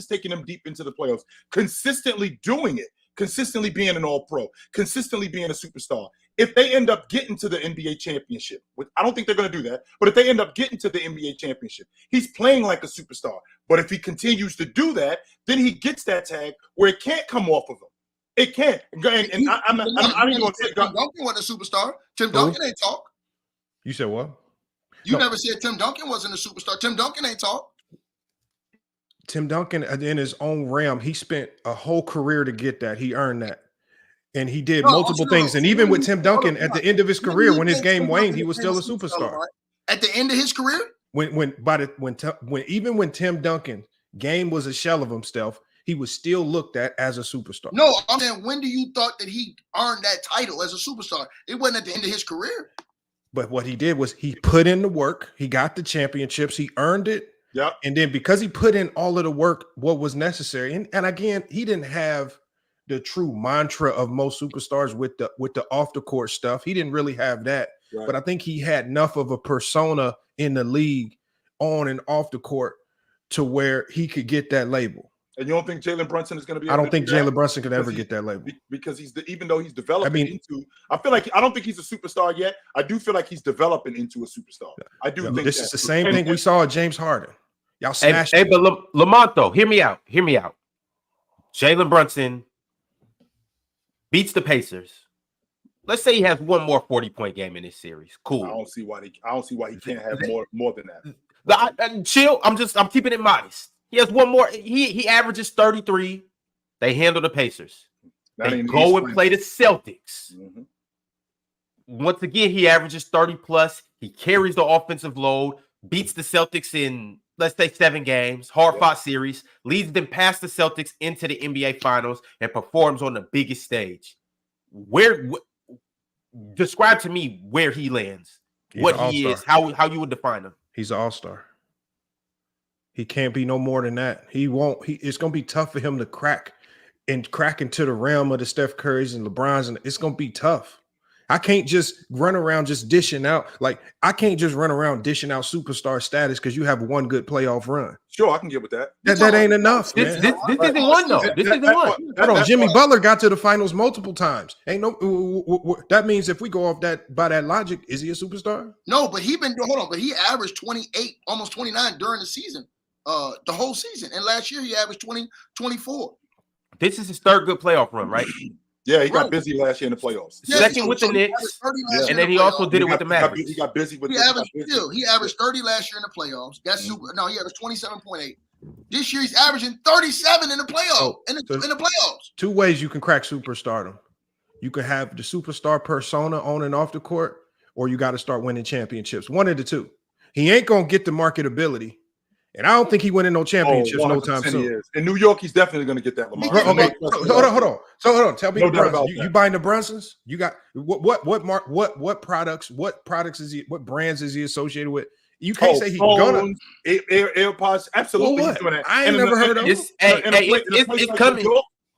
Speaker 2: taking them deep into the playoffs, consistently doing it, consistently being an all-pro, consistently being a superstar. If they end up getting to the NBA championship, I don't think they're going to do that, but if they end up getting to the NBA championship, he's playing like a superstar. But if he continues to do that, then he gets that tag where it can't come off of him. It can't. And I'm not even going to say
Speaker 5: Tim Duncan wasn't a superstar. Tim Duncan ain't talk.
Speaker 6: You said what?
Speaker 5: You never said Tim Duncan wasn't a superstar. Tim Duncan ain't talk.
Speaker 6: Tim Duncan, in his own realm, he spent a whole career to get that. He earned that. And he did multiple things. And even with Tim Duncan, at the end of his career, when his game waned, he was still a superstar.
Speaker 5: At the end of his career?
Speaker 6: Even when Tim Duncan game was a shell of himself, he was still looked at as a superstar.
Speaker 5: No, I'm saying, when do you thought that he earned that title as a superstar? It wasn't at the end of his career.
Speaker 6: But what he did was he put in the work. He got the championships. He earned it.
Speaker 2: Yeah.
Speaker 6: And then because he put in all of the work, what was necessary, and again, he didn't have the true mantra of most superstars with the off the court stuff. He didn't really have that. Right. But I think he had enough of a persona in the league on and off the court to where he could get that label.
Speaker 2: And you don't think Jalen Brunson is going to be?
Speaker 6: I don't think Jalen Brunson could ever get that label
Speaker 2: because even though he's developing I feel like I don't think he's a superstar yet. I do feel like he's developing into a superstar. I do think
Speaker 6: this is the same thing we saw at James Harden. Y'all smashed.
Speaker 1: Hey, but Lamont, though, hear me out. Jalen Brunson beats the Pacers. Let's say he has one more 40-point game in this series. Cool.
Speaker 2: I don't see why he can't have more than that.
Speaker 1: Chill. I'm keeping it modest. He has one more. He averages 33. They handle the Pacers. They go and play the Celtics. Mm-hmm. Once again, he averages 30 plus. He carries the offensive load, beats the Celtics in, let's say, 7 games, hard-fought series, leads them past the Celtics into the NBA Finals, and performs on the biggest stage. describe to me where he lands,
Speaker 6: He's
Speaker 1: what
Speaker 6: an
Speaker 1: he
Speaker 6: all-star.
Speaker 1: is, how you would define him.
Speaker 6: He's an all-star. He can't be no more than that. He won't. It's going to be tough for him to crack into the realm of the Steph Currys and LeBrons, and it's going to be tough. I can't just run around just dishing out. Like, I can't just run around dishing out superstar status because you have one good playoff run.
Speaker 2: Sure, I can get with that.
Speaker 6: That ain't enough, man.
Speaker 1: This isn't one, though. This isn't one.
Speaker 6: Hold on, Jimmy Butler got to the finals multiple times. Ain't no. That means if we go off by that logic, is he a superstar?
Speaker 5: No, but but he averaged 28, almost 29 during the season, the whole season. And last year he averaged 24.
Speaker 1: This is his third good playoff run, right?
Speaker 2: Yeah, he got busy last year in the playoffs.
Speaker 1: Second with the Knicks, and then he also did it with the Mavericks.
Speaker 2: He got busy with.
Speaker 5: He averaged 30 last year in the playoffs. That's super. No, he averaged 27.8. This year he's averaging 37 in the playoffs. In the playoffs.
Speaker 6: Two ways you can crack superstardom. You can have the superstar persona on and off the court, or you got to start winning championships. One of the two. He ain't gonna get the marketability. And I don't think he winning no championships no time soon.
Speaker 2: In New York, he's definitely going to get that, Lamar.
Speaker 6: Okay, hold on. So tell me, you buying the Brunsons? You got what products? What brands is he associated with? You can't say he's gonna
Speaker 2: AirPods. Absolutely,
Speaker 6: he's doing that. I ain't never heard of him.
Speaker 1: It's coming.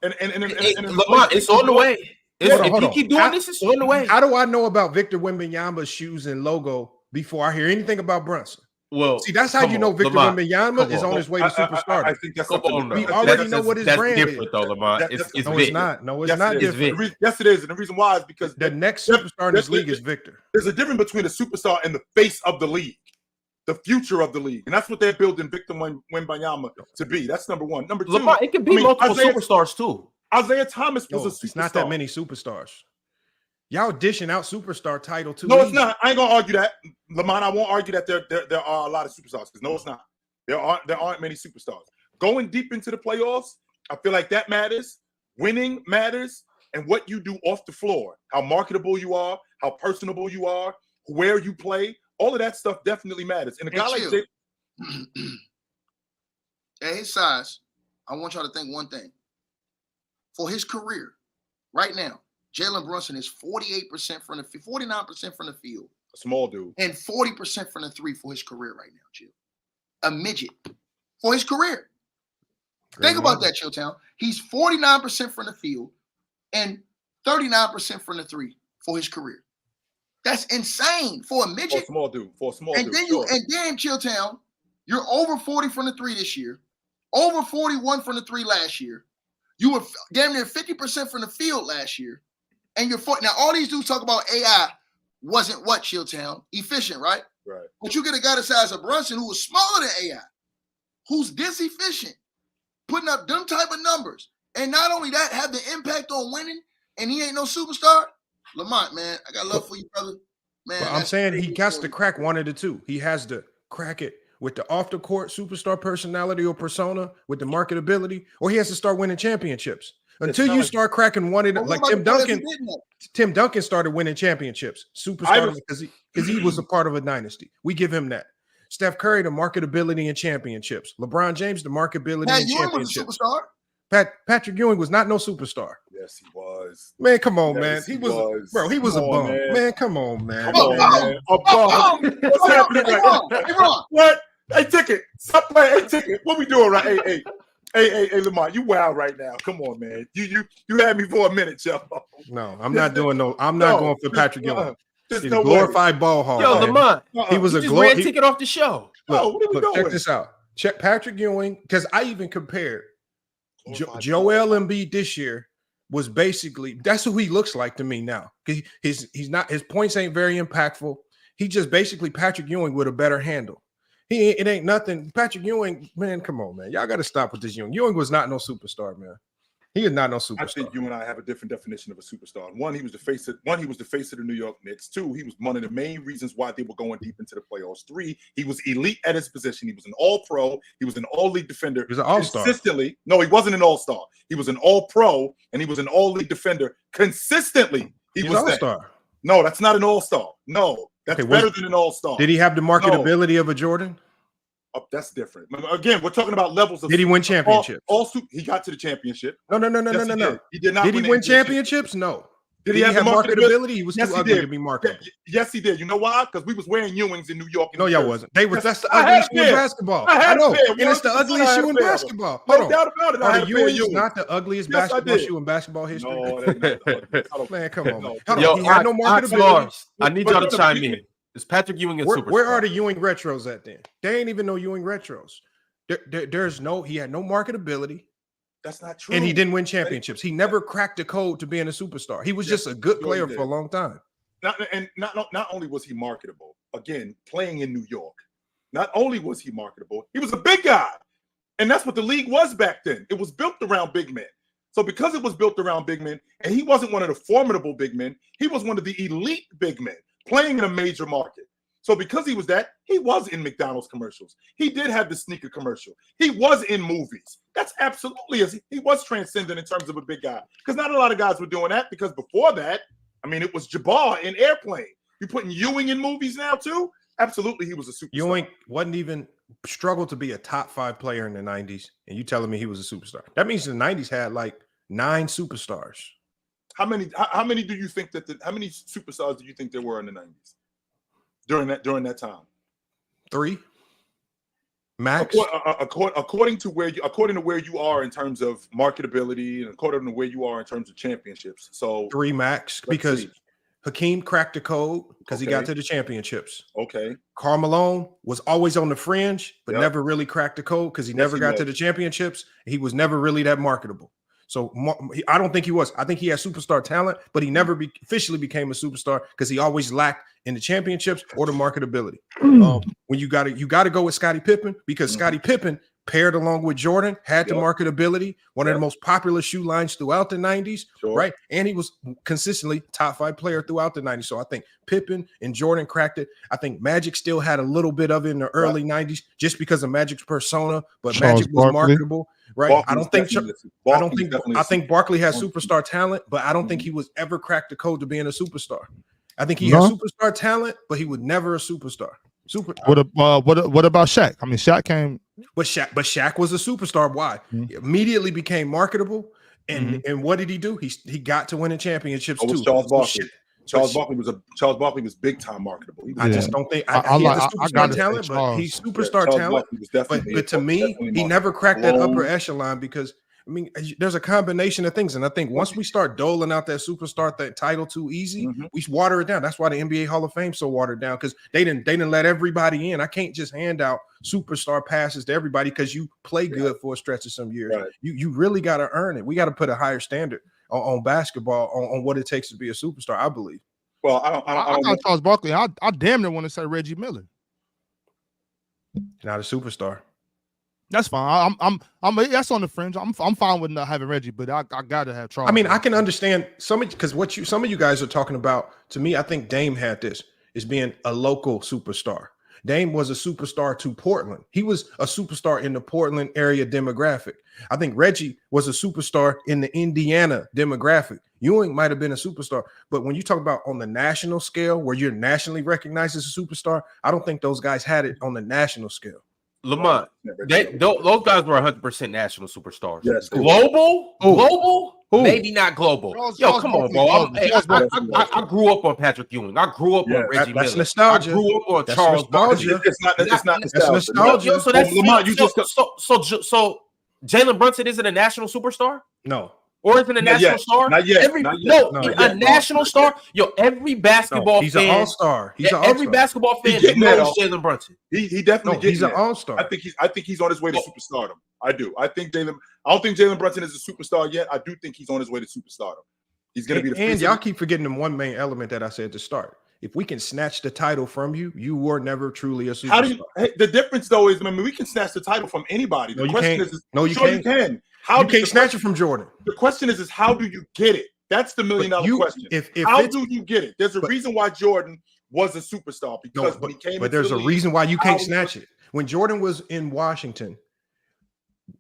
Speaker 1: Lamar, it's on the way. If he keep doing this, it's on the way.
Speaker 6: How do I know about Victor Wembanyama's shoes and logo before I hear anything about Brunson?
Speaker 1: Well,
Speaker 6: see, that's how you know Victor Wembanyama is on his way to superstardom.
Speaker 2: I think that's something
Speaker 6: we already know what his brand is.
Speaker 1: Though, Lamar.
Speaker 6: It's not. No, it's not different.
Speaker 2: Yes, it is. And the reason why is because
Speaker 6: the next superstar in this league is Victor.
Speaker 2: There's a difference between a superstar and the face of the league, the future of the league. And that's what they're building Victor Wembanyama to be. That's number one. Number two,
Speaker 1: Lamar, it could be multiple superstars too.
Speaker 2: Isaiah Thomas was a superstar.
Speaker 6: It's not that many superstars. Y'all dishing out superstar title too.
Speaker 2: No, it's not. I ain't gonna argue that, Lamont. I won't argue that there are a lot of superstars because no, it's not. There aren't many superstars. Going deep into the playoffs, I feel like that matters. Winning matters, and what you do off the floor, how marketable you are, how personable you are, where you play, all of that stuff definitely matters. And a guy like Jay,
Speaker 5: at his size, I want y'all to think one thing. For his career, right now, Jalen Brunson is 48% from the 49% from the field.
Speaker 2: A small dude.
Speaker 5: And 40% from the three for his career right now, Chill. A midget for his career. Think about that, Chilltown. He's 49% from the field and 39% from the three for his career. That's insane for a midget.
Speaker 2: For a small dude.
Speaker 5: And then Chilltown, you're over 40 from the three this year, over 41 from the three last year. You were damn near 50% from the field last year. And you're now all these dudes talk about AI wasn't what, Chilltown? Efficient, right?
Speaker 2: Right.
Speaker 5: But you get a guy the size of Brunson who was smaller than AI, who's this efficient, putting up them type of numbers. And not only that, have the impact on winning, and he ain't no superstar. Lamont, man, I got love for you, brother. Man,
Speaker 6: I'm saying he has to crack one of the two. He has to crack it with the off the court superstar personality or persona, with the marketability, or he has to start winning championships. Until you start cracking one of them, like Tim Duncan started winning championships, superstar because he was a part of a dynasty. We give him that. Steph Curry, the marketability and championships. LeBron James, the marketability and championships. Was a superstar. Patrick Ewing was not no superstar.
Speaker 2: Yes, he was.
Speaker 6: Man, come on, man. He was a bum. Man, come on, man.
Speaker 2: Come on, man. A bum. What's happening right now? What? Hey, Ticket. Stop playing. Hey, Ticket. What we doing right? Hey, Lamar, you wild right now. Come on, man. You had me for a minute, yo.
Speaker 6: No, I'm not doing no. I'm not going for Patrick Ewing. He's a glorified ball hog.
Speaker 1: Yo, Lamar.
Speaker 6: He was a
Speaker 1: glorified ticket off the show.
Speaker 6: Look, check this out. Check Patrick Ewing, because I even compared Joel Embiid this year was basically that's who he looks like to me now. He's not, his points ain't very impactful. He just basically Patrick Ewing with a better handle. It ain't nothing. Patrick Ewing, man, come on, man. Y'all got to stop with this Ewing. Ewing was not no superstar, man. He is not no superstar.
Speaker 2: I think you and I have a different definition of a superstar. One, he was the face of the New York Knicks. Two, he was one of the main reasons why they were going deep into the playoffs. Three, he was elite at his position. He was an all-pro. He was an all-league defender.
Speaker 6: He was an all-star.
Speaker 2: Consistently. No, he wasn't an all-star. He was an all-pro, and he was an all-league defender. Consistently, he was an all-star. No, that's not an all-star. No, that's better than an all-star.
Speaker 6: Did he have the marketability of a Jordan?
Speaker 2: Oh, that's different. Again, we're talking about levels of.
Speaker 6: Did he win championships?
Speaker 2: He got to the championship.
Speaker 6: No.
Speaker 2: He did not.
Speaker 6: Did he win championships? No.
Speaker 2: Did he have the
Speaker 6: marketability? He was
Speaker 2: Yes,
Speaker 6: too
Speaker 2: he
Speaker 6: ugly
Speaker 2: did.
Speaker 6: to be marketable.
Speaker 2: Yes, he did. You know why? Because we was wearing Ewings in New York.
Speaker 6: No, y'all wasn't. They was.
Speaker 2: Yes,
Speaker 6: That's the
Speaker 2: I had
Speaker 6: ugliest
Speaker 2: a
Speaker 6: shoe in
Speaker 2: pair.
Speaker 6: basketball.
Speaker 2: I had
Speaker 6: I know,
Speaker 2: a pair.
Speaker 6: and it's the
Speaker 2: 100%
Speaker 6: ugliest
Speaker 2: I had
Speaker 6: shoe
Speaker 2: a
Speaker 6: in
Speaker 2: pair.
Speaker 6: basketball.
Speaker 2: No
Speaker 6: Hold on.
Speaker 2: doubt about it. I
Speaker 6: Are
Speaker 2: had
Speaker 6: the
Speaker 2: a pair of
Speaker 6: Ewings
Speaker 2: Ewings.
Speaker 6: not the ugliest
Speaker 2: Yes, I
Speaker 6: basketball
Speaker 2: did.
Speaker 6: shoe in basketball history?
Speaker 2: No, they're not the ugliest.
Speaker 6: Man, come on.
Speaker 2: No.
Speaker 6: Hold on.
Speaker 1: Yo,
Speaker 6: He had no marketability.
Speaker 1: Mars, I need
Speaker 2: But
Speaker 1: y'all to
Speaker 2: no,
Speaker 1: chime in. Is Patrick Ewing a superstar?
Speaker 6: Where are the Ewing retros at then? They ain't even no Ewing retros. There's no. He had no marketability.
Speaker 2: That's not true.
Speaker 6: And he didn't win championships. He never cracked the code to being a superstar. He was just a good player for a long time.
Speaker 2: Not only was he marketable, again, playing in New York, not only was he marketable, he was a big guy. And that's what the league was back then. It was built around big men. So because it was built around big men, and he wasn't one of the formidable big men, he was one of the elite big men playing in a major market. So because he was that, he was in McDonald's commercials. He did have the sneaker commercial. He was in movies. That's absolutely, he was transcendent in terms of a big guy. Because not a lot of guys were doing that, because before that, I mean, it was Jabbar in Airplane. You putting Ewing in movies now too? Absolutely, he was a superstar.
Speaker 6: Ewing wasn't even struggled to be a top 5 player in the 90s, and you telling me he was a superstar. That means the 90s had like 9 superstars.
Speaker 2: How many do you think how many superstars do you think there were in the 90s? During that time? 3 max. According to where you are in terms of marketability, and according to where you are in terms of championships. So
Speaker 6: 3 max, because Hakeem cracked the code because he got to the championships.
Speaker 2: Okay.
Speaker 6: Karl Malone was always on the fringe, but never really cracked the code because he never got to the championships. He was never really that marketable. So I don't think he was. I think he had superstar talent, but he never officially became a superstar because he always lacked in the championships or the marketability. When you got to go with Scottie Pippen, because Scottie Pippen paired along with Jordan had the marketability, one of the most popular shoe lines throughout the 90s, right? And he was consistently top 5 player throughout the 90s. So I think Pippen and Jordan cracked it. I think Magic still had a little bit of it in the early 90s just because of Magic's persona, but
Speaker 3: Charles
Speaker 6: Magic was
Speaker 3: Barkley.
Speaker 6: marketable, right? I think Barkley has
Speaker 2: Mm-hmm.
Speaker 6: superstar talent, but I don't think he was ever cracked the code to being a superstar. I think he had superstar talent, but he was never a superstar. What
Speaker 3: about Shaq? I mean, Shaq came,
Speaker 6: but Shaq was a superstar. Why? He immediately became marketable, and what did he do? He got to winning championships too.
Speaker 2: Charles Barkley. Charles Barkley was big time marketable.
Speaker 6: I just don't think he had the superstar talent, but he's superstar talent. But to me, he never cracked that upper echelon because. I mean, there's a combination of things, and I think once we start doling out that superstar that title too easy, we water it down. That's why the NBA Hall of Fame so watered down because they didn't let everybody in. I can't just hand out superstar passes to everybody because you play good for a stretch of some years. Right. You really got to earn it. We got to put a higher standard on basketball on what it takes to be a superstar. I believe.
Speaker 2: Well,
Speaker 3: I got Charles Barkley. I damn near want to say Reggie Miller.
Speaker 6: Not a superstar.
Speaker 3: That's fine. I'm that's on the fringe. I'm fine with not having Reggie, but I gotta have Charles.
Speaker 6: I mean, I can understand some of you guys are talking about. To me, I think Dame had this as being a local superstar. Dame was a superstar to Portland. He was a superstar in the Portland area demographic. I think Reggie was a superstar in the Indiana demographic. Ewing might have been a superstar, but when you talk about on the national scale, where you're nationally recognized as a superstar, I don't think those guys had it on the national scale.
Speaker 1: Lamont, those guys were 100% national superstars.
Speaker 2: Yes,
Speaker 1: global, maybe not global. Yo, come on, bro. I grew up on Patrick Ewing. I grew up on Reggie Miller.
Speaker 6: That's nostalgia.
Speaker 1: I grew up on Charles Barkley.
Speaker 2: It's not nostalgia.
Speaker 1: So that's Lamont. So Jalen Brunson isn't a national superstar?
Speaker 6: No.
Speaker 1: Or is it a national star?
Speaker 2: Not yet.
Speaker 1: A national star. Yo, every basketball
Speaker 6: he's
Speaker 1: fan.
Speaker 6: He's an all-star.
Speaker 1: Every basketball fan knows Jalen Brunson.
Speaker 2: He definitely
Speaker 6: he's an all-star.
Speaker 2: I think he's on his way to superstardom. I do. I don't think Jalen Brunson is a superstar yet. I do think he's on his way to superstardom. He's going to be
Speaker 6: and y'all keep forgetting the one main element that I said to start. If we can snatch the title from you, you were never truly a superstar.
Speaker 2: The difference though is, I mean, we can snatch the title from anybody. The question is,
Speaker 6: you can't.
Speaker 2: How
Speaker 6: you can't snatch it from Jordan.
Speaker 2: The question is how do you get it? That's the $1 million question. How do you get it? There's a reason why Jordan was a superstar because when he came.
Speaker 6: But there's a reason why you can't snatch it. When Jordan was in Washington,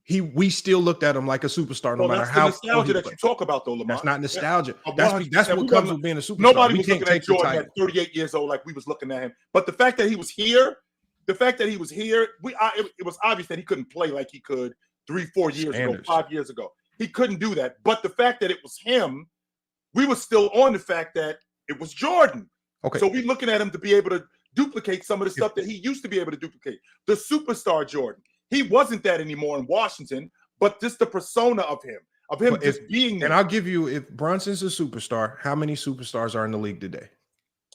Speaker 6: we still looked at him like a superstar, no matter how.
Speaker 2: That's the nostalgia that you talk about, though, Lamont.
Speaker 6: That's not nostalgia. That's what comes with being a superstar.
Speaker 2: Nobody was looking at Jordan at 38 years old like we was looking at him. But the fact that he was here, it was obvious that he couldn't play like he could 3-4 years ago, 5 years ago. He couldn't do that. But the fact that it was him we were still on the fact that it was Jordan.
Speaker 6: Okay.
Speaker 2: So we're looking at him to be able to duplicate some of the stuff that he used to be able to duplicate. The superstar Jordan. He wasn't that anymore in Washington, but just the persona of him just being there.
Speaker 6: And I'll give you, if Brunson's a superstar, how many superstars are in the league today?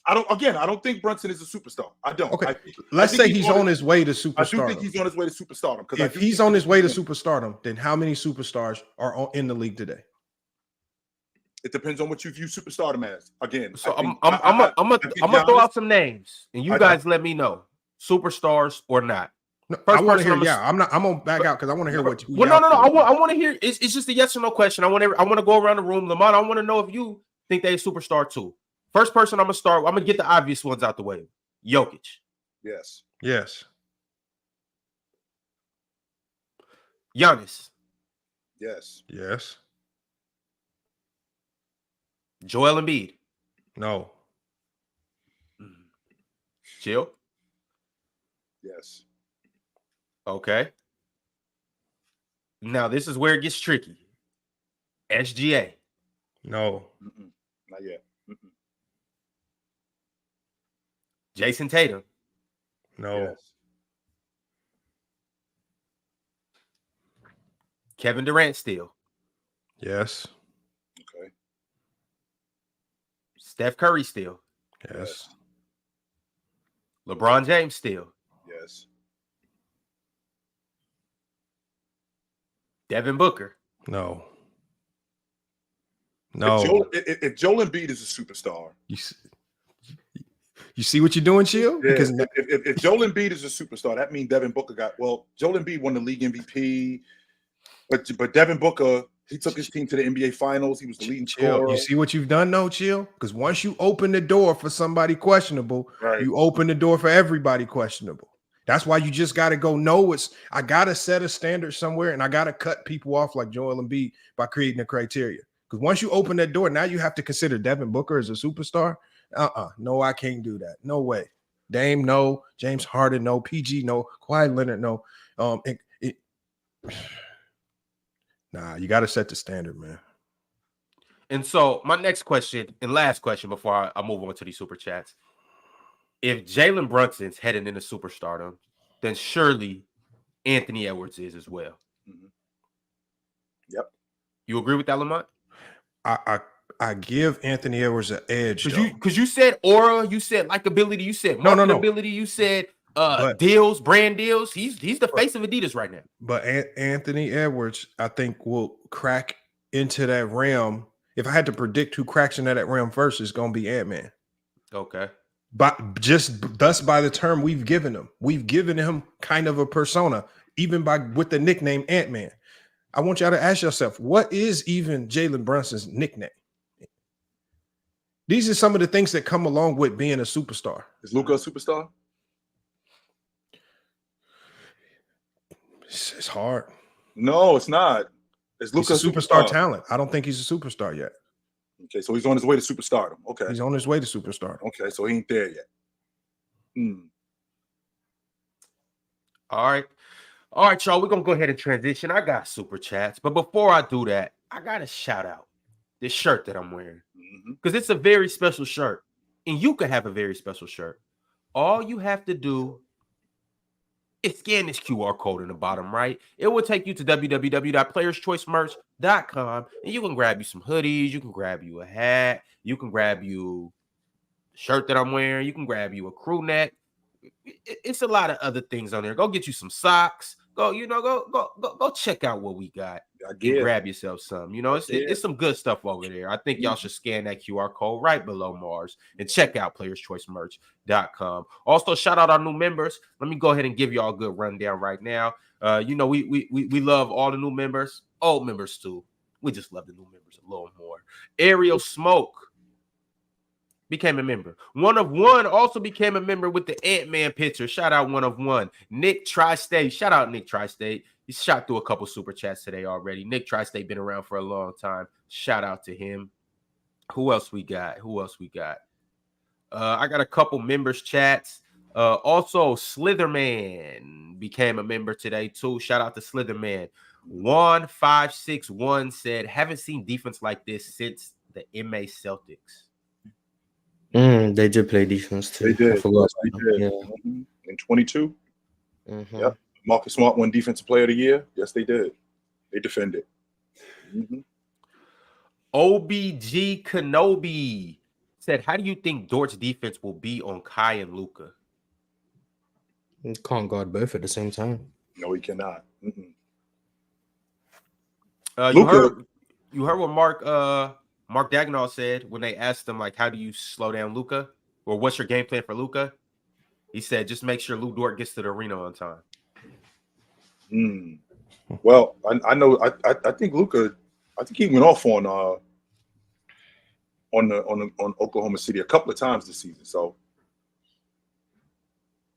Speaker 2: I don't think Brunson is a superstar. I don't.
Speaker 6: Okay. Let's say he's on his way to superstardom.
Speaker 2: I do think he's on his way to superstardom.
Speaker 6: If he's on his way to superstardom, then how many superstars are in the league today?
Speaker 2: It depends on what you view superstardom as. Again,
Speaker 1: so I'm gonna throw out some names, and you guys let me know, superstars or not.
Speaker 6: No, I want to hear. I'm gonna back out because I want to hear what you.
Speaker 1: Well, no. I want to hear. It's just a yes or no question. I want to go around the room, Lamont. I want to know if you think they're a superstar too. First person I'm gonna start. I'm gonna get the obvious ones out the way. Jokic.
Speaker 2: Yes.
Speaker 6: Yes.
Speaker 1: Giannis.
Speaker 2: Yes.
Speaker 6: Yes.
Speaker 1: Joel Embiid.
Speaker 6: No.
Speaker 1: Chill.
Speaker 2: Yes.
Speaker 1: Okay. Now this is where it gets tricky. SGA.
Speaker 6: No.
Speaker 2: Not yet.
Speaker 1: Jason Tatum.
Speaker 6: No.
Speaker 2: Yes.
Speaker 1: Kevin Durant still.
Speaker 6: Yes.
Speaker 2: Okay.
Speaker 1: Steph Curry still.
Speaker 6: Yes.
Speaker 1: LeBron James still.
Speaker 2: Yes.
Speaker 1: Devin Booker.
Speaker 6: No. No.
Speaker 2: If Joel Embiid is a superstar.
Speaker 6: You see what you're doing, Chill?
Speaker 2: Yeah,
Speaker 6: Because
Speaker 2: if Joel Embiid is a superstar, that means Devin Booker Joel Embiid won the league MVP, but Devin Booker, he took his team to the NBA Finals. He was the leading scorer.
Speaker 6: You see what you've done, though, Chill? Because once you open the door for somebody questionable,
Speaker 2: right,
Speaker 6: you open the door for everybody questionable. That's why you just got to go. No, I got to set a standard somewhere, and I got to cut people off like Joel Embiid by creating a criteria. Because once you open that door, now you have to consider Devin Booker as a superstar. No, I can't do that. No way. Dame, no. James Harden, no. PG, no. Kawhi Leonard, no. Nah, you got to set the standard, man.
Speaker 1: And so my next question and last question before I move on to these super chats. If Jalen Brunson's heading into superstardom, then surely Anthony Edwards is as well.
Speaker 2: Mm-hmm. Yep.
Speaker 1: You agree with that, Lamont?
Speaker 6: I give Anthony Edwards an edge
Speaker 1: because you said aura, you said likability, you said marketability, you said deals, brand deals. He's the face of Adidas right now.
Speaker 6: But Anthony Edwards, I think, will crack into that realm. If I had to predict who cracks into that realm first, it's going to be Ant-Man.
Speaker 1: Okay.
Speaker 6: But just thus by the term we've given him kind of a persona, even with the nickname Ant-Man. I want y'all to ask yourself, what is even Jalen Brunson's nickname? These are some of the things that come along with being a superstar.
Speaker 2: Is Luka a superstar?
Speaker 6: It's hard.
Speaker 2: No, it's not. Is Luka
Speaker 6: a superstar talent? I don't think he's a superstar yet.
Speaker 2: Okay, so he's on his way to superstardom. Okay.
Speaker 6: He's on his way to superstardom.
Speaker 2: Okay, so he ain't there yet.
Speaker 1: All right, y'all. We're gonna go ahead and transition. I got super chats, but before I do that, I gotta shout out this shirt that I'm wearing. Because it's a very special shirt, and you could have a very special shirt. All you have to do is scan this QR code in the bottom right. It will take you to www.playerschoicemerch.com, and you can grab you some hoodies, you can grab you a hat, you can grab you the shirt that I'm wearing, you can grab you a crew neck. It's a lot of other things on there. Go get you some socks. Go check out what we got. Grab yourself some. It's some good stuff over there. I think y'all should scan that QR code right below Mars and check out playerschoicemerch.com. Also, shout out our new members. Let me go ahead and give y'all a good rundown right now. We love all the new members, old members too. We just love the new members a little more. Ariel Smoke became a member. One of One also became a member with the Ant-Man picture. Shout out One of One. Nick Tri-State. Shout out Nick Tri-State. He shot through a couple super chats today already. Nick Tri-State been around for a long time. Shout out to him. Who else we got? I got a couple members chats. Also, Slitherman became a member today too. Shout out to Slitherman. 1561 said, haven't seen defense like this since the MA Celtics.
Speaker 4: They did play defense too.
Speaker 2: They did.
Speaker 4: I forgot.
Speaker 2: They did.
Speaker 4: Yeah.
Speaker 2: In 22.
Speaker 4: Mhm.
Speaker 2: Yep. Marcus Smart won Defensive Player of the Year. Yes, they did. They defended.
Speaker 1: OBG Kenobi said, "How do you think Dort's defense will be on Kai and Luka?"
Speaker 4: You can't guard both at the same time.
Speaker 2: No, he cannot.
Speaker 1: You heard what Mark Dagnall said when they asked him, like, how do you slow down Luka, or what's your game plan for Luka? He said, just make sure Lou Dort gets to the arena on time.
Speaker 2: Well, I know. I think Luka. I think he went off on Oklahoma City a couple of times this season. So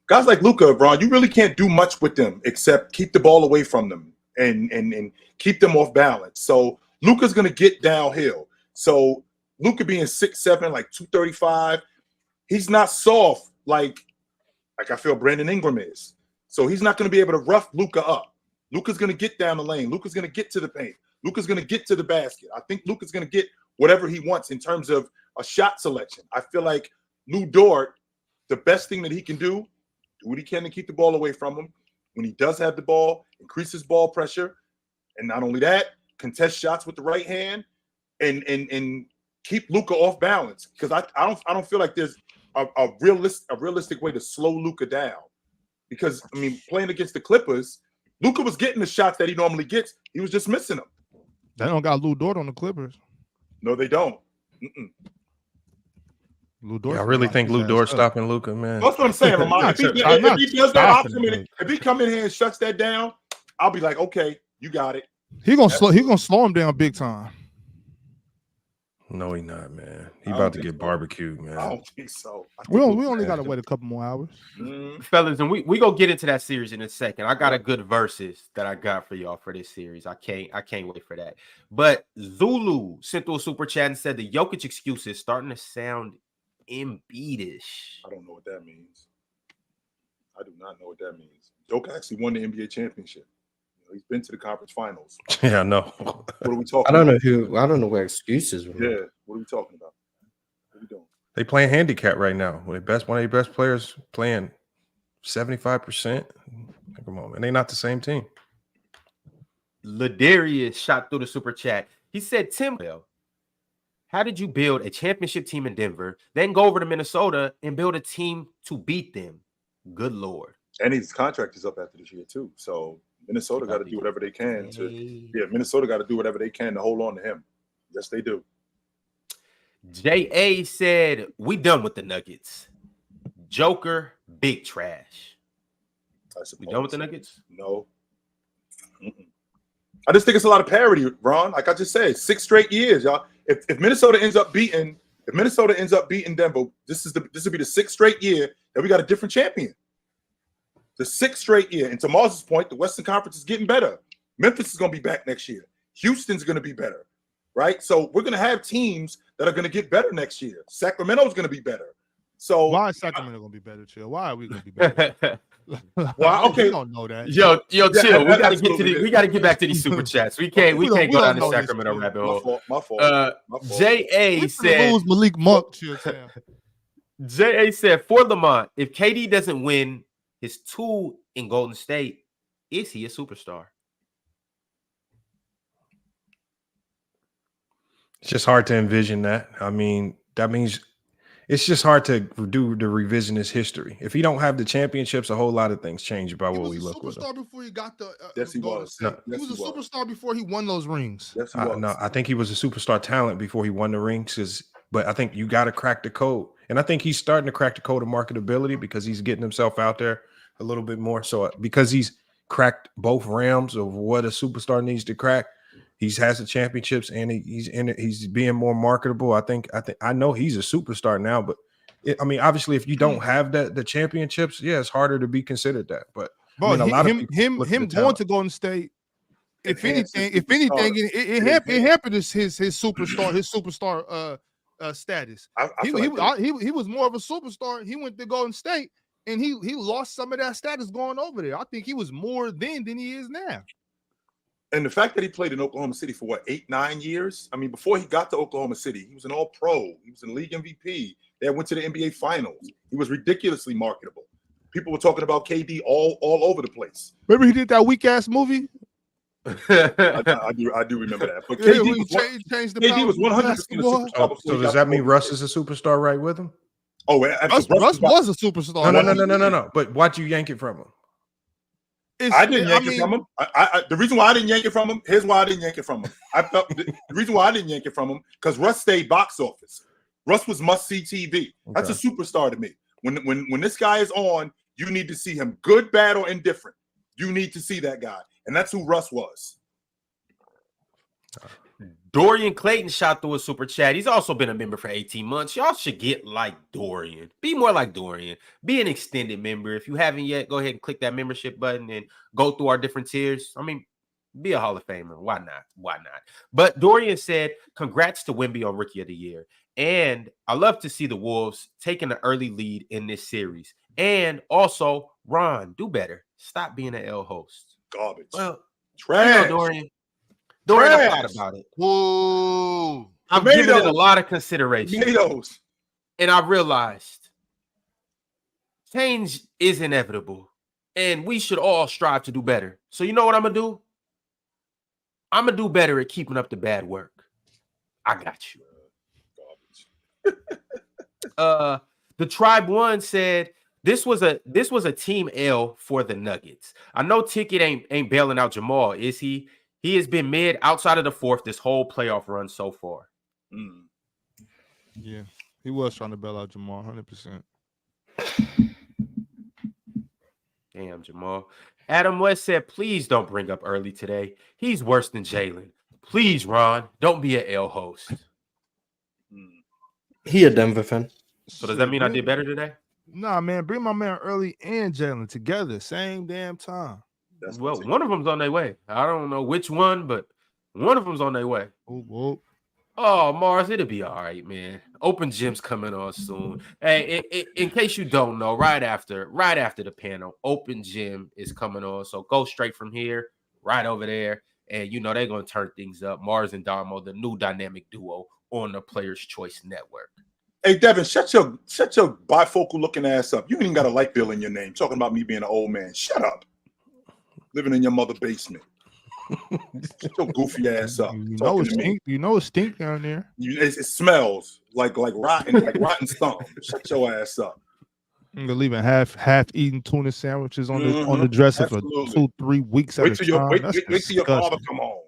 Speaker 2: guys like Luka, Bron, you really can't do much with them except keep the ball away from them and keep them off balance. So Luka's gonna get downhill. So Luka being 6'7", like 235, he's not soft like I feel Brandon Ingram is. So he's not gonna be able to rough Luka up. Luka's gonna get down the lane. Luka's gonna get to the paint. Luka's going to get to the basket. I think Luka's going to get whatever he wants in terms of a shot selection. I feel like Lou Dort, the best thing that he can do what he can to keep the ball away from him. When he does have the ball, increase his ball pressure. And not only that, contest shots with the right hand and keep Luka off balance. Because I don't feel like there's a realistic way to slow Luka down. Because, I mean, playing against the Clippers, Luka was getting the shots that he normally gets. He was just missing them.
Speaker 3: They don't got Lou Dort on the Clippers.
Speaker 2: No, they don't.
Speaker 3: Lou Dort.
Speaker 6: I really think Lou Dort stopping Luka, man.
Speaker 2: That's what I'm saying, Lamar. If he does that option, if he come in here and shuts that down, I'll be like, okay, you got it.
Speaker 3: He gonna slow him down big time.
Speaker 6: No, he not, man. He about to get barbecued, man.
Speaker 2: I don't think so.
Speaker 3: We only got to wait a couple more hours.
Speaker 1: Fellas, and we gonna get into that series in a second. I got a good verses that I got for y'all for this series. I can't wait for that. But Zulu sent through a super chat and said the Jokic excuse is starting to sound Embiidish.
Speaker 2: I don't know what that means. I do not know what that means. Jokic actually won the NBA championship. He's been to the conference finals.
Speaker 6: Yeah, I know.
Speaker 2: What are we talking
Speaker 4: I don't
Speaker 2: about?
Speaker 4: know I don't know where excuses were.
Speaker 2: Yeah, what are we talking about? What are we doing?
Speaker 6: They playing handicap right now. One of their best players playing 75%. Come on, man. They not the same team.
Speaker 1: Ladarius shot through the super chat. He said, Tim, how did you build a championship team in Denver, then go over to Minnesota and build a team to beat them? Good Lord.
Speaker 2: And his contract is up after this year, too. So Minnesota got to do whatever they can Minnesota got to do whatever they can to hold on to him. Yes, they do.
Speaker 1: J.A. said, we done with the Nuggets. Joker, big trash. We done with the Nuggets?
Speaker 2: No. I just think it's a lot of parity, Ron. Like I just said, 6 straight years, y'all. If Minnesota ends up beating Denver, this will be the 6th straight year that we got a different champion. The 6th straight year. And to Mars's point, the Western Conference is getting better. Memphis is going to be back next year. Houston's going to be better, right? So we're going to have teams that are going to get better next year. Sacramento's going to be better. So
Speaker 3: why is Sacramento going to be better, Chill? Why are we going to be better?
Speaker 2: Well, okay.
Speaker 3: We don't know that.
Speaker 1: Yo, chill. We got to get back to these super chats. We can't go down the Sacramento rabbit hole.
Speaker 2: My fault.
Speaker 1: J.A. said
Speaker 3: lose Malik Monk.
Speaker 1: J.A. said for Lamont, if KD doesn't win his 2 in Golden State, is he a superstar?
Speaker 6: It's just hard to envision that. I mean, that means it's just hard to do the revisionist history. If he don't have the championships, a whole lot of things change about what we look with him.
Speaker 3: He was a superstar before he got the.
Speaker 2: Yes, he was.
Speaker 3: No, he was a superstar before he won those rings.
Speaker 2: Yes, he was.
Speaker 6: No, I think he was a superstar talent before he won the rings. But I think you got to crack the code, and I think he's starting to crack the code of marketability because he's getting himself out there a little bit more. So because he's cracked both realms of what a superstar needs to crack. He has the championships and he's being more marketable. I know he's a superstar now, but I mean, obviously, if you don't have the championships, yeah, it's harder to be considered that. But I mean, a lot of
Speaker 3: him going to Golden State, if anything, it hampered his superstar status. He was more of a superstar. He went to Golden State and he lost some of that status going over there. I think he was more then than he is now.
Speaker 2: And the fact that he played in Oklahoma City for what, 8-9 years? I mean, before he got to Oklahoma City, he was an All-Pro. He was a league MVP. They went to the NBA Finals. He was ridiculously marketable. People were talking about KD all over the place.
Speaker 3: Remember he did that weak ass movie?
Speaker 2: I do remember that. But
Speaker 3: Yeah,
Speaker 2: KD
Speaker 3: when
Speaker 2: was,
Speaker 3: he changed the
Speaker 2: KD was
Speaker 3: power of
Speaker 2: 100% a
Speaker 3: basketball.
Speaker 2: superstar.
Speaker 6: So
Speaker 2: before he
Speaker 6: does
Speaker 2: got
Speaker 6: that
Speaker 2: to
Speaker 6: mean
Speaker 2: Oklahoma
Speaker 6: Russ
Speaker 2: City.
Speaker 6: is a superstar right with him?
Speaker 2: Oh,
Speaker 3: Russ was a superstar.
Speaker 6: No. But why'd you yank it from him?
Speaker 2: I didn't yank it from him. The reason why I didn't yank it from him, here's why I didn't yank it from him. I felt the reason why I didn't yank it from him, because Russ stayed box office. Russ was must-see TV. That's a superstar to me. When this guy is on, you need to see him, good, bad, or indifferent. You need to see that guy. And that's who Russ was.
Speaker 1: Dorian Clayton shot through a super chat. He's also been a member for 18 months. Y'all should get like Dorian. Be more like Dorian. Be an extended member. If you haven't yet, go ahead and click that membership button and go through our different tiers. I mean, be a Hall of Famer. Why not? Why not? But Dorian said, congrats to Wemby on Rookie of the Year. And I love to see the Wolves taking an early lead in this series. And also, Ron, do better. Stop being an L host.
Speaker 2: Garbage.
Speaker 1: Well,
Speaker 2: trash.
Speaker 1: Dorian, I thought about it.
Speaker 3: Whoa.
Speaker 1: I've given it a lot of consideration.
Speaker 2: Tomatoes.
Speaker 1: And I realized change is inevitable. And we should all strive to do better. So you know what I'm going to do? I'm going to do better at keeping up the bad work. I got you. The Tribe One said this was a team L for the Nuggets. I know Ticket ain't bailing out Jamal, is he? He has been mid outside of the fourth this whole playoff run so far.
Speaker 3: Yeah, he was trying to bail out Jamal 100%.
Speaker 1: Damn, Jamal. Adam West said, please don't bring up Early today. He's worse than Jalen. Please, Ron, don't be an L host.
Speaker 4: He a Denver fan.
Speaker 1: So does that mean I did better today?
Speaker 3: Nah, man, bring my man Early and Jalen together same damn time.
Speaker 1: Well, one of them's on their way. I don't know which one, but one of them's on their way. Oh, Mars, it'll be all right, man. Open Gym's coming on soon. Hey, in case you don't know, right after the panel, Open Gym is coming on. So go straight from here, right over there, and you know they're gonna turn things up. Mars and Damo, the new dynamic duo on the Players Choice Network.
Speaker 2: Hey, Devin, shut your bifocal looking ass up. You ain't even got a light bill in your name. Talking about me being an old man. Shut up. Living in your mother's basement. Shut your goofy ass up.
Speaker 3: You know it stink down there.
Speaker 2: It smells like rotten stomach. Shut your ass up.
Speaker 3: You're leaving half-eaten tuna sandwiches on the dresser for 2-3 weeks at a time.
Speaker 2: Wait till your father come home.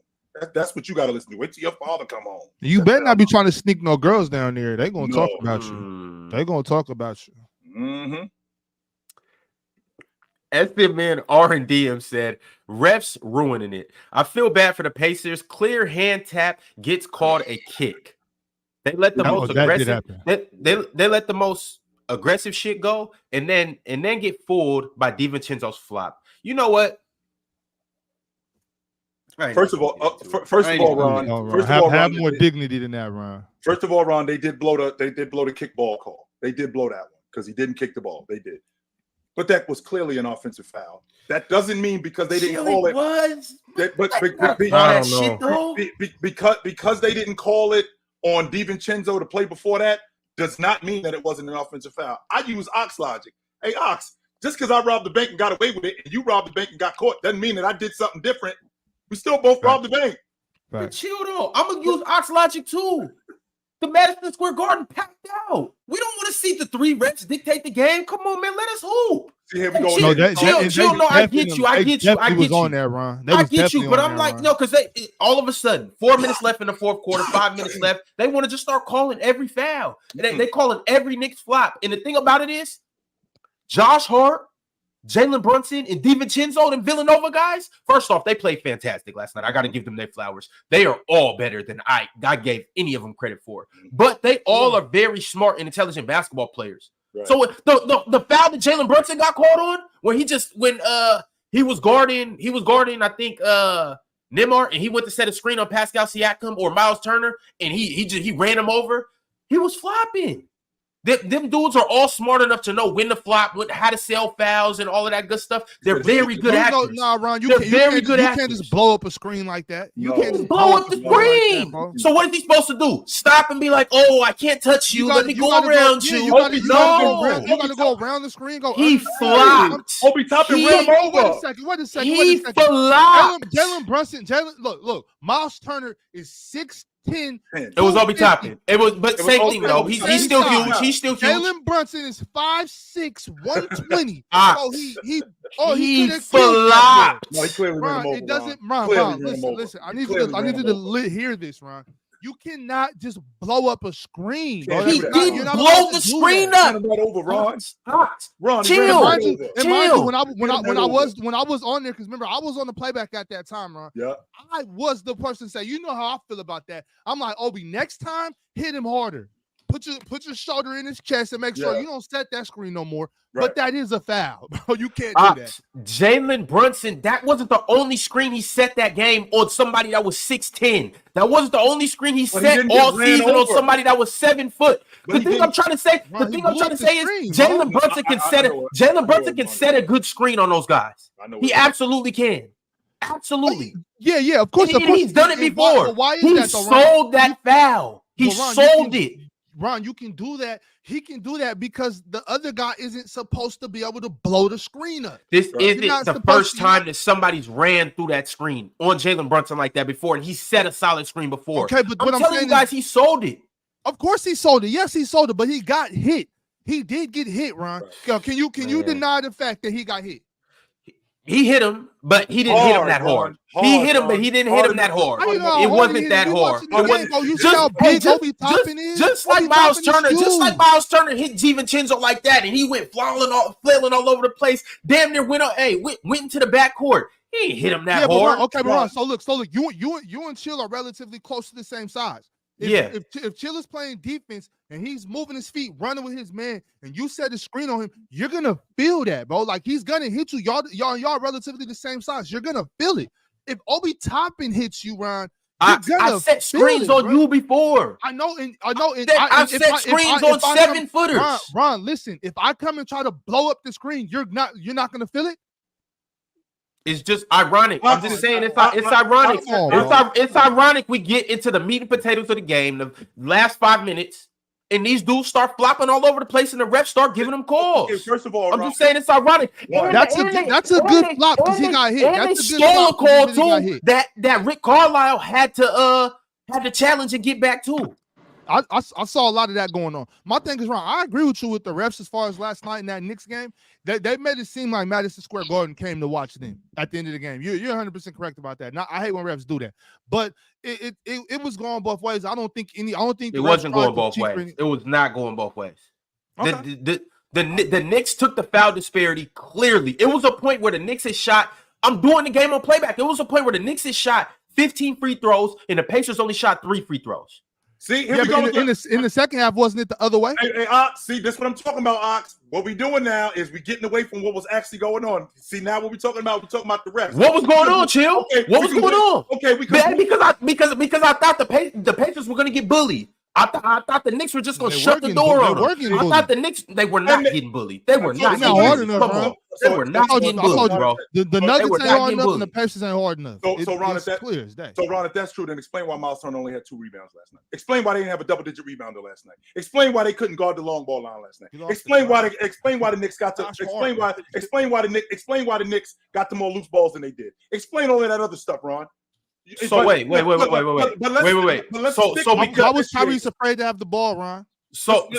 Speaker 2: That's what you got to listen to. Wait till your father come home.
Speaker 3: You better not be trying to sneak no girls down there. They're going to talk about you. They're going to talk about you.
Speaker 2: Mm-hmm.
Speaker 1: SMN R&DM said, refs ruining it. I feel bad for the Pacers. Clear hand tap gets called a kick. They let the most aggressive. They let the most aggressive shit go, and then get fooled by DiVincenzo's flop. You know what?
Speaker 2: First of all, Ron.
Speaker 3: Have more dignity than that, Ron.
Speaker 2: First of all, Ron, they did blow the kickball call. They did blow that one because he didn't kick the ball. They did. But that was clearly an offensive foul. That doesn't mean because they didn't call it. Because they didn't call it on DiVincenzo to play before that does not mean that it wasn't an offensive foul. I use Ox logic. Hey, Ox, just because I robbed the bank and got away with it, and you robbed the bank and got caught, doesn't mean that I did something different. We still both robbed the bank.
Speaker 1: But chill though. I'm gonna use Ox logic too. The Madison Square Garden packed out. We don't want to see the three refs dictate the game. Come on, man. Let us hoop.
Speaker 2: See, here we go.
Speaker 1: Chill. No, I get you. I get you.
Speaker 3: On there, Ron.
Speaker 1: I get you, but I'm like, no, because all of a sudden, 4 minutes left in the fourth quarter, 5 minutes left. They want to just start calling every foul. And they calling every Knicks flop. And the thing about it is, Josh Hart, Jalen Brunson, and DiVincenzo and Villanova guys, first off, they played fantastic last night. I got to give them their flowers. They are all better than I gave any of them credit for. But they all are very smart and intelligent basketball players. Right. So the foul that Jalen Brunson got called on, where he was guarding, I think Nembhard, and he went to set a screen on Pascal Siakam or Miles Turner, and he ran him over. He was flopping. Them dudes are all smart enough to know when to flop, how to sell fouls, and all of that good stuff. They're very good actors.
Speaker 3: Nah, Ron,
Speaker 1: They're very good actors.
Speaker 3: You can't just blow up a screen like that. You can't just
Speaker 1: blow up the
Speaker 3: Like
Speaker 1: screen.
Speaker 3: that,
Speaker 1: so what is he supposed to do? Stop and be like, "Oh, I can't touch you. Let me go around you."
Speaker 3: You got to go around the screen.
Speaker 1: He flopped.
Speaker 2: Obi Toppin ran him over.
Speaker 3: Wait a second.
Speaker 1: He flopped.
Speaker 3: Jalen Brunson. Look. Miles Turner is 6'10".
Speaker 1: It was Obi Toppin. But same thing though. He's still huge. He's still huge.
Speaker 3: Jalen Brunson is 5'6", 120.
Speaker 1: He flopped.
Speaker 2: No, he clearly ran him over.
Speaker 3: It doesn't. Ron, listen. I need you to hear this, Ron. You cannot just blow up a screen.
Speaker 1: He didn't blow the screen up.
Speaker 2: Over, Ron.
Speaker 1: Ron,
Speaker 3: chill. Mind you, when I was on there, because remember I was on the playback at that time, Ron.
Speaker 2: Yeah.
Speaker 3: I was the person to say, you know how I feel about that. I'm like, Obi, next time hit him harder. Put your shoulder in his chest and make sure you don't set that screen no more. Right. But that is a foul, bro. You can't do that.
Speaker 1: Jalen Brunson, that wasn't the only screen he set that game on somebody that was 6'10". That wasn't the only screen he set all season on somebody that was 7 foot. The thing I'm trying to say is Jalen Brunson can set a good screen on those guys. He absolutely can. Absolutely.
Speaker 3: Yeah, of course.
Speaker 1: He's done it before.
Speaker 3: Why is
Speaker 1: he
Speaker 3: that
Speaker 1: sold that foul. He sold it.
Speaker 3: Ron, you can do that. He can do that because the other guy isn't supposed to be able to blow the screen up.
Speaker 1: This isn't the first time that somebody's ran through that screen on Jalen Brunson like that before, and he set a solid screen before.
Speaker 3: Okay, but what I'm
Speaker 1: telling you guys, he sold it.
Speaker 3: Of course he sold it. Yes, he sold it, but he got hit. He did get hit, Ron. Right. Can you deny the fact that he got hit?
Speaker 1: He hit him, but he didn't hit him that hard. He hit him, but he didn't hit him that hard. It wasn't that hard. Just like Miles Turner hit DiVincenzo like that, and he went flailing all over the place. Damn near went into the backcourt. He ain't hit him that hard.
Speaker 3: Okay, but Ron, so look, you and Chill are relatively close to the same size. If Chill is playing defense and he's moving his feet, running with his man, and you set the screen on him, you're gonna feel that, bro. Like he's gonna hit you. Y'all relatively the same size. You're gonna feel it. If Obi Toppin hits you, Ron, I set screens on you before. I know. I've set screens on 7-footers. Ron, listen. If I come and try to blow up the screen, you're not gonna feel it.
Speaker 1: It's just ironic. I'm just saying it's ironic. It's ironic we get into the meat and potatoes of the game, the last 5 minutes, and these dudes start flopping all over the place, and the refs start giving them calls.
Speaker 2: Okay, first of all,
Speaker 1: I'm just saying it's ironic.
Speaker 3: That's a good flop because he got hit. That's a good flop
Speaker 1: call too. That Rick Carlisle had to challenge and get back to.
Speaker 3: I saw a lot of that going on. My thing is, Ron, I agree with you with the refs as far as last night in that Knicks game. They made it seem like Madison Square Garden came to watch them at the end of the game. You're 100% correct about that. Now, I hate when refs do that, but it was going both ways. I don't think it
Speaker 1: wasn't going both ways. It was not going both ways. Okay. The Knicks took the foul disparity clearly. It was a point where the Knicks had shot. I'm doing the game on playback. It was a point where the Knicks had shot 15 free throws and the Pacers only shot 3 free throws.
Speaker 2: See, here we go.
Speaker 3: In the second half, wasn't it the other way?
Speaker 2: Hey, Ox, see, this is what I'm talking about, Ox. What we doing now is we getting away from what was actually going on. See, now what we talking about? We talking about the refs.
Speaker 1: What was going on, Chill?
Speaker 2: Okay,
Speaker 1: what was going on?
Speaker 2: Okay,
Speaker 1: because I thought the Pacers were going to get bullied. I thought the Knicks were just going to shut the door on them. I thought the Knicks, they were not getting bullied. They were not getting bullied. Come on. They were not getting bullied, bro.
Speaker 3: The Nuggets ain't hard enough and the Pacers ain't hard enough.
Speaker 2: So Ron, if that's true, then explain why Miles Turner only had 2 rebounds last night. Explain why they didn't have a double-digit rebounder last night. Explain why they couldn't guard the long ball line last night. Explain why the Knicks got to explain why the Knicks got to more loose balls than they did. Explain all of that other stuff, Ron.
Speaker 1: So wait. So because
Speaker 3: why was Tyrese afraid to have the ball, Ron?
Speaker 1: Hold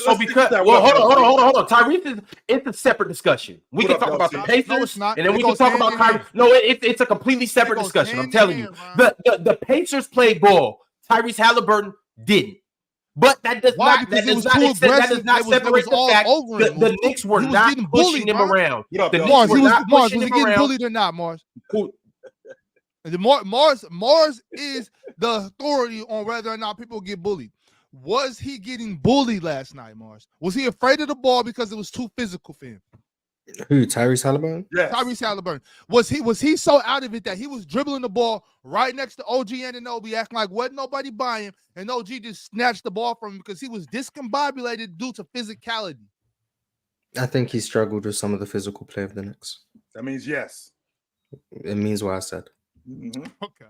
Speaker 1: on. Tyrese it's a separate discussion. We can talk about the Pacers, and then we can talk about Kyrie. No, it's a completely separate discussion. I'm telling you, the Pacers played ball. Tyrese Halliburton didn't. But that does not separate the fact that the Knicks were not pushing him around.
Speaker 3: Mars, was he getting bullied or not, Mars? Mars is the authority on whether or not people get bullied. Was he getting bullied last night, Mars? Was he afraid of the ball because it was too physical for him?
Speaker 4: Who? Tyrese Halliburton?
Speaker 2: Yes.
Speaker 3: Tyrese Halliburton. Was he so out of it that he was dribbling the ball right next to OG Anunoby, acting like wasn't nobody buying, and OG just snatched the ball from him because he was discombobulated due to physicality?
Speaker 4: I think he struggled with some of the physical play of the Knicks.
Speaker 2: That means yes.
Speaker 4: It means what I said.
Speaker 2: Mm-hmm.
Speaker 3: Okay.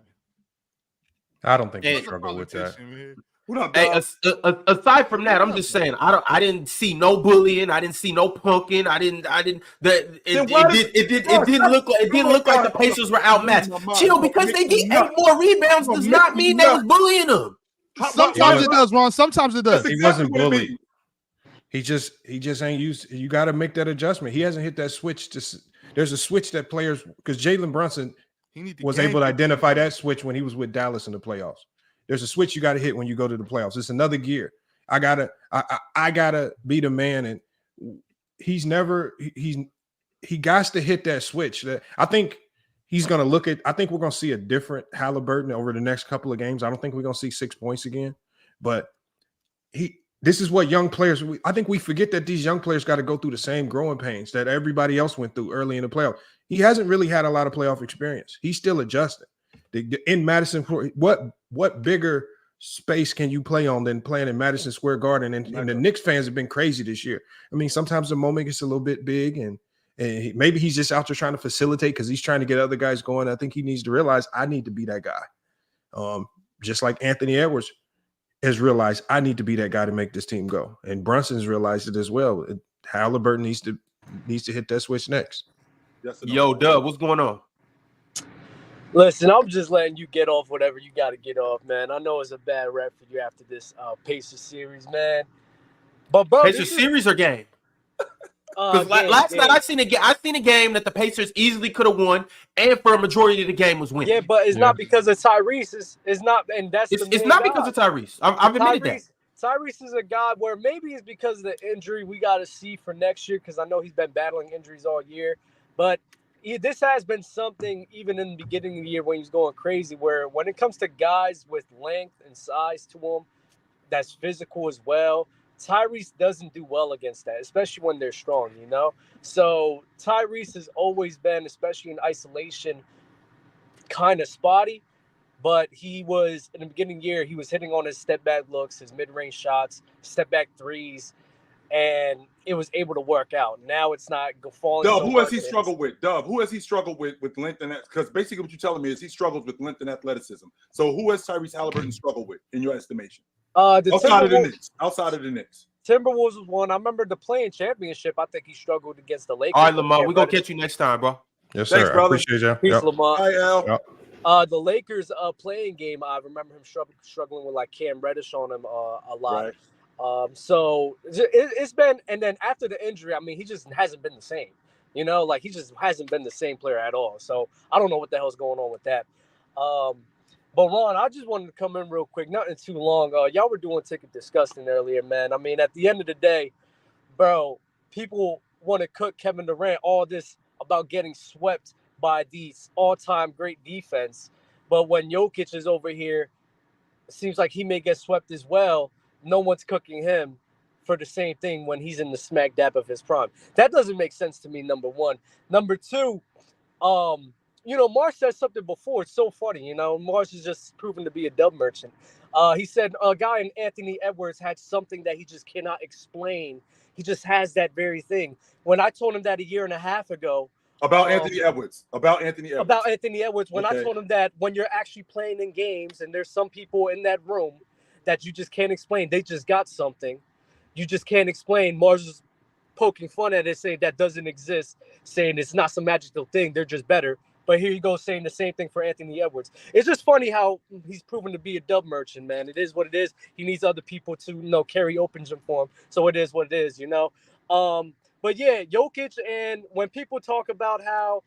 Speaker 6: I don't think he
Speaker 1: Hey,
Speaker 6: struggled with that.
Speaker 2: What up,
Speaker 1: Hey,
Speaker 2: dog?
Speaker 1: aside from that, I'm just saying I didn't see no bullying. I didn't see no punking. It didn't look like the Pacers were outmatched. Chill, because they get 8 more rebounds does not mean they was bullying them.
Speaker 3: Sometimes it does, Ron. Sometimes it does.
Speaker 2: That's
Speaker 6: He wasn't
Speaker 2: exactly what it
Speaker 6: bullied.
Speaker 2: means.
Speaker 6: He just ain't used. You got to make that adjustment. He hasn't hit that switch. There's a switch that players, because Jalen Brunson was able to identify that switch when he was with Dallas in the playoffs. There's a switch you got to hit when you go to the playoffs. It's another gear. I gotta be the man, and he got to hit that switch. I think he's gonna look at. I think we're gonna see a different Halliburton over the next couple of games. I don't think we're gonna see 6 points again, but this is what young players. I think we forget that these young players got to go through the same growing pains that everybody else went through early in the playoff. He hasn't really had a lot of playoff experience. He's still adjusting. In Madison, what bigger space can you play on than playing in Madison Square Garden? And the Knicks fans have been crazy this year. I mean, sometimes the moment gets a little bit big, and maybe he's just out there trying to facilitate because he's trying to get other guys going. I think he needs to realize I need to be that guy. Just like Anthony Edwards has realized I need to be that guy to make this team go. And Brunson's realized it as well. Halliburton needs to hit that switch next.
Speaker 2: Yes, no?
Speaker 1: Yo, Dub, what's going on?
Speaker 7: Listen, I'm just letting you get off whatever you got to get off, man. I know it's a bad rep for you after this Pacers series, man. But bro,
Speaker 1: Pacers series or game? Because last night I seen a game that the Pacers easily could have won, and for a majority of the game was winning.
Speaker 7: Yeah, but it's not because of Tyrese. It's not, and that's
Speaker 1: it's not because of Tyrese. I've admitted that.
Speaker 7: Tyrese is a guy where maybe it's because of the injury we got to see for next year, because I know he's been battling injuries all year. But this has been something even in the beginning of the year when he was going crazy, where when it comes to guys with length and size to them, that's physical as well, Tyrese doesn't do well against that, especially when they're strong, you know? So Tyrese has always been, especially in isolation, kind of spotty. But he was, in the beginning of the year, he was hitting on his step-back looks, his mid-range shots, step-back threes, and it was able to work out. Now it's not falling.
Speaker 2: Dub, who has he struggled with? Dub, who has he struggled with length and that? Because basically what you're telling me is he struggles with length and athleticism. So who has Tyrese Halliburton struggled with, in your estimation? Outside of the Knicks.
Speaker 7: Timberwolves was one. I remember the playing championship. I think he struggled against the Lakers.
Speaker 1: All right, Lamar, we're going to catch you next time, bro.
Speaker 6: Yes, sir.
Speaker 2: Thanks, brother.
Speaker 6: I appreciate you.
Speaker 7: Peace, Lamar.
Speaker 2: Hi, Al.
Speaker 7: The Lakers playing game, I remember him struggling with like Cam Reddish on him a lot. Right. So it's been, and then after the injury, I mean, he just hasn't been the same. You know, like he just hasn't been the same player at all. So I don't know what the hell's going on with that. But Ron, I just wanted to come in real quick, nothing too long. Y'all were doing Ticket Disgusting earlier, man. I mean, at the end of the day, bro, people want to cook Kevin Durant all this about getting swept by these all-time great defense. But when Jokic is over here, it seems like he may get swept as well. No one's cooking him for the same thing when he's in the smack dab of his prime. That doesn't make sense to me, number one. Number two, you know, Mars said something before. It's so funny, you know. Mars is just proven to be a dub merchant. He said a guy in Anthony Edwards had something that he just cannot explain. He just has that very thing. When I told him that a year and a half ago,
Speaker 2: About Anthony Edwards. When I told him that when you're actually playing in games and there's some people in that room that you just can't explain, they just got something. You just can't explain. Mars is poking fun at it, saying that doesn't exist, saying it's not some magical thing. They're just better. But here you go saying the same thing for Anthony Edwards. It's just funny how he's proven to be a dub merchant, man. It is what it is. He needs other people to, you know, carry open gym for him. So it is what it is, you know. But yeah, Jokic, and when people talk about how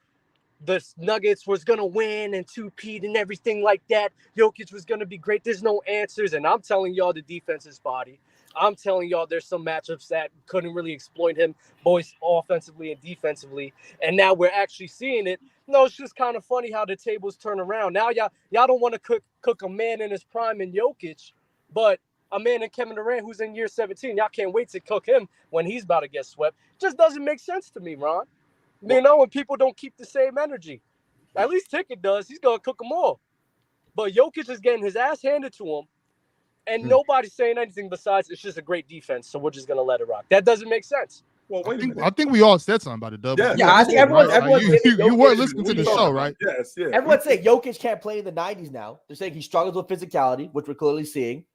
Speaker 2: the Nuggets was going to win and 2-peat and everything like that, Jokic was going to be great, there's no answers. And I'm telling y'all the defense is spotty. I'm telling y'all there's some matchups that couldn't really exploit him, both offensively and defensively. And now we're actually seeing it. No, it's just kind of funny how the tables turn around. Now y'all don't want to cook a man in his prime in Jokic, but a man in Kevin Durant who's in year 17, y'all can't wait to cook him when he's about to get swept. Just doesn't make sense to me, Ron.
Speaker 7: You know, when people don't keep the same energy. At least Ticket does. He's going to cook them all. But Jokic is getting his ass handed to him, and nobody's saying anything besides it's just a great defense, so we're just going to let it rock. That doesn't make sense.
Speaker 2: Well, wait a minute.
Speaker 3: I think we all said something about it, Dub.
Speaker 2: Yeah,
Speaker 8: I think everyone
Speaker 3: you weren't listening to the show, right?
Speaker 2: Yes, yeah.
Speaker 8: Everyone's saying Jokic can't play in the 90s now. They're saying he struggles with physicality, which we're clearly seeing.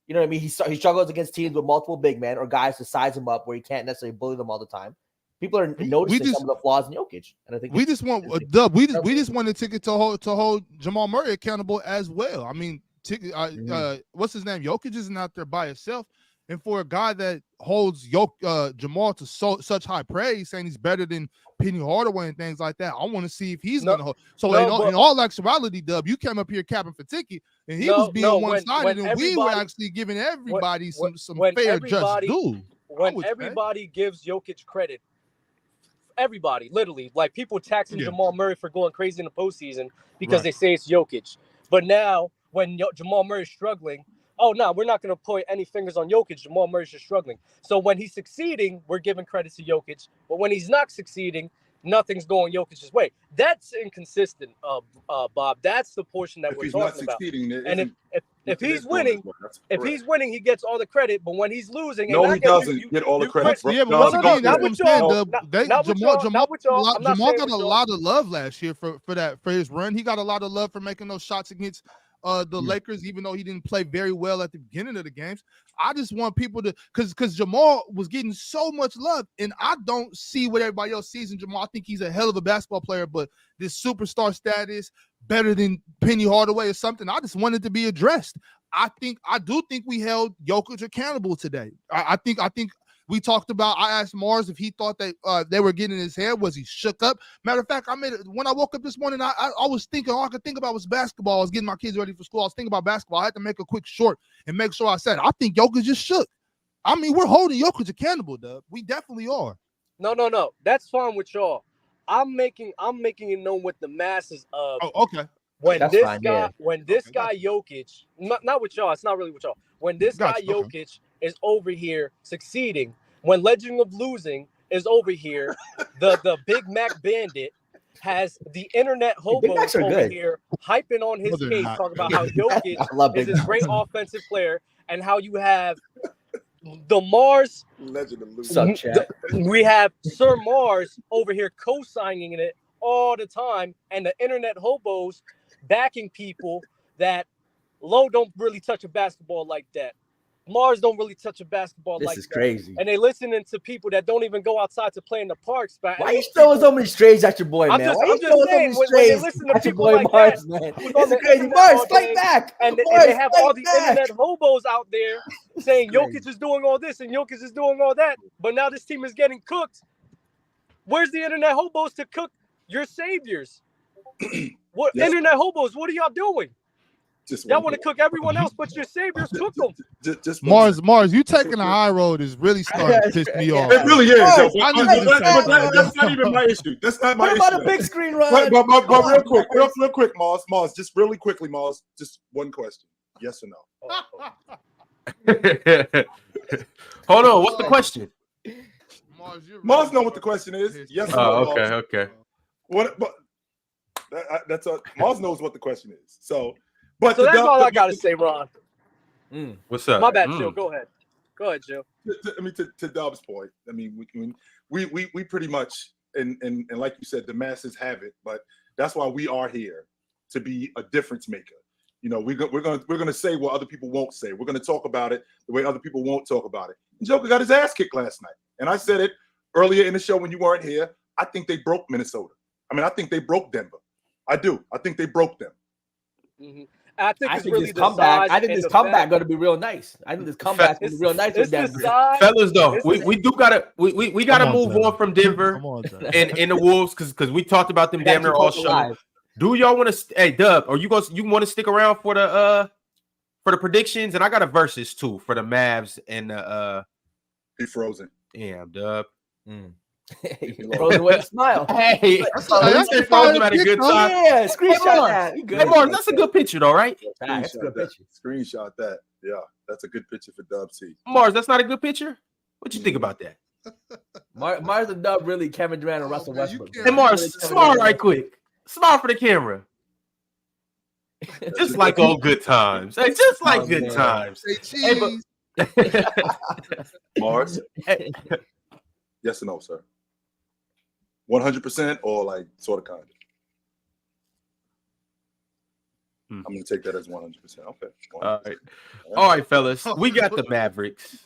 Speaker 8: You know what I mean? He struggles against teams with multiple big men or guys to size him up where he can't necessarily bully them all the time. People are noticing some of the flaws in Jokic, and I think
Speaker 3: we just want Dub. We just want the Ticket to hold Jamal Murray accountable as well. I mean, what's his name? Jokic isn't out there by himself, and for a guy that holds Jamal to such high praise, saying he's better than Penny Hardaway and things like that, I want to see if he's going to hold. So in all actuality, Dub, you came up here capping for Ticket, and he was being one-sided, and we were actually giving everybody some fair just due.
Speaker 7: When everybody gives Jokic credit. Everybody, literally, like people taxing Jamal Murray for going crazy in the postseason because they say it's Jokic. But now, when Jamal Murray's struggling, we're not going to point any fingers on Jokic. Jamal Murray's just struggling. So when he's succeeding, we're giving credit to Jokic. But when he's not succeeding, nothing's going Jokic's way. That's inconsistent, Bob. That's the portion that we're talking about. And if he's winning, he gets all the credit. But when he's losing,
Speaker 2: he doesn't get all the credit.
Speaker 3: Jamal got a lot of love last year for his run. He got a lot of love for making those shots against the Lakers, even though he didn't play very well at the beginning of the games. I just want people to, because Jamal was getting so much love, and I don't see what everybody else sees in Jamal. I think he's a hell of a basketball player, but this superstar status, better than Penny Hardaway or something, I just wanted to be addressed. I do think we held Jokic accountable today. I think we talked about, I asked Mars if he thought that they were getting in his head. Was he shook up? Matter of fact, when I woke up this morning, I was thinking, all I could think about was basketball. I was getting my kids ready for school. I was thinking about basketball. I had to make a quick short and make sure I said, I think Jokic just shook. I mean, we're holding Jokic accountable, Dub. We definitely are.
Speaker 7: No. That's fine with y'all. I'm making it known with the masses of.
Speaker 3: Oh, okay.
Speaker 7: When this guy Jokic, not with y'all, it's not really with y'all. When this guy Jokic is over here succeeding, when Legend of Losing is over here, the Big Mac Bandit has the internet hobos over here hyping on his case, talking about how Jokic is this great offensive player, and how you have the Mars
Speaker 2: Legend of Losing.
Speaker 7: We have Sir Mars over here co-signing it all the time, and the internet hobos backing people that Low don't really touch a basketball like that. Mars don't really touch a basketball like that.
Speaker 8: This is crazy.
Speaker 7: And they listening to people that don't even go outside to play in the parks.
Speaker 8: Why you throwing so many strays at your boy, man?
Speaker 7: I'm just saying, when they listen to people like
Speaker 8: Mars,
Speaker 7: that,
Speaker 8: man. This is crazy. Mars, fight back.
Speaker 7: And they have all the internet hobos out there saying Jokic is doing all this and Jokic is doing all that. But now this team is getting cooked. Where's the internet hobos to cook your saviors? What internet hobos? What are y'all doing? Y'all want to cook everyone else, but your saviors cook them.
Speaker 2: Just
Speaker 3: Mars, you taking the high road is really starting to piss me off.
Speaker 2: It really is.
Speaker 3: That's
Speaker 2: not even my issue. That's not my issue.
Speaker 8: What about a big screen run?
Speaker 2: But real quick, Mars, just really quickly, Mars, just one question. Yes or no?
Speaker 1: Hold on. What's the question?
Speaker 2: Mars know what the question is. Yes or no?
Speaker 1: Okay.
Speaker 2: What? But that's Mars knows what the question is. So
Speaker 7: that's all I gotta say, Ron.
Speaker 1: What's up?
Speaker 7: My bad, Joe. Go ahead, Joe.
Speaker 2: To Dub's point, I mean, we pretty much and like you said, the masses have it, but that's why we are here, to be a difference maker. You know, we're gonna say what other people won't say. We're gonna talk about it the way other people won't talk about it. And Joker got his ass kicked last night, and I said it earlier in the show when you weren't here. I think they broke Minnesota. I mean, I think they broke Denver. I do. I think they broke them.
Speaker 7: Mm-hmm. I think
Speaker 8: this comeback. I think this comeback going to be real nice. I think this comeback is real nice with Denver.
Speaker 1: Fellas, though, we gotta move on from Denver and the Wolves because we talked about them damn near all show. Do y'all want to? Hey, Dub, or you want to stick around for the predictions? And I got a versus too for the Mavs and the
Speaker 2: Be frozen.
Speaker 1: Yeah, Dub.
Speaker 8: Frozen away a smile.
Speaker 1: Hey, frozen at a good time.
Speaker 8: Yeah, screenshot that.
Speaker 1: Hey, Mark, that's a good picture, though, right?
Speaker 8: That's a good picture.
Speaker 2: Screenshot that. Yeah, that's a good picture for Dub T.
Speaker 1: Mars, that's not a good picture. What you think about that?
Speaker 8: Mars and Dub really Kevin Durant and Russell
Speaker 3: man, you
Speaker 8: Westbrook.
Speaker 3: can't-
Speaker 1: Hey, Mars, smile right quick. Smile for the camera. Just like old good times. Hey, just like good
Speaker 8: man.
Speaker 1: times.
Speaker 3: Say
Speaker 1: Hey, but-
Speaker 3: cheese.
Speaker 2: Mars, yes or no, sir? 100% or like sort of kind of? I'm gonna take that as 100%. Okay. 100%.
Speaker 1: All right, fellas. We got the Mavericks.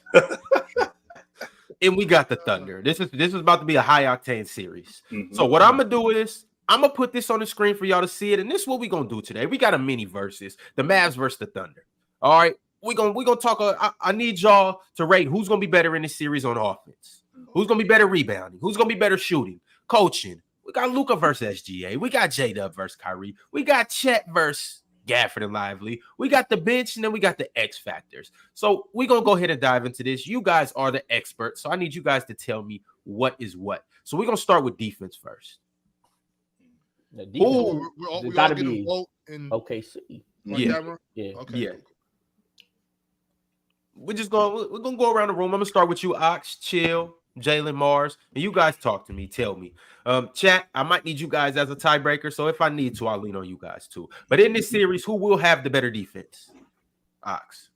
Speaker 1: And we got the Thunder. This is about to be a high octane series.
Speaker 2: Mhm.
Speaker 1: So what I'm gonna do is I'm gonna put this on the screen for y'all to see it, and this is what we're gonna do today. We got a mini versus the Mavs versus the Thunder. All right, we're gonna talk. I need y'all to rate who's gonna be better in this series on offense, who's gonna be better rebounding, who's gonna be better shooting, coaching. We got Luka versus SGA. We got J-Dub versus Kyrie. We got Chet versus Gafford and Lively. We got the bench, and then we got the X factors. So we're gonna go ahead and dive into this. You guys are the experts, so I need you guys to tell me what is what. So we're gonna start with defense first.
Speaker 8: The
Speaker 3: Oh,
Speaker 8: defense
Speaker 3: we all
Speaker 8: gotta
Speaker 3: get a
Speaker 8: be
Speaker 3: vote in
Speaker 8: OKC.
Speaker 3: on
Speaker 1: Yeah.
Speaker 3: camera?
Speaker 8: Yeah.
Speaker 3: Okay.
Speaker 1: Yeah. We're gonna go around the room. I'm gonna start with you, Ox, Chill, Jalen, Mars, and you guys talk to me. Tell me, chat. I might need you guys as a tiebreaker, so if I need to, I'll lean on you guys too. But in this series, who will have the better defense? Ox.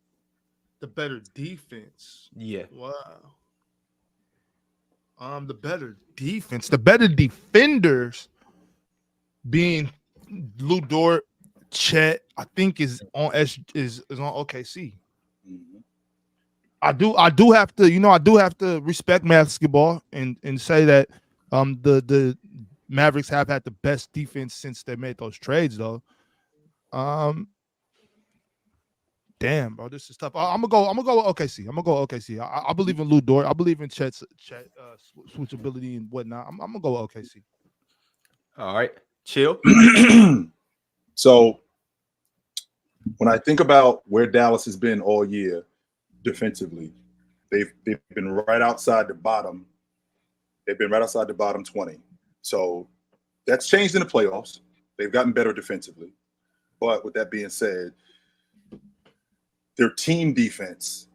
Speaker 3: The better defense.
Speaker 1: Yeah.
Speaker 3: Wow. The better defense. The better defenders being Lou Dort, Chet, I think is on is on OKC.
Speaker 2: Mhm.
Speaker 3: I do have to respect basketball and say that the Mavericks have had the best defense since they made those trades though. Damn, bro, this is tough. I'm gonna go with OKC. I'm gonna go with OKC. I believe in Lou Dort. I believe in Chet's switchability and whatnot. I'm gonna go with OKC.
Speaker 1: All right. Chill.
Speaker 2: So when I think about where Dallas has been all year defensively, they've been right outside the bottom. They've been right outside the bottom 20. So that's changed in the playoffs. They've gotten better defensively. But with that being said, their team defense,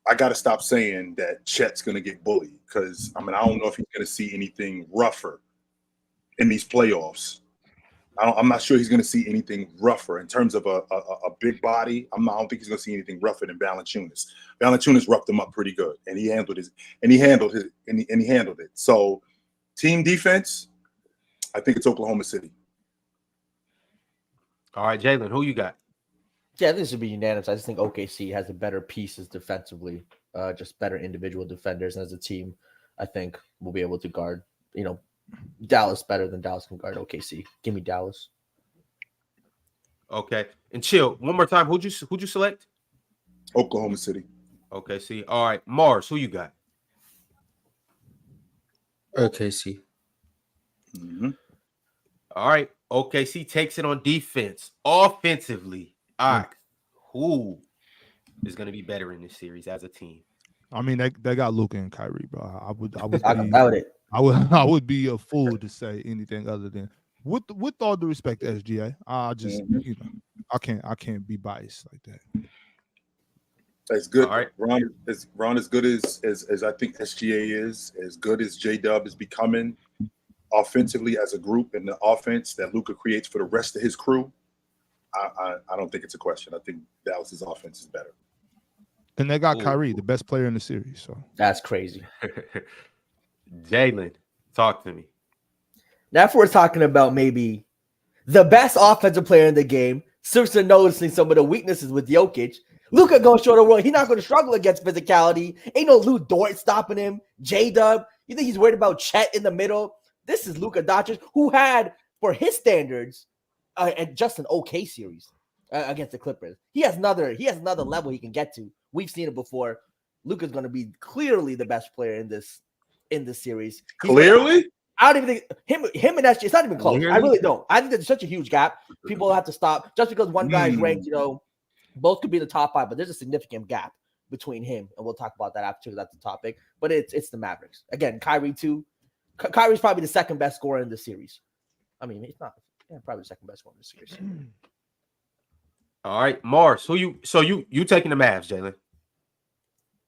Speaker 2: I got to stop saying that Chet's going to get bullied because, I don't know if he's going to see anything rougher in these playoffs. I'm not sure he's going to see anything rougher in terms of a big body. I don't think he's going to see anything rougher than Valanciunas. Valanciunas roughed him up pretty good, and he handled it. So, team defense, I think it's Oklahoma City.
Speaker 1: All right, Jalen, who you got?
Speaker 8: Yeah, this should be unanimous. I just think OKC has the better pieces defensively, just better individual defenders. And as a team, I think we'll be able to guard, Dallas better than Dallas can guard OKC. Give me Dallas.
Speaker 1: Okay. And Chill, one more time. Who'd you select?
Speaker 2: Oklahoma City.
Speaker 1: Okay, see. All right. Mars, who you got?
Speaker 4: OKC.
Speaker 2: Mm-hmm.
Speaker 1: All right. OKC takes it on defense. Offensively, who is going to be better in this series as a team?
Speaker 3: I mean, they got Luka and Kyrie, bro. I would be a fool to say anything other than with all due respect to SGA. I just I can't be biased like that.
Speaker 2: That's good.
Speaker 1: All right.
Speaker 2: Ron as good as I think SGA is, as good as J-Dub is becoming offensively as a group, and the offense that Luka creates for the rest of his crew. I don't think it's a question. I think Dallas's offense is better.
Speaker 3: And they got Kyrie, the best player in the series. So
Speaker 8: that's crazy.
Speaker 1: Jalen, talk to me.
Speaker 8: Now, if we're talking about maybe the best offensive player in the game, seriously noticing some of the weaknesses with Jokic, Luka gonna show the world he's not gonna struggle against physicality. Ain't no Lou Dort stopping him. J-Dub, you think he's worried about Chet in the middle? This is Luka Doncic, who had, for his standards, just an okay series against the Clippers. He has another level he can get to. We've seen it before. Luka's going to be clearly the best player in this series.
Speaker 2: Clearly?
Speaker 8: I don't even think him and SG. It's not even close.
Speaker 1: Clearly?
Speaker 8: I really don't. I think there's such a huge gap. People have to stop just because one guy's ranked. Both could be the top 5, but there's a significant gap between him, and we'll talk about that after that's the topic. But it's the Mavericks again. Kyrie too. Kyrie's probably the second best scorer in the series. I mean, he's not. Yeah, probably the second best scorer in the series.
Speaker 1: All right, Mars. You taking the Mavs, Jalen?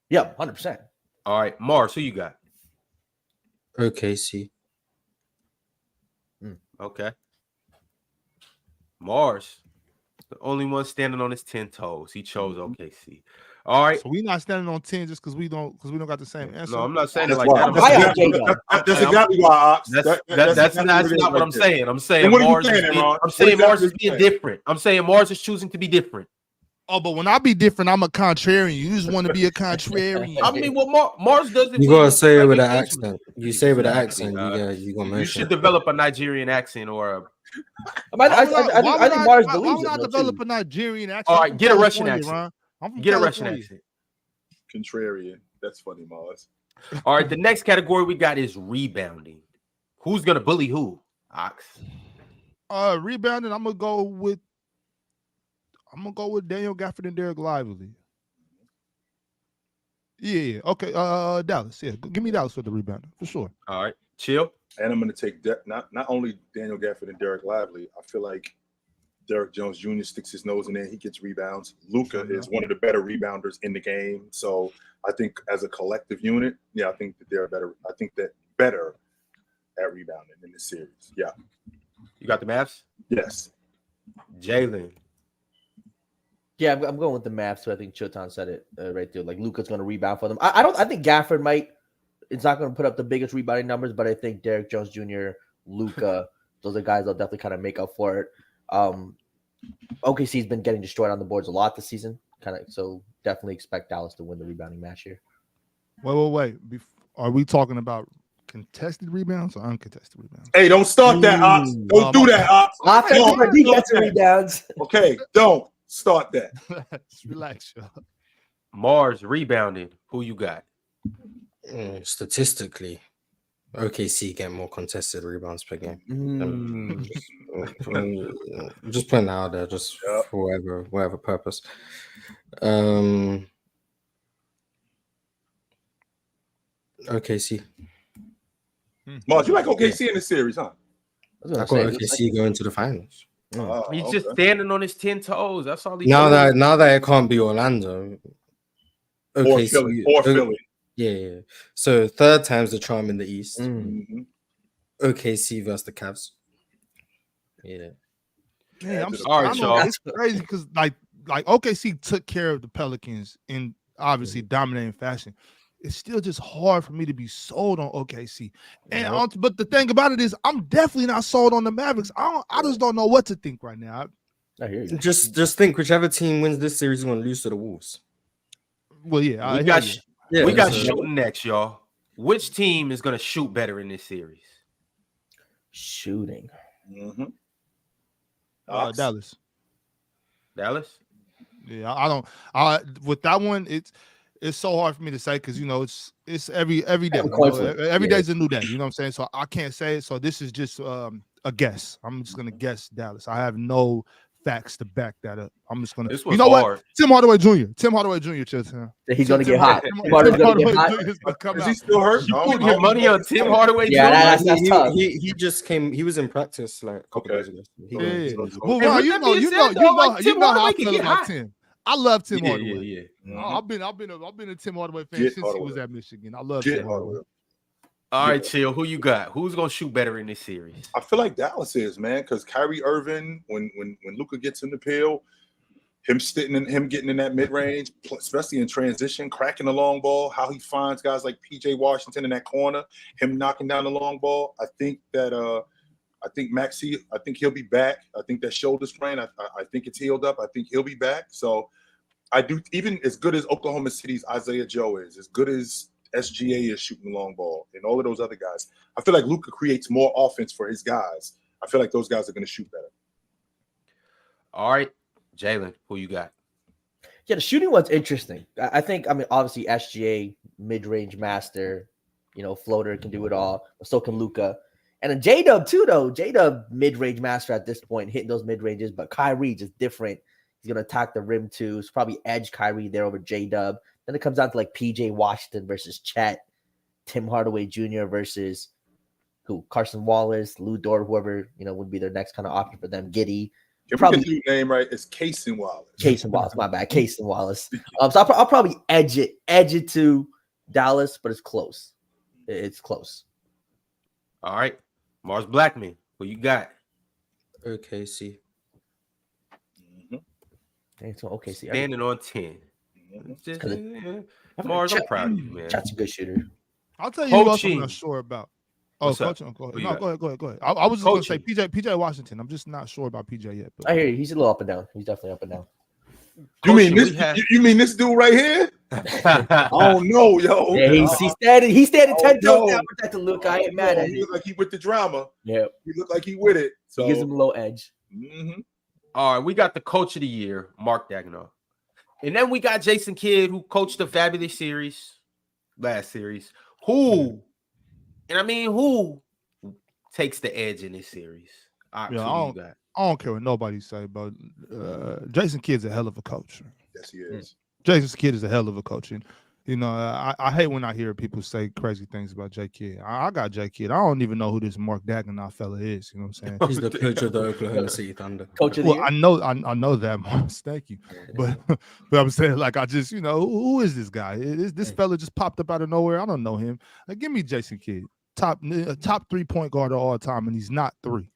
Speaker 8: Yeah, 100%.
Speaker 1: All right, Mars, who you got?
Speaker 4: OKC.
Speaker 1: Okay. Mars, the only one standing on his 10 toes. He chose OKC. All right.
Speaker 3: So we not standing on 10 just because we don't got the same answer.
Speaker 1: No, I'm not saying it
Speaker 2: That's
Speaker 1: like
Speaker 2: why.
Speaker 1: that.
Speaker 2: That's exactly why, Ox.
Speaker 1: That's not what I'm saying. I'm saying Mars is being different. I'm saying Mars is choosing to be different.
Speaker 3: Oh, but when I be different, I'm a contrarian. You just want to be a contrarian.
Speaker 1: I mean, what Mars does it.
Speaker 4: You gotta say it with an accent. You say it with an accent. You gonna mention.
Speaker 1: You should develop a Nigerian accent or a.
Speaker 8: I think Mars
Speaker 3: why
Speaker 8: believes
Speaker 3: would I
Speaker 8: it.
Speaker 3: develop a Nigerian accent?
Speaker 1: All right, get a Russian accent.
Speaker 3: Ron. I'm from
Speaker 1: Get a
Speaker 3: California.
Speaker 1: Russian accent.
Speaker 2: Contrarian. That's funny, Mars.
Speaker 1: All right, the next category we got is rebounding. Who's gonna bully who? Ox.
Speaker 3: Rebounding. I'm gonna go with Daniel Gafford and Derek Lively. Yeah. Okay. Dallas. Yeah. Give me Dallas for the rebounding for sure.
Speaker 1: All right. Chill.
Speaker 2: And I'm going to take not only Daniel Gafford and Derek Lively. I feel like Derek Jones Jr. sticks his nose in there. He gets rebounds. Luka is one of the better rebounders in the game. So I think as a collective unit, I think that they're better. I think that better at rebounding in this series. Yeah.
Speaker 1: You got the Mavs?
Speaker 2: Yes.
Speaker 1: Jalen.
Speaker 8: Yeah, I'm going with the Mavs. So I think Chotan said it right there. Like Luka's going to rebound for them. I think Gafford might. It's not going to put up the biggest rebounding numbers, but I think Derek Jones Jr., Luka, those are guys that'll definitely kind of make up for it. OKC's been getting destroyed on the boards a lot this season, so definitely expect Dallas to win the rebounding match here.
Speaker 3: Wait. Are we talking about contested rebounds or uncontested rebounds?
Speaker 2: Hey, don't start that, Ox. Don't do that, Ox.
Speaker 8: Offensive or defensive rebounds.
Speaker 2: Okay, don't start that.
Speaker 3: Relax, y'all.
Speaker 1: Mars rebounding. Who you got?
Speaker 4: Statistically, OKC get more contested rebounds per game. Just putting that out there, just for whatever purpose. OKC.
Speaker 2: Mars, you like OKC in the series, huh?
Speaker 4: I got OKC going to the finals.
Speaker 1: He's just standing on his 10 toes. That's all he
Speaker 4: now that it can't be Orlando. OKC
Speaker 2: or Philly.
Speaker 4: Yeah. So third time's the charm in the East. OKC versus the Cavs. Yeah.
Speaker 3: Man, I'm
Speaker 1: sorry, y'all.
Speaker 3: It's crazy because like OKC took care of the Pelicans in obviously dominating fashion. It's still just hard for me to be sold on OKC. And but the thing about it is, I'm definitely not sold on the Mavericks. I just don't know what to think right now.
Speaker 8: I hear you.
Speaker 4: Just think, whichever team wins this series is going to lose to the Wolves.
Speaker 3: Well, yeah,
Speaker 1: we got shooting next, y'all. Which team is going to shoot better in this series?
Speaker 8: Shooting.
Speaker 3: Dallas.
Speaker 1: Dallas?
Speaker 3: Yeah, I don't. With that one, it's so hard for me to say because it's every day. Every day's a new day. You know what I'm saying? So I can't say it. So this is just a guess. I'm just gonna guess Dallas. I have no facts to back that up. I'm just gonna. You know
Speaker 1: hard.
Speaker 3: What? Tim Hardaway Jr. Chilton.
Speaker 8: He's gonna get hot.
Speaker 2: Is he still hurt?
Speaker 1: You put your money on Tim Hardaway Jr.
Speaker 8: Yeah, that's tough.
Speaker 4: He just came. He was in practice like a couple days ago.
Speaker 3: Well, Ron, you know how I feel about Tim. I love Tim Hardaway. Yeah. I've been a Tim Hardaway fan since he was at Michigan. I love Tim Hardaway.
Speaker 1: All right, Chill. Who you got? Who's gonna shoot better in this series?
Speaker 2: I feel like Dallas is, man, because Kyrie Irving, when Luka gets in the pill, him getting in that mid range, especially in transition, cracking the long ball, how he finds guys like PJ Washington in that corner, him knocking down the long ball. I think Maxey, I think he'll be back. I think that shoulder strain, I think it's healed up. I think he'll be back. So I do, even as good as Oklahoma City's Isaiah Joe is, as good as SGA is shooting the long ball and all of those other guys, I feel like Luka creates more offense for his guys. I feel like those guys are going to shoot better.
Speaker 1: All right, Jalen, who you got?
Speaker 8: Yeah, the shooting one's interesting. I think, obviously SGA, mid-range master, floater, can do it all, but so can Luka. And then J-Dub too, though. J-Dub mid-range master at this point, hitting those mid-ranges, but Kyrie just different. He's going to attack the rim too. It's probably edge Kyrie there over J-Dub. Then it comes down to like PJ Washington versus Chet, Tim Hardaway Jr. versus Carson Wallace, Lou Dort, whoever, would be their next kind of option for them. Giddey.
Speaker 2: If we get your name right, it's Cason Wallace.
Speaker 8: Cason Wallace, my bad. Cason Wallace. So I'll probably edge it to Dallas, but it's close. It's close.
Speaker 1: All right. Mars Blackman, who you got?
Speaker 4: OKC.
Speaker 8: It's okay. See,
Speaker 1: Standing on 10. Just, Mars,
Speaker 8: Chat-
Speaker 1: I'm proud of you, man.
Speaker 8: Chat's a good shooter.
Speaker 3: I'll tell you who else I'm
Speaker 1: Coaching.
Speaker 3: not sure about. Oh,
Speaker 1: What's up?
Speaker 3: coaching. Go ahead.
Speaker 1: Who you
Speaker 3: No,
Speaker 1: got?
Speaker 3: go ahead. I was just going to say
Speaker 1: Coaching.
Speaker 3: PJ Washington. I'm just not sure about PJ yet. But
Speaker 8: I hear you. He's a little up and down. He's definitely up and down.
Speaker 2: You mean
Speaker 1: Coaching,
Speaker 2: this? You mean this dude right here? Oh no, yo.
Speaker 8: Yeah, he's standing 10 toes
Speaker 2: no.
Speaker 8: down protecting Luka. I ain't mad at
Speaker 2: He
Speaker 8: him.
Speaker 2: look like he with the drama.
Speaker 8: Yeah,
Speaker 2: He look like he with it. So
Speaker 8: he gives him a little edge.
Speaker 1: All right, we got the coach of the year, Mark Daigneault. And then we got Jason Kidd, who coached the fabulous series, last series. Who takes the edge in this series? All right,
Speaker 3: Yeah,
Speaker 1: who you got?
Speaker 3: I don't care what nobody say, but Jason Kidd's a hell of a coach.
Speaker 2: yes, he is.
Speaker 3: Jason Kidd is a hell of a coach. And, you know, I hate when I hear people say crazy things about J Kidd. I got J Kidd. I don't even know who this Mark Daigneault fella is. You know what I'm saying?
Speaker 4: He's the coach of the Oklahoma City Thunder.
Speaker 8: Coach of the
Speaker 3: Well,
Speaker 8: year.
Speaker 3: I know that, Mars. Thank you. But I'm saying, like, I just, you know, who is this guy? This fella just popped up out of nowhere. I don't know him. Like, give me Jason Kidd, top 3-point guard of all time, and he's not 3.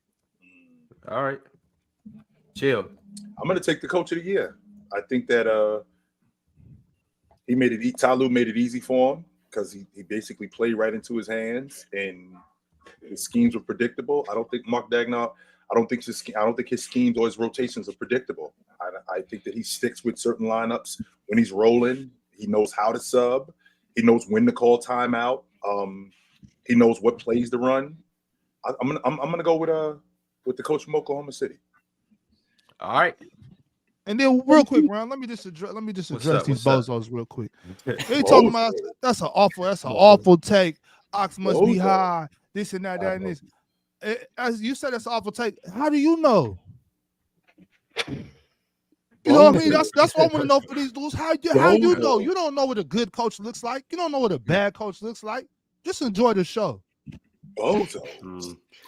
Speaker 1: All right. Chill.
Speaker 2: I'm gonna take the coach of the year. I think that Tyloo made it easy for him because he basically played right into his hands and his schemes were predictable. I don't think Mark Daigneault. I don't think his schemes or his rotations are predictable. I think that he sticks with certain lineups when he's rolling. He knows how to sub. He knows when to call timeout. He knows what plays to run. I'm gonna go with the coach from Oklahoma City.
Speaker 1: All right.
Speaker 3: And then real quick, Ron, let me just address these bozos real quick. They talking about that's an awful take. Ox must be high. This and that, and this. As you said, that's an awful take. How do you know? You know what I mean? That's what I want to know for these dudes. How you know? You don't know what a good coach looks like. You don't know what a bad coach looks like. Just enjoy the show.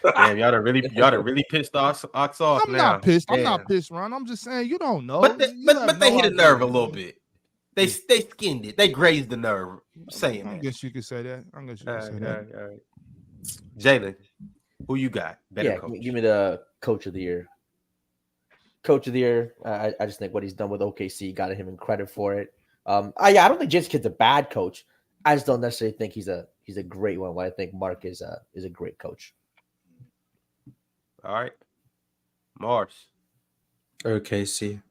Speaker 1: Damn, y'all done really pissed Ox off.
Speaker 3: I'm not pissed. I'm not pissed, Ron. I'm just saying you don't know.
Speaker 1: But they hit a nerve a little bit. They skinned it. They grazed the nerve. I'm saying
Speaker 3: I guess you could say that.
Speaker 1: All right. Jalen, who you got? Better coach.
Speaker 8: Give me the coach of the year. Coach of the year. I just think what he's done with OKC got him credit for it. I don't think Jason Kidd's a bad coach. I just don't necessarily think he's a great one. But I think Mark is a great coach.
Speaker 1: All right, Mars.
Speaker 4: OKC.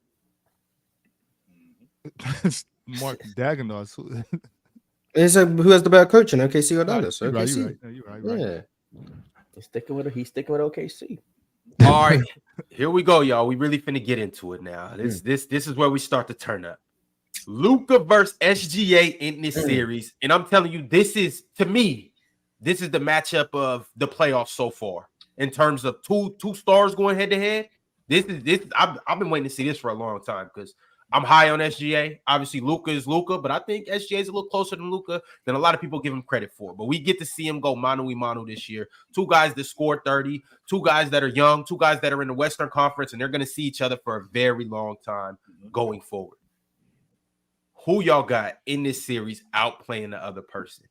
Speaker 3: Mark Daigneault.
Speaker 4: Who has the better coach in OKC or Dallas?
Speaker 3: You're
Speaker 4: OKC.
Speaker 3: right.
Speaker 4: Yeah.
Speaker 8: He's sticking with OKC.
Speaker 1: All right, here we go, y'all. We really finna get into it now. This is where we start to turn up. Luka versus SGA in this series, and I'm telling you, this is the matchup of the playoffs so far. In terms of two stars going head to head, this. I've been waiting to see this for a long time because I'm high on SGA. Obviously, Luka is Luka, but I think SGA is a little closer than Luka than a lot of people give him credit for. But we get to see him go mano-a-mano this year. 2 guys that scored 30, 2 guys that are young, 2 guys that are in the Western Conference, and they're going to see each other for a very long time going forward. Who y'all got in this series outplaying the other person?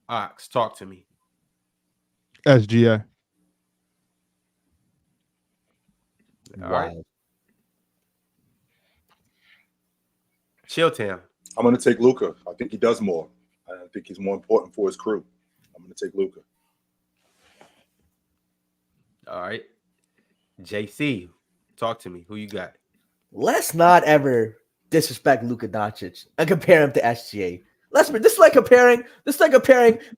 Speaker 1: Ox, talk to me.
Speaker 3: SGA.
Speaker 1: All right. Chill Town.
Speaker 2: I'm going to take Luka. I think he does more. I think he's more important for his crew. I'm going to take Luka.
Speaker 1: All right. JC, talk to me. Who you got?
Speaker 8: Let's not ever disrespect Luka Doncic and compare him to SGA. This is like comparing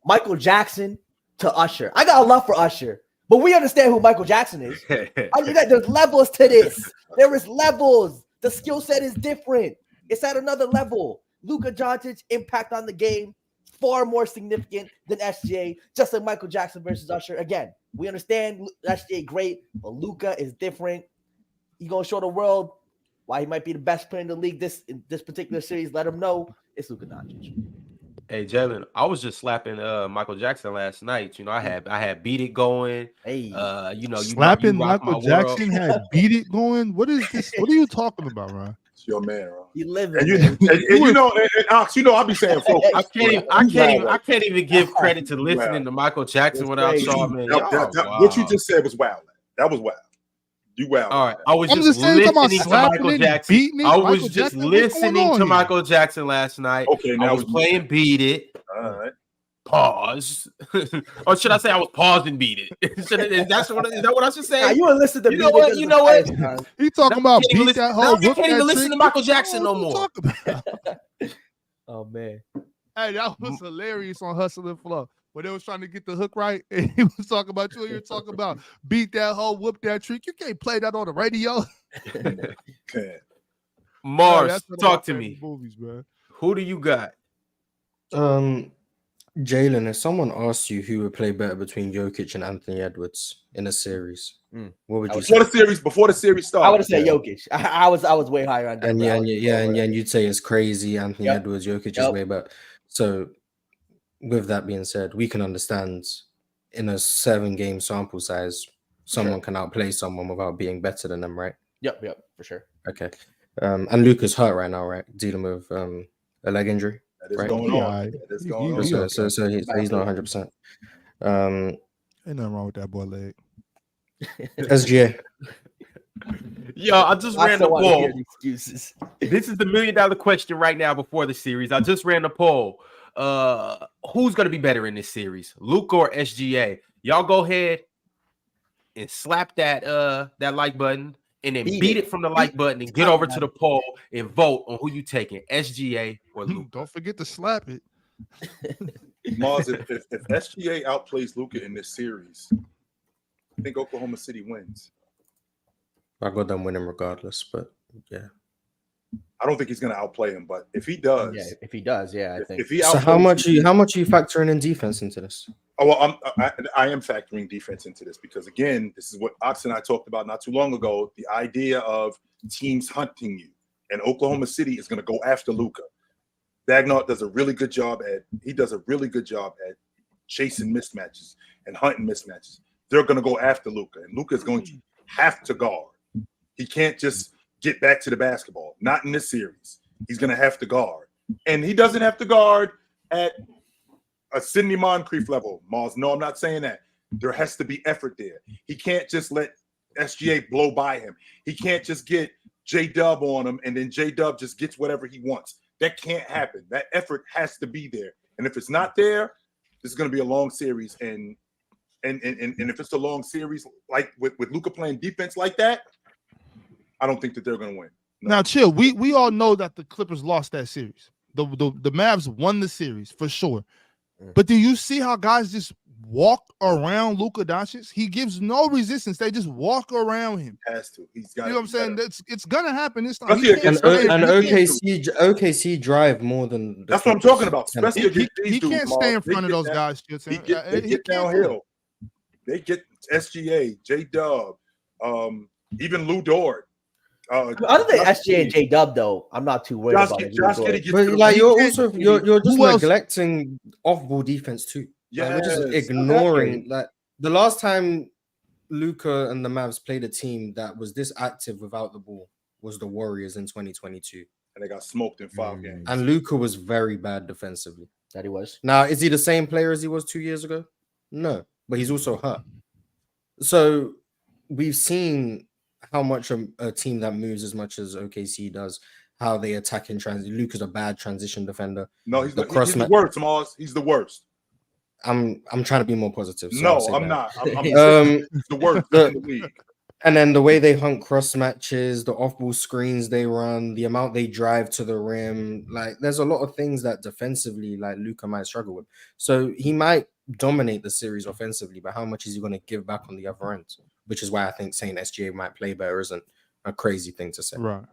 Speaker 8: Michael Jackson to Usher. I got a love for Usher, but we understand who Michael Jackson is. There's levels to this. There is levels. The skill set is different. It's at another level. Luka Doncic impact on the game far more significant than SGA, just like Michael Jackson versus Usher. Again, we understand SGA great, but Luka is different. He's gonna show the world why he might be the best player in the league in this particular series. Let him know it's Luka Doncic.
Speaker 1: Hey Jalen, I was just slapping Michael Jackson last night. You know, I had Beat It going.
Speaker 8: Hey,
Speaker 3: slapping Michael Jackson had Beat It going. What is this? What are you talking about, Ron?
Speaker 2: It's your man, bro.
Speaker 8: You live
Speaker 2: And
Speaker 8: in.
Speaker 2: you know, Ox, you know, I be saying, folks,
Speaker 1: I can't even give credit to listening to Michael Jackson without y'all, man.
Speaker 2: What you just said was wild. That was wild. You wild.
Speaker 1: All right, I was
Speaker 3: I'm
Speaker 1: just
Speaker 3: saying,
Speaker 1: listening to Michael Jackson.
Speaker 3: beating it.
Speaker 1: I was
Speaker 3: Michael
Speaker 1: just
Speaker 3: Jackson, what's going
Speaker 1: listening
Speaker 3: on
Speaker 1: to
Speaker 3: here?
Speaker 1: Michael Jackson last night.
Speaker 2: Okay, now
Speaker 1: I was playing Beat It.
Speaker 2: All right.
Speaker 1: Pause. Or should I say I was paused and beat it? Is that what I should say?
Speaker 8: Nah, you want to listen to
Speaker 1: You know what? You know what?
Speaker 3: He talking about
Speaker 1: Can't even
Speaker 3: beat that
Speaker 1: listen-
Speaker 3: whole.
Speaker 1: now I
Speaker 3: whoop
Speaker 1: can't even
Speaker 3: that
Speaker 1: listen
Speaker 3: trick.
Speaker 1: to Michael Jackson no
Speaker 3: What you
Speaker 1: more.
Speaker 3: talking about?
Speaker 8: Oh man.
Speaker 3: Hey, that was hilarious on Hustle and Flow. When they was trying to get the hook right, and he was talking about you. You're talking about beat that hoe, whoop that trick. You can't play that on the radio.
Speaker 2: Okay.
Speaker 1: Mars,
Speaker 3: That's one of
Speaker 1: talk
Speaker 3: my
Speaker 1: to
Speaker 3: favorite
Speaker 1: me.
Speaker 3: movies, man.
Speaker 1: Who do you got?
Speaker 4: Jalen, if someone asked you who would play better between Jokic and Anthony Edwards in a series, what would you say?
Speaker 2: Before the series started,
Speaker 8: I would have said Jokic. I was way higher on.
Speaker 4: And
Speaker 8: Denver.
Speaker 4: and you'd say it's crazy. Anthony
Speaker 8: Yep.
Speaker 4: Edwards, Jokic is
Speaker 8: Yep.
Speaker 4: way better. So, with that being said, we can understand in a 7-game sample size, someone can outplay someone without being better than them, right?
Speaker 8: Yep, for sure.
Speaker 4: Okay. And Luka's hurt right now, right? Dealing with a leg injury.
Speaker 2: that is
Speaker 4: Right.
Speaker 2: going
Speaker 3: Yeah,
Speaker 2: on. That is going on.
Speaker 4: So he's not 100%.
Speaker 3: Ain't nothing wrong with that boy leg.
Speaker 4: SGA.
Speaker 1: Yo, I just
Speaker 8: I
Speaker 1: ran
Speaker 8: still
Speaker 1: the
Speaker 8: want to hear
Speaker 1: poll.
Speaker 8: the excuses.
Speaker 1: This is the $1 million question right now before the series. I just ran the poll. Who's gonna be better in this series, Luka or SGA? Y'all go ahead and slap that like button and then beat it from the like button and get over to the poll and vote on who you taking, SGA or Luka.
Speaker 3: Don't forget to slap it.
Speaker 2: Mars, if SGA outplays Luka in this series, I think Oklahoma City wins.
Speaker 4: I got them winning regardless, but yeah.
Speaker 2: I don't think he's going to outplay him, but if he does,
Speaker 8: Yeah, if he does, I think.
Speaker 2: if he
Speaker 4: So how much are you factoring in defense into this?
Speaker 2: Oh, well, I am factoring defense into this because, again, this is what Ox and I talked about not too long ago, the idea of teams hunting you. And Oklahoma City is going to go after Luka. Dagnall does a really good job at chasing mismatches and hunting mismatches. They're going to go after Luka, and Luka is going to have to guard. He can't just get back to the basketball. Not in this series. He's going to have to guard. And he doesn't have to guard at a Sidney Moncrief level, Mars. No, I'm not saying that. There has to be effort there. He can't just let SGA blow by him. He can't just get J-Dub on him and then J-Dub just gets whatever he wants. That can't happen. That effort has to be there. And if it's not there, this is going to be a long series. And if it's a long series, like with Luka playing defense like that, I don't think that they're going to win. No.
Speaker 3: Now, chill. We all know that the Clippers lost that series. The Mavs won the series for sure. But do you see how guys just walk around Luka Doncic? He gives no resistance. They just walk around him.
Speaker 2: Has to. He's got.
Speaker 3: You know what I'm saying? It's gonna happen this time.
Speaker 2: Especially
Speaker 3: He can't
Speaker 2: against-
Speaker 3: stand-
Speaker 4: OKC drive more than
Speaker 2: That's what I'm talking about. Especially against these
Speaker 3: he
Speaker 2: dudes,
Speaker 3: can't
Speaker 2: Mars.
Speaker 3: stay in
Speaker 2: They
Speaker 3: front of
Speaker 2: get
Speaker 3: those
Speaker 2: that-
Speaker 3: guys.
Speaker 2: They get downhill. They get SGA, J-Dub, even Lou Dort.
Speaker 8: Other than SGA and J-Dub, though, I'm not too worried about it.
Speaker 4: But like you're just neglecting off-ball defense too.
Speaker 2: Yeah,
Speaker 4: we're just ignoring that. The last time Luka and the Mavs played a team that was this active without the ball was the Warriors in 2022,
Speaker 2: and they got smoked in 5 games.
Speaker 4: And Luka was very bad defensively.
Speaker 8: That he was.
Speaker 4: Now, is he the same player as he was 2 years ago? No, but he's also hurt. So we've seen how much a team that moves as much as OKC does, how they attack in transition. Luka's a bad transition defender.
Speaker 2: No, he's the worst, Mars. He's the worst.
Speaker 4: I'm trying to be more positive. So
Speaker 2: no, I'm not. I'm he's the worst in the league.
Speaker 4: And then the way they hunt cross matches, the off-ball screens they run, the amount they drive to the rim, like there's a lot of things that defensively, like Luka might struggle with. So he might dominate the series offensively, but how much is he going to give back on the other end? Which is why I think saying SGA might play better isn't a crazy thing to say.
Speaker 3: Right.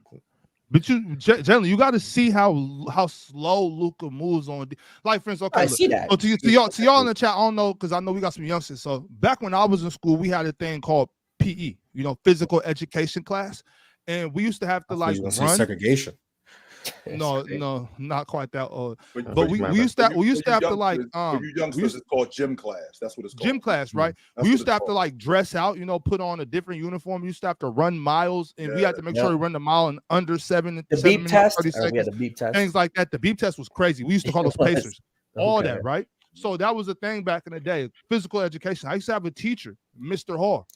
Speaker 3: But generally, you got to see how slow Luka moves on. Like, for instance, okay,
Speaker 8: I see that.
Speaker 3: So to y'all in the chat, I don't know because I know we got some youngsters. So back when I was in school, we had a thing called PE, physical education class, and we used to have to like run
Speaker 4: segregation.
Speaker 3: No, not quite that old.
Speaker 2: But
Speaker 3: But we used to have to like
Speaker 2: for you youngsters, it's called gym class. That's what it's called.
Speaker 3: Gym class, right? We used to have to like dress out, put on a different uniform. We used to have to run miles, and we had to make sure we run the mile in under 7
Speaker 8: The
Speaker 3: seven
Speaker 8: beep
Speaker 3: minutes,
Speaker 8: test.
Speaker 3: 30 seconds.
Speaker 8: We had the beep test.
Speaker 3: Things like that. The beep test was crazy. We used to call those pacers. All that, right? So that was a thing back in the day. Physical education. I used to have a teacher, Mr. Hall.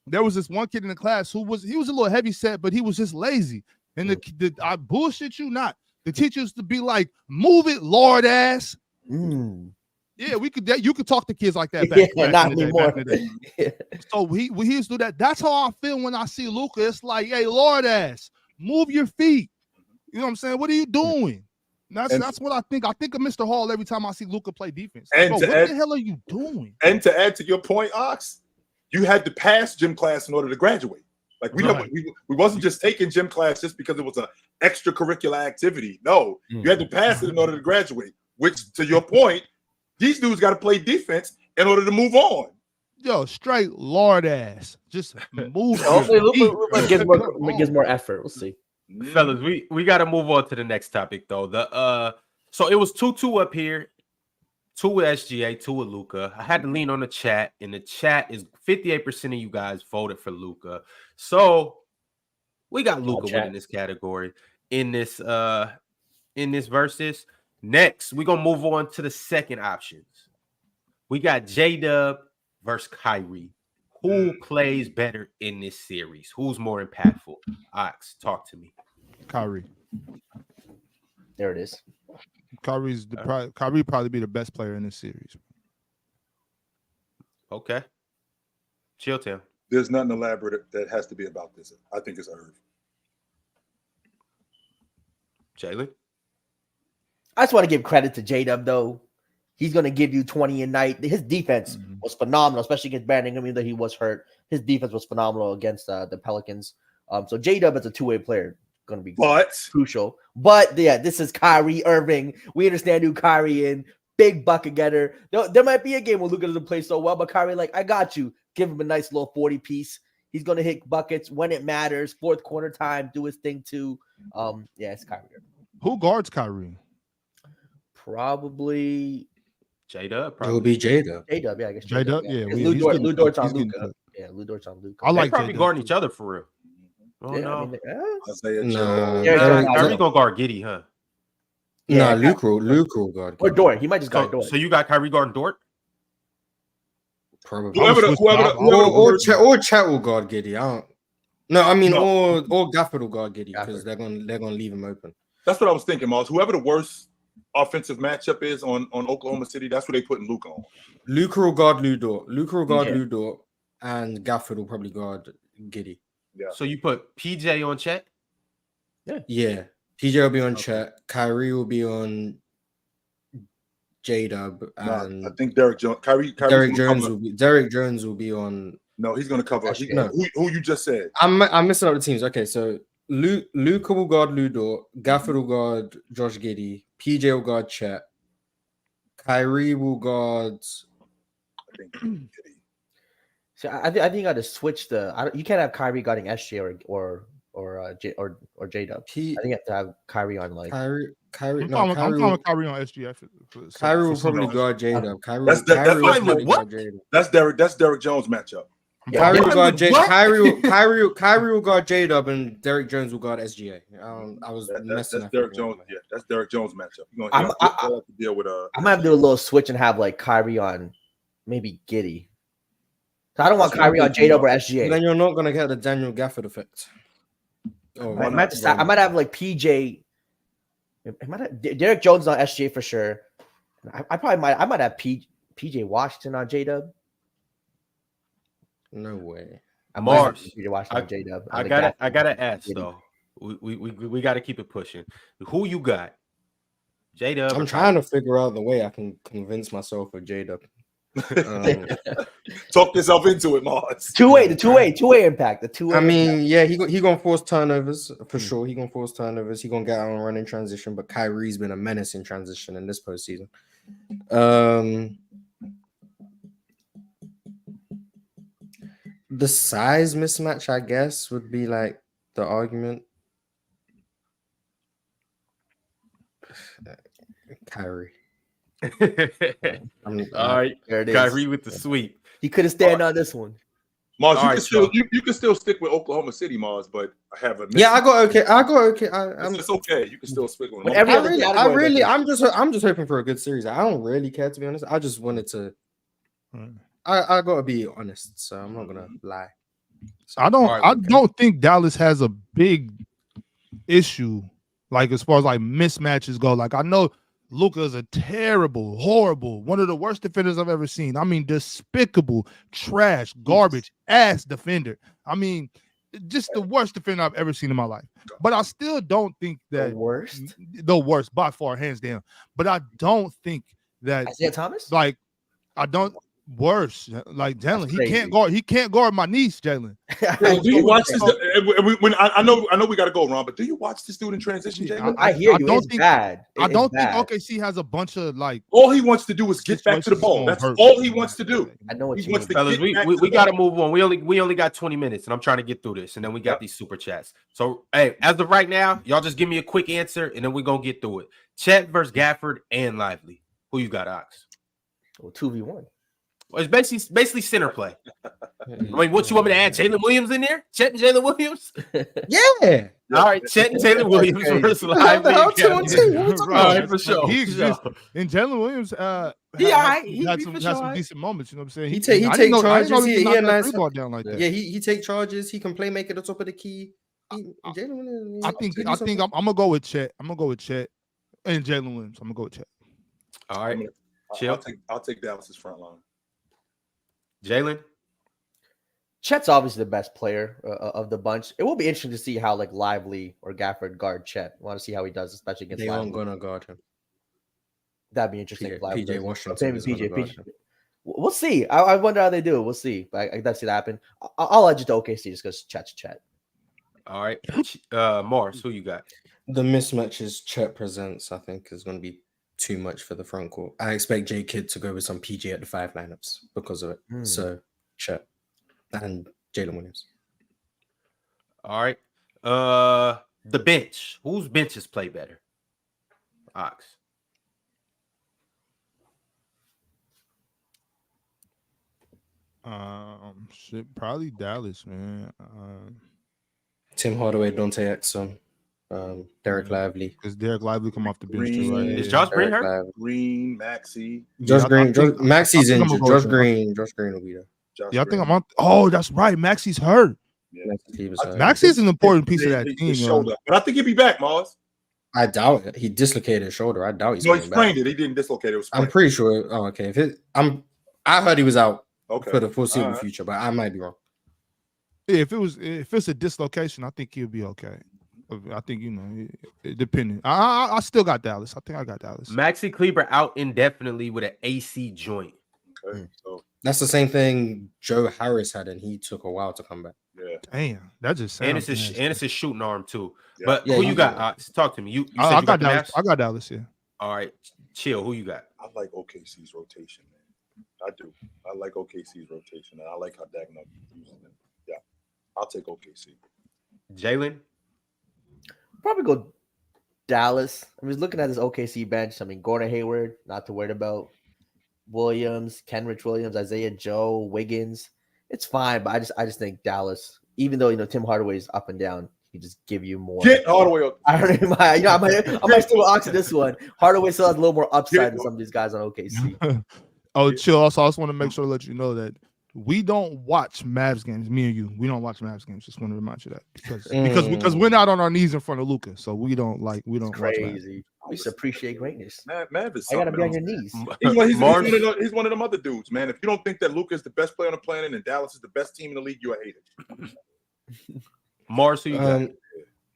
Speaker 3: There was this one kid in the class he was a little heavy set, but he was just lazy. And I bullshit you not. The teacher used to be like, "Move it, Lord ass." Yeah, you could talk to kids like that back in the day. So he used to do that. That's how I feel when I see Luka. It's like, hey, Lord ass, move your feet. You know what I'm saying? What are you doing? That's what I think. I think of Mr. Hall every time I see Luka play defense. Like, what the hell are you doing?
Speaker 2: And to add to your point, Ox, you had to pass gym class in order to graduate. Like we wasn't just taking gym class just because it was an extracurricular activity. No, you had to pass it in order to graduate. Which, to your point, these dudes got to play defense in order to move on.
Speaker 3: Yo, straight Lord ass, just move.
Speaker 8: Hopefully, Luka gives more effort. We'll see.
Speaker 1: Fellas, we got to move on to the next topic though. So it was 2-2 up here. 2 with SGA, 2 with Luka. I had to lean on the chat, and the chat is 58% of you guys voted for Luka. So we got Luka winning this category in this versus. Next, we're gonna move on to the second options. We got J-Dub versus Kyrie. Who plays better in this series? Who's more impactful? Ox, talk to me.
Speaker 3: Kyrie.
Speaker 8: There it is.
Speaker 3: Kyrie probably be the best player in this series.
Speaker 1: Okay. Chill town.
Speaker 2: There's nothing elaborate that has to be about this. I think it's Irv.
Speaker 1: Jalen?
Speaker 8: I just want to give credit to J-Dub, though. He's going to give you 20 a night. His defense was phenomenal, especially against Brandon. I mean, that he was hurt. His defense was phenomenal against the Pelicans. So J-Dub is a two-way player. Going to be crucial. But, yeah, this is Kyrie Irving. We understand who Kyrie is. Big bucket getter. There might be a game where Luka doesn't play so well, but Kyrie, like, I got you. Give him a nice little 40 piece. He's going to hit buckets when it matters. Fourth quarter time, do his thing too. Yeah, it's Kyrie Irving.
Speaker 3: Who guards Kyrie?
Speaker 8: Probably
Speaker 1: J-Dub.
Speaker 4: It will be J-Dub.
Speaker 8: J-Dub, yeah, I guess
Speaker 3: J-Dub, yeah.
Speaker 8: Lou Dort's on Luka. Yeah, Lou Dort's on Luka.
Speaker 3: I like
Speaker 1: probably guarding each other for real. Oh,
Speaker 8: yeah,
Speaker 1: no.
Speaker 8: I mean,
Speaker 1: Kyrie's gonna guard Giddey, huh?
Speaker 4: Yeah, Luka will guard.
Speaker 8: Or Dort. He might just guard Dort.
Speaker 1: So you got Kyrie guarding Dort?
Speaker 4: Probably.
Speaker 2: Or
Speaker 4: Chat will guard Giddey. Or Gafford will guard Giddey because they're gonna leave him open.
Speaker 2: That's what I was thinking, Miles. Whoever the worst offensive matchup is on Oklahoma City, that's what they putting Luka on.
Speaker 4: Luka will guard Lou Dort. Lou Dort, and Gafford will probably guard Giddey.
Speaker 2: Yeah.
Speaker 1: So you put PJ on Chet?
Speaker 4: Yeah. PJ will be on Chet. Kyrie will be on J-Dub. And
Speaker 2: I think Derek Jones.
Speaker 4: Derek Jones will be on.
Speaker 2: No, he's going to cover. Who you just said?
Speaker 4: I'm missing out the teams. Okay, so Luka will guard Lou Dort. Gafford will guard Josh Giddey. PJ will guard Chet. Kyrie will guard.
Speaker 2: I think Giddey.
Speaker 8: So I think you got to switch you can't have Kyrie guarding SJ or J-Dub. I think you have to have Kyrie on like
Speaker 3: I'm calling Kyrie on SGF.
Speaker 4: Kyrie will probably guard J-Dub.
Speaker 2: That's Derek Jones matchup.
Speaker 4: Kyrie will guard J-Dub and Derek Jones will guard SGA. I was messing up.
Speaker 2: Derek Jones. Yeah, that's Derek Jones matchup. You're gonna have to deal with
Speaker 8: I might have to do a little switch and have like Kyrie on maybe Giddey. So I don't want Kyrie on J-Dub or SGA.
Speaker 4: Then you're not gonna get the Daniel Gafford effect.
Speaker 8: I might have like PJ. I might have Derek Jones on SGA for sure. I might have PJ Washington on J-Dub.
Speaker 4: No way.
Speaker 1: Mars.
Speaker 8: PJ Washington on J-Dub.
Speaker 1: I gotta ask though. We gotta keep it pushing. Who you got? J-Dub.
Speaker 4: I'm trying to figure out the way I can convince myself of J-Dub.
Speaker 2: Talk yourself into it, Mars.
Speaker 8: The two-way impact.
Speaker 4: I mean, yeah, he gonna force turnovers for sure. He gonna force turnovers. He gonna get out and run in transition. But Kyrie's been a menace in transition in this postseason. The size mismatch, I guess, would be like the argument. Kyrie.
Speaker 1: All right,
Speaker 8: There it is.
Speaker 1: Kyrie with the sweep.
Speaker 8: He could have stand on this one.
Speaker 2: Mars,
Speaker 1: All right,
Speaker 2: you can still stick with Oklahoma City, Mars, but I have a
Speaker 4: Yeah, I got okay.
Speaker 2: it's okay. You can still stick with them.
Speaker 8: But every other category,
Speaker 4: I'm just hoping for a good series. I don't really care, to be honest. I just wanted to. I gotta be honest, so I'm not gonna lie. So,
Speaker 3: I don't think Dallas has a big issue, like as far as like mismatches go. Like I know Luka is a terrible, horrible, one of the worst defenders I've ever seen. I mean, despicable, trash, garbage, ass defender. I mean, just the worst defender I've ever seen in my life. But I still don't think that the worst by far, hands down. But I don't think that
Speaker 8: Isaiah Thomas.
Speaker 3: Like I don't. Worse, like Jalen, he can't guard my niece, Jalen.
Speaker 2: Do you watch this? I know we got to go, Ron, but do you watch this dude in transition, Jalen?
Speaker 8: I hear you. It's bad.
Speaker 3: I don't think OKC has a bunch of like.
Speaker 2: All he wants to do is get back to the ball. That's all he wants to do.
Speaker 8: I know what
Speaker 2: he
Speaker 8: you
Speaker 2: wants
Speaker 8: mean.
Speaker 2: to
Speaker 1: Fellas, we got to move on. We only got 20 minutes, and I'm trying to get through this, and then we got these super chats. So, hey, as of right now, y'all just give me a quick answer, and then we're gonna get through it. Chet versus Gafford and Lively. Who you got, Ox?
Speaker 8: Well, 2v1.
Speaker 1: Well, it's basically center play. I mean, what you want me to add? Jalen Williams in there? Chet and Jalen Williams?
Speaker 4: Yeah.
Speaker 1: All right, Chet and Jalen Williams versus Lively. All right, for sure.
Speaker 3: And Jalen Williams,
Speaker 1: he
Speaker 3: had some decent moments. You know what I'm saying?
Speaker 4: He take charges. He a nice
Speaker 3: ball down like that.
Speaker 4: Yeah, he take charges. He can play make at the top of the key.
Speaker 3: I think I'm gonna go with Chet. I'm gonna go with Chet and Jalen Williams. I'm gonna go with Chet.
Speaker 1: All right, Chill.
Speaker 2: I'll take Dallas's front line.
Speaker 1: Jalen?
Speaker 8: Chet's obviously the best player of the bunch. It will be interesting to see how like Lively or Gafford guard Chet. I want to see how he does, especially against Lively.
Speaker 4: They aren't gonna guard him.
Speaker 8: That'd be interesting.
Speaker 4: PJ Washington.
Speaker 8: PJ. We'll see. I wonder how they do it. We'll see. But I can see that happen. I'll edge it to OKC just because Chet's Chet.
Speaker 1: All right. Mars, who you got?
Speaker 4: The mismatches Chet presents, I think, is going to be too much for the front court. I expect J Kidd to go with some PG at the 5 lineups because of it. So Chet and Jalen Williams.
Speaker 1: All right. The bench. Whose benches play better? Ox.
Speaker 3: Probably Dallas, man.
Speaker 4: Tim Hardaway, Dante Exum. Derek Lively.
Speaker 3: Because Derek Lively come off the bench too, right?
Speaker 1: Is Josh Green hurt?
Speaker 2: Green, Maxey.
Speaker 4: Maxey's injured. Josh Green will be there.
Speaker 3: I think I'm on. Oh, that's right. Maxey's hurt. Maxey's an important piece of that team.
Speaker 2: But I think he'll be back, Mars.
Speaker 4: I doubt it. He dislocated his shoulder. I doubt he's
Speaker 2: he sprained it. He didn't dislocate it.
Speaker 4: I'm pretty sure. Oh, okay. I heard he was out for the foreseeable future, but I might be wrong.
Speaker 3: Yeah, if it's a dislocation, I think he'll be okay. I think, depending. I still got Dallas. I think I got Dallas.
Speaker 1: Maxi Kleber out indefinitely with an AC joint.
Speaker 2: Okay, so
Speaker 4: that's the same thing Joe Harris had, and he took a while to come back.
Speaker 2: Yeah.
Speaker 3: Damn, that just sounds.
Speaker 1: And it's a shooting arm too.
Speaker 2: Yeah.
Speaker 1: But who you got? Talk to me. You said
Speaker 3: I
Speaker 1: you
Speaker 3: got
Speaker 1: Dallas.
Speaker 3: I got Dallas. Yeah.
Speaker 1: All right, Chill. Who you got?
Speaker 2: I like OKC's rotation, man. I do. I like OKC's rotation, and I like how Dagnall uses them. Yeah, I'll take OKC.
Speaker 1: Jalen.
Speaker 8: Probably go Dallas. I was looking at this OKC bench. I mean, Gordon Hayward, not to worry about. Williams, Kenrich Williams, Isaiah Joe, Wiggins. It's fine, but I just think Dallas, even though Tim Hardaway's up and down, he just give you more.
Speaker 2: Get Hardaway up.
Speaker 8: I don't know. I might still ox this one. Hardaway still has a little more upside than some of these guys on OKC.
Speaker 3: Chill. Also, I just want to make sure to let you know that we don't watch Mavs games. Me and you, we don't watch Mavs games. Just want to remind you that because we're not on our knees in front of Luka, so we don't watch
Speaker 8: crazy. I used to appreciate greatness.
Speaker 2: Mav is
Speaker 8: I gotta be on your knees.
Speaker 2: He's one of them other dudes, man. If you don't think that Luka is the best player on the planet and Dallas is the best team in the league, you're a hater.
Speaker 1: Mars, who you got?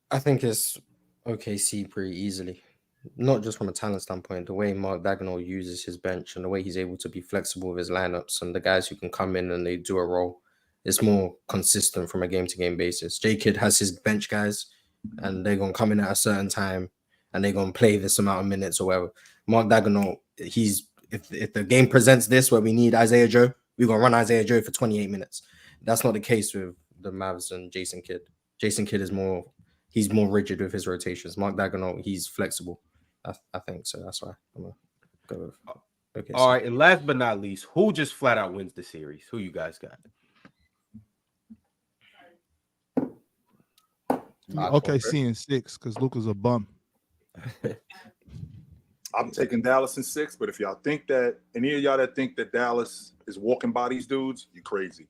Speaker 4: I think it's OKC pretty easily. Not just from a talent standpoint, the way Mark Daigneault uses his bench and the way he's able to be flexible with his lineups and the guys who can come in and they do a role, it's more consistent from a game-to-game basis. J Kidd has his bench guys and they're going to come in at a certain time and they're going to play this amount of minutes or whatever. Mark Daigneault, if the game presents this where we need Isaiah Joe, we're going to run Isaiah Joe for 28 minutes. That's not the case with the Mavs and Jason Kidd. Jason Kidd is more rigid with his rotations. Mark Daigneault, he's flexible. I think so. That's why I'm gonna go with. Okay.
Speaker 1: All right, and last but not least, who just flat out wins the series? Who you guys got?
Speaker 3: Okay, seeing 6 because Luka's a bum.
Speaker 2: I'm taking Dallas in 6, but if y'all think that any of y'all that think that Dallas is walking by these dudes, you crazy.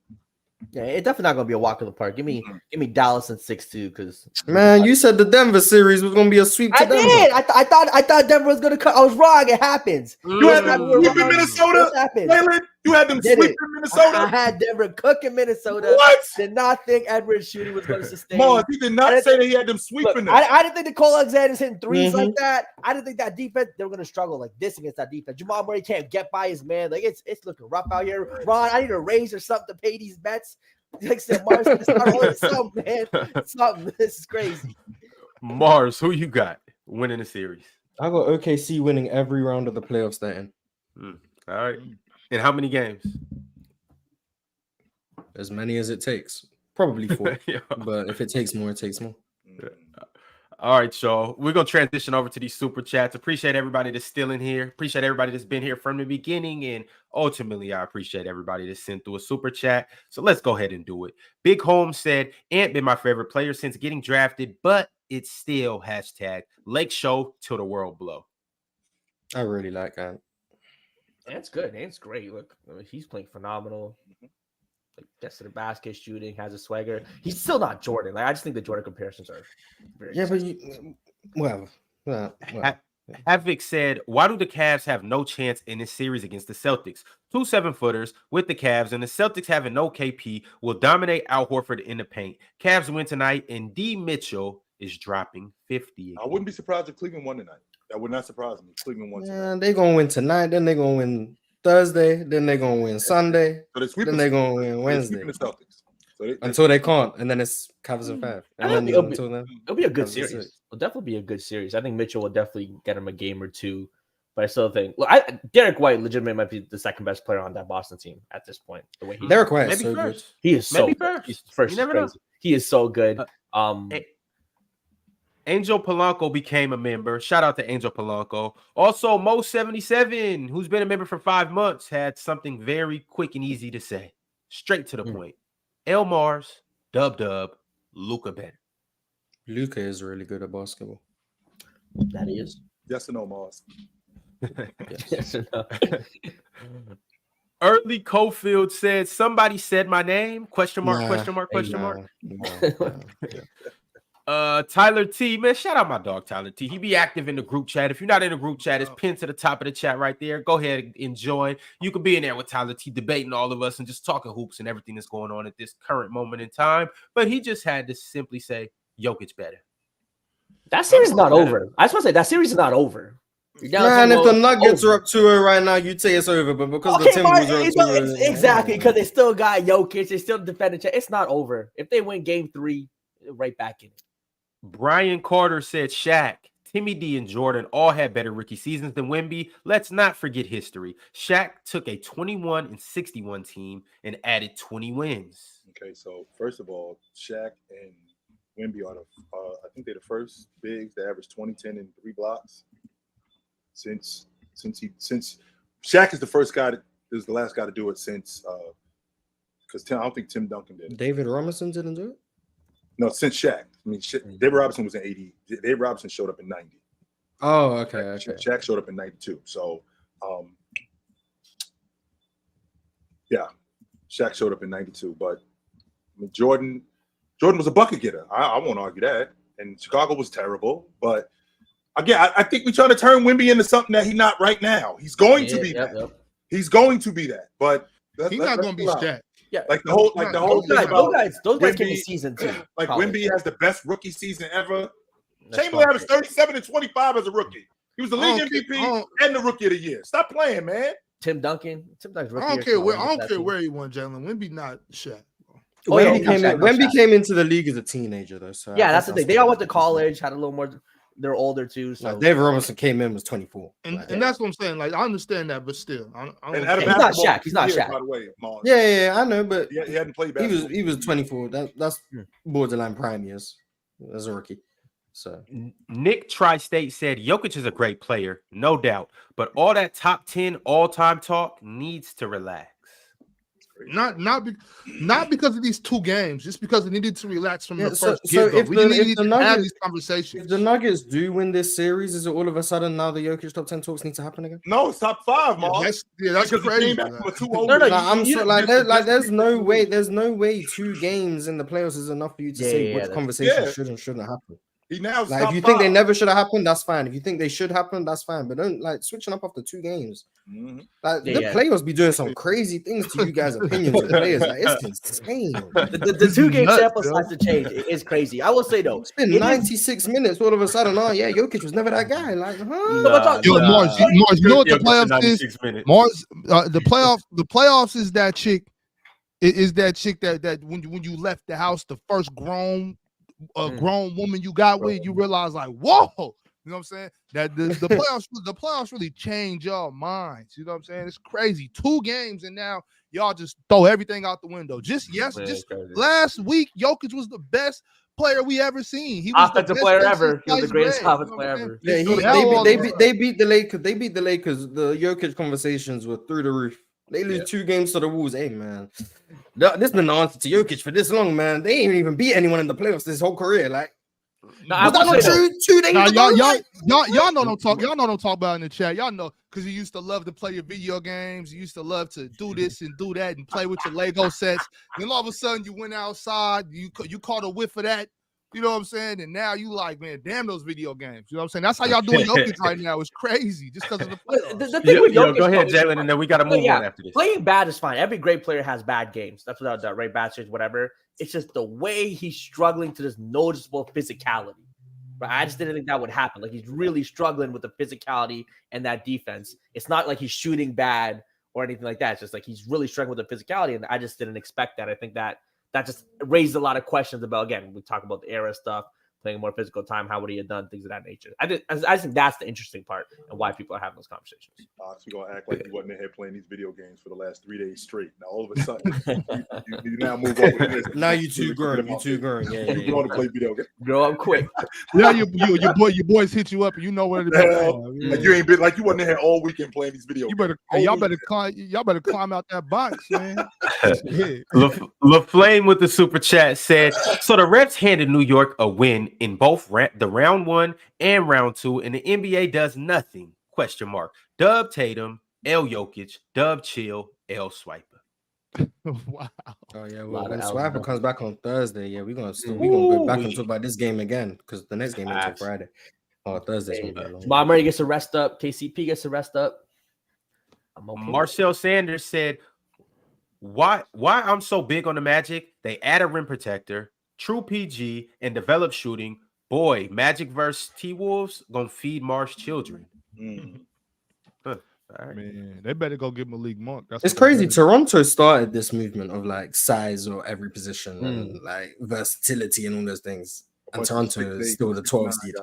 Speaker 8: Yeah, it's definitely not gonna be a walk in the park. Give me Dallas in 6-2 because
Speaker 4: Man, you said the Denver series was gonna be a sweep. To
Speaker 8: I
Speaker 4: Denver.
Speaker 8: did. I thought Denver was gonna cut. I was wrong. It happens.
Speaker 2: You had them sweep in Minnesota.
Speaker 8: What happened?
Speaker 2: Jalen, you had them
Speaker 8: Did
Speaker 2: sweep
Speaker 8: it.
Speaker 2: in Minnesota.
Speaker 8: I had Denver cooking Minnesota.
Speaker 2: What?
Speaker 8: Did not think Edwards shooting was going to sustain.
Speaker 2: Mars, he did not say that he had them sweeping them.
Speaker 8: I didn't think Nicole Alexander's hitting threes like that. I didn't think that defense, they were going to struggle like this against that defense. Jamal Murray can't get by his man. Like, it's looking rough out here. Ron, I need a raise or something to pay these bets. Like I said, Mars, start rolling something, man. Something. This is crazy.
Speaker 1: Mars, who you got winning the series?
Speaker 4: I got OKC winning every round of the playoffs they're in.
Speaker 1: All right. And how many games?
Speaker 4: As many as it takes. Probably 4.
Speaker 1: Yeah.
Speaker 4: But if it takes more, it takes more.
Speaker 1: All right, y'all. We're going to transition over to these super chats. Appreciate everybody that's still in here. Appreciate everybody that's been here from the beginning. And ultimately, I appreciate everybody that sent through a super chat. So let's go ahead and do it. Big Holmes said, Ant been my favorite player since getting drafted, but it's still hashtag Lake Show till the world blow.
Speaker 4: I really like Ant.
Speaker 8: Ant's good. Ant's great. Look, I mean, he's playing phenomenal. Like, gets to the basket, shooting, has a swagger. He's still not Jordan. Like, I just think the Jordan comparisons are very
Speaker 4: but
Speaker 1: Havoc said, why do the Cavs have no chance in this series against the Celtics? 2 7-footers with the Cavs, and the Celtics having no KP will dominate Al Horford in the paint. Cavs win tonight, and D. Mitchell is dropping 50.
Speaker 2: I wouldn't be surprised if Cleveland won tonight. That would not surprise me. Cleveland won tonight.
Speaker 4: they're gonna win tonight, then they're gonna win Thursday, then they're gonna win Sunday,
Speaker 2: So
Speaker 4: then they're gonna win Wednesday.
Speaker 2: The Celtics. So
Speaker 4: until they can't, and then it's Cavs and 5. And then until then,
Speaker 8: it'll be a good
Speaker 4: Cavs and
Speaker 8: series.
Speaker 4: 6.
Speaker 8: It'll definitely be a good series. I think Mitchell will definitely get him a game or two. But I still think, look, Derek White legitimately might be the second best player on that Boston team at this point. The way
Speaker 4: Derek White is
Speaker 1: maybe
Speaker 4: so
Speaker 1: first.
Speaker 4: good.
Speaker 8: he is so
Speaker 1: Maybe
Speaker 8: good.
Speaker 1: first.
Speaker 8: He's first.
Speaker 1: You never
Speaker 8: Crazy. He is so good.
Speaker 1: Angel Polanco became a member. Shout out to Angel Polanco. Also, Mo77, who's been a member for 5 months, had something very quick and easy to say. Straight to the point. El Mars, Dub, Luka better.
Speaker 4: Luka is really good at basketball.
Speaker 8: That he is.
Speaker 2: Yes or no, Mars?
Speaker 8: Yes or no?
Speaker 1: Early Cofield said, somebody said my name? Question mark. Tyler T, man, shout out my dog Tyler T. He be active in the group chat. If you're not in the group chat, it's pinned to the top of the chat right there. Go ahead and enjoy. You can be in there with Tyler T debating all of us and just talking hoops and everything that's going on at this current moment in time. But he just had to simply say, Jokic better.
Speaker 8: That series is not over. I just want to say that series is not over.
Speaker 4: Man, if the Nuggets are up 2-0 right now, you'd say it's over. But because the Timberwolves are up 2-0,
Speaker 8: exactly, because they still got Jokic, they still defend the it's not over. If they win game 3, right back in it.
Speaker 1: Brian Carter said Shaq, Timmy D, and Jordan all had better rookie seasons than Wemby. Let's not forget history. Shaq took a 21-61 team and added 20 wins.
Speaker 2: Okay, so first of all, Shaq and Wemby are I think they're the first bigs that average 20, 10, and 3 blocks. Since Shaq is the first guy that is the last guy to do it since because I don't think Tim Duncan did it.
Speaker 4: David Robinson didn't do it?
Speaker 2: No, since Shaq. I mean, David Robinson was in 80. David Robinson showed up in 90.
Speaker 4: Oh, okay.
Speaker 2: Shaq showed up in 92. So, yeah, Shaq showed up in 92. But I mean, Jordan was a bucket getter. I won't argue that. And Chicago was terrible. But again, I think we're trying to turn Wemby into something that he's not right now. He's going to be that. Yep. He's going to be that. But
Speaker 3: he's not going to be Shaq.
Speaker 8: Yeah,
Speaker 2: like the whole
Speaker 8: those guys came in season 2.
Speaker 2: Like Wemby has the best rookie season ever. Chamberlain averaged 37 and 25 as a rookie. He was the league MVP and the rookie of the year. Stop playing, man.
Speaker 8: Tim Duncan's rookie.
Speaker 3: I don't care where he won, Jalen. Wemby not Shaq.
Speaker 4: Wemby came into the league as a teenager, though. So
Speaker 8: yeah, that's the thing. They all went to college, had a little more. They're older too. So
Speaker 4: David Robinson came in was 24,
Speaker 3: and that's what I'm saying. Like I understand that, but still,
Speaker 8: he's not Shaq. He's not Shaq.
Speaker 2: By the way, Mars.
Speaker 4: Yeah, I know, but
Speaker 2: he hadn't played basketball.
Speaker 4: He was 24. That's borderline prime years as a rookie. So
Speaker 1: Nick Tri-State said Jokic is a great player, no doubt, but all that top 10 all-time talk needs to relax.
Speaker 3: Not because of these 2 games, just because they needed to relax from the first
Speaker 4: so
Speaker 3: get-go. We needed to have these
Speaker 4: if
Speaker 3: conversations.
Speaker 4: the Nuggets do win this series, is it all of a sudden now the Jokic top 10 talks need to happen again?
Speaker 2: No, it's top 5, man.
Speaker 3: That's
Speaker 2: Because
Speaker 3: crazy.
Speaker 2: he came back from a 2-0
Speaker 8: No,
Speaker 2: lead.
Speaker 4: I'm
Speaker 8: you-
Speaker 4: so there's no way 2 games in the playoffs is enough for you to say which conversation should and shouldn't happen.
Speaker 2: He now
Speaker 4: Like, if you think they never should have happened, that's fine. If you think they should happen, that's fine. But don't like switching up after 2 games. Like the players be doing some crazy things to you guys' opinions of players. Like, it's insane.
Speaker 8: The 2-game sample size to change is crazy. I will say though,
Speaker 4: It's been 96 minutes. All of a sudden, oh yeah, Jokic was never that guy. Like,
Speaker 3: Yo, Mars, you know what the playoffs is? Mars, the playoffs is that chick. Is that chick that when you left the house, the first grown woman you got with, you realize like, whoa, you know what I'm saying? That the playoffs really change y'all minds. You know what I'm saying? It's crazy. 2 games and now y'all just throw everything out the window. Just last week, Jokic was the best player we ever seen. He was
Speaker 8: offensive player ever. He was the greatest offensive player ever.
Speaker 4: Yeah, they beat the Lakers. They beat the Lakers. The Jokic conversations were through the roof. They lose 2 games to the Wolves. Hey, man, this been the answer to Jokic for this long, man. They ain't even beat anyone in the playoffs this whole career. Like, was that not true 2 days ago?
Speaker 3: Y'all know don't talk. Y'all know don't talk about it in the chat. Y'all know because you used to love to play your video games. You used to love to do this and do that and play with your Lego sets. Then all of a sudden you went outside. You caught a whiff of that. You know what I'm saying? And now you like, man, damn those video games. You know what I'm saying? That's how y'all doing Jokic right now. It's crazy just because of the playoffs.
Speaker 8: The thing with Jokic,
Speaker 1: go ahead, Jalen, and then we got to move on after this.
Speaker 8: Playing bad is fine. Every great player has bad games. That's without doubt, right? Bad streaks, whatever. It's just the way he's struggling to this noticeable physicality. Right? I just didn't think that would happen. Like, he's really struggling with the physicality and that defense. It's not like he's shooting bad or anything like that. It's just like he's really struggling with the physicality, and I just didn't expect that. I think that just raised a lot of questions about, again, we talk about the era stuff, playing more physical time, how would he have done, things of that nature. I think that's the interesting part and why people are having those conversations.
Speaker 2: So you're going to act like you wasn't in here playing these video games for the last 3 days straight. Now, all of a sudden, you now move on to this.
Speaker 4: Now you too grown. You too grown. Yeah,
Speaker 2: you want to play video games.
Speaker 8: Grow up quick.
Speaker 3: Yeah, your boys hit you up and you know where to go.
Speaker 2: Like you ain't been like you wasn't in here all weekend playing these video games.
Speaker 3: Y'all better climb out that box, man.
Speaker 1: LaFlame with the super chat said, so the refs handed New York a win in both the round 1 and round 2, and the NBA does nothing? ? Dub Tatum, L Jokic, Dub Chill, L Swiper.
Speaker 3: Wow.
Speaker 4: Oh yeah, well, when Swiper comes back on Thursday, yeah, we're gonna go back and talk about this game again because the next game is until Friday. Oh, Thursday's gonna be long.
Speaker 8: Bob Murray gets the rest up. KCP gets the rest up.
Speaker 1: Marcel Sanders said, why I'm so big on the Magic? They add a rim protector, true PG, and develop shooting. Boy, Magic versus T-Wolves gonna feed Marsh children.
Speaker 3: All right. Man, they better go get Malik Monk.
Speaker 4: It's crazy. Toronto started this movement of like size or every position and like versatility and all those things. And Toronto is still the 12th seed.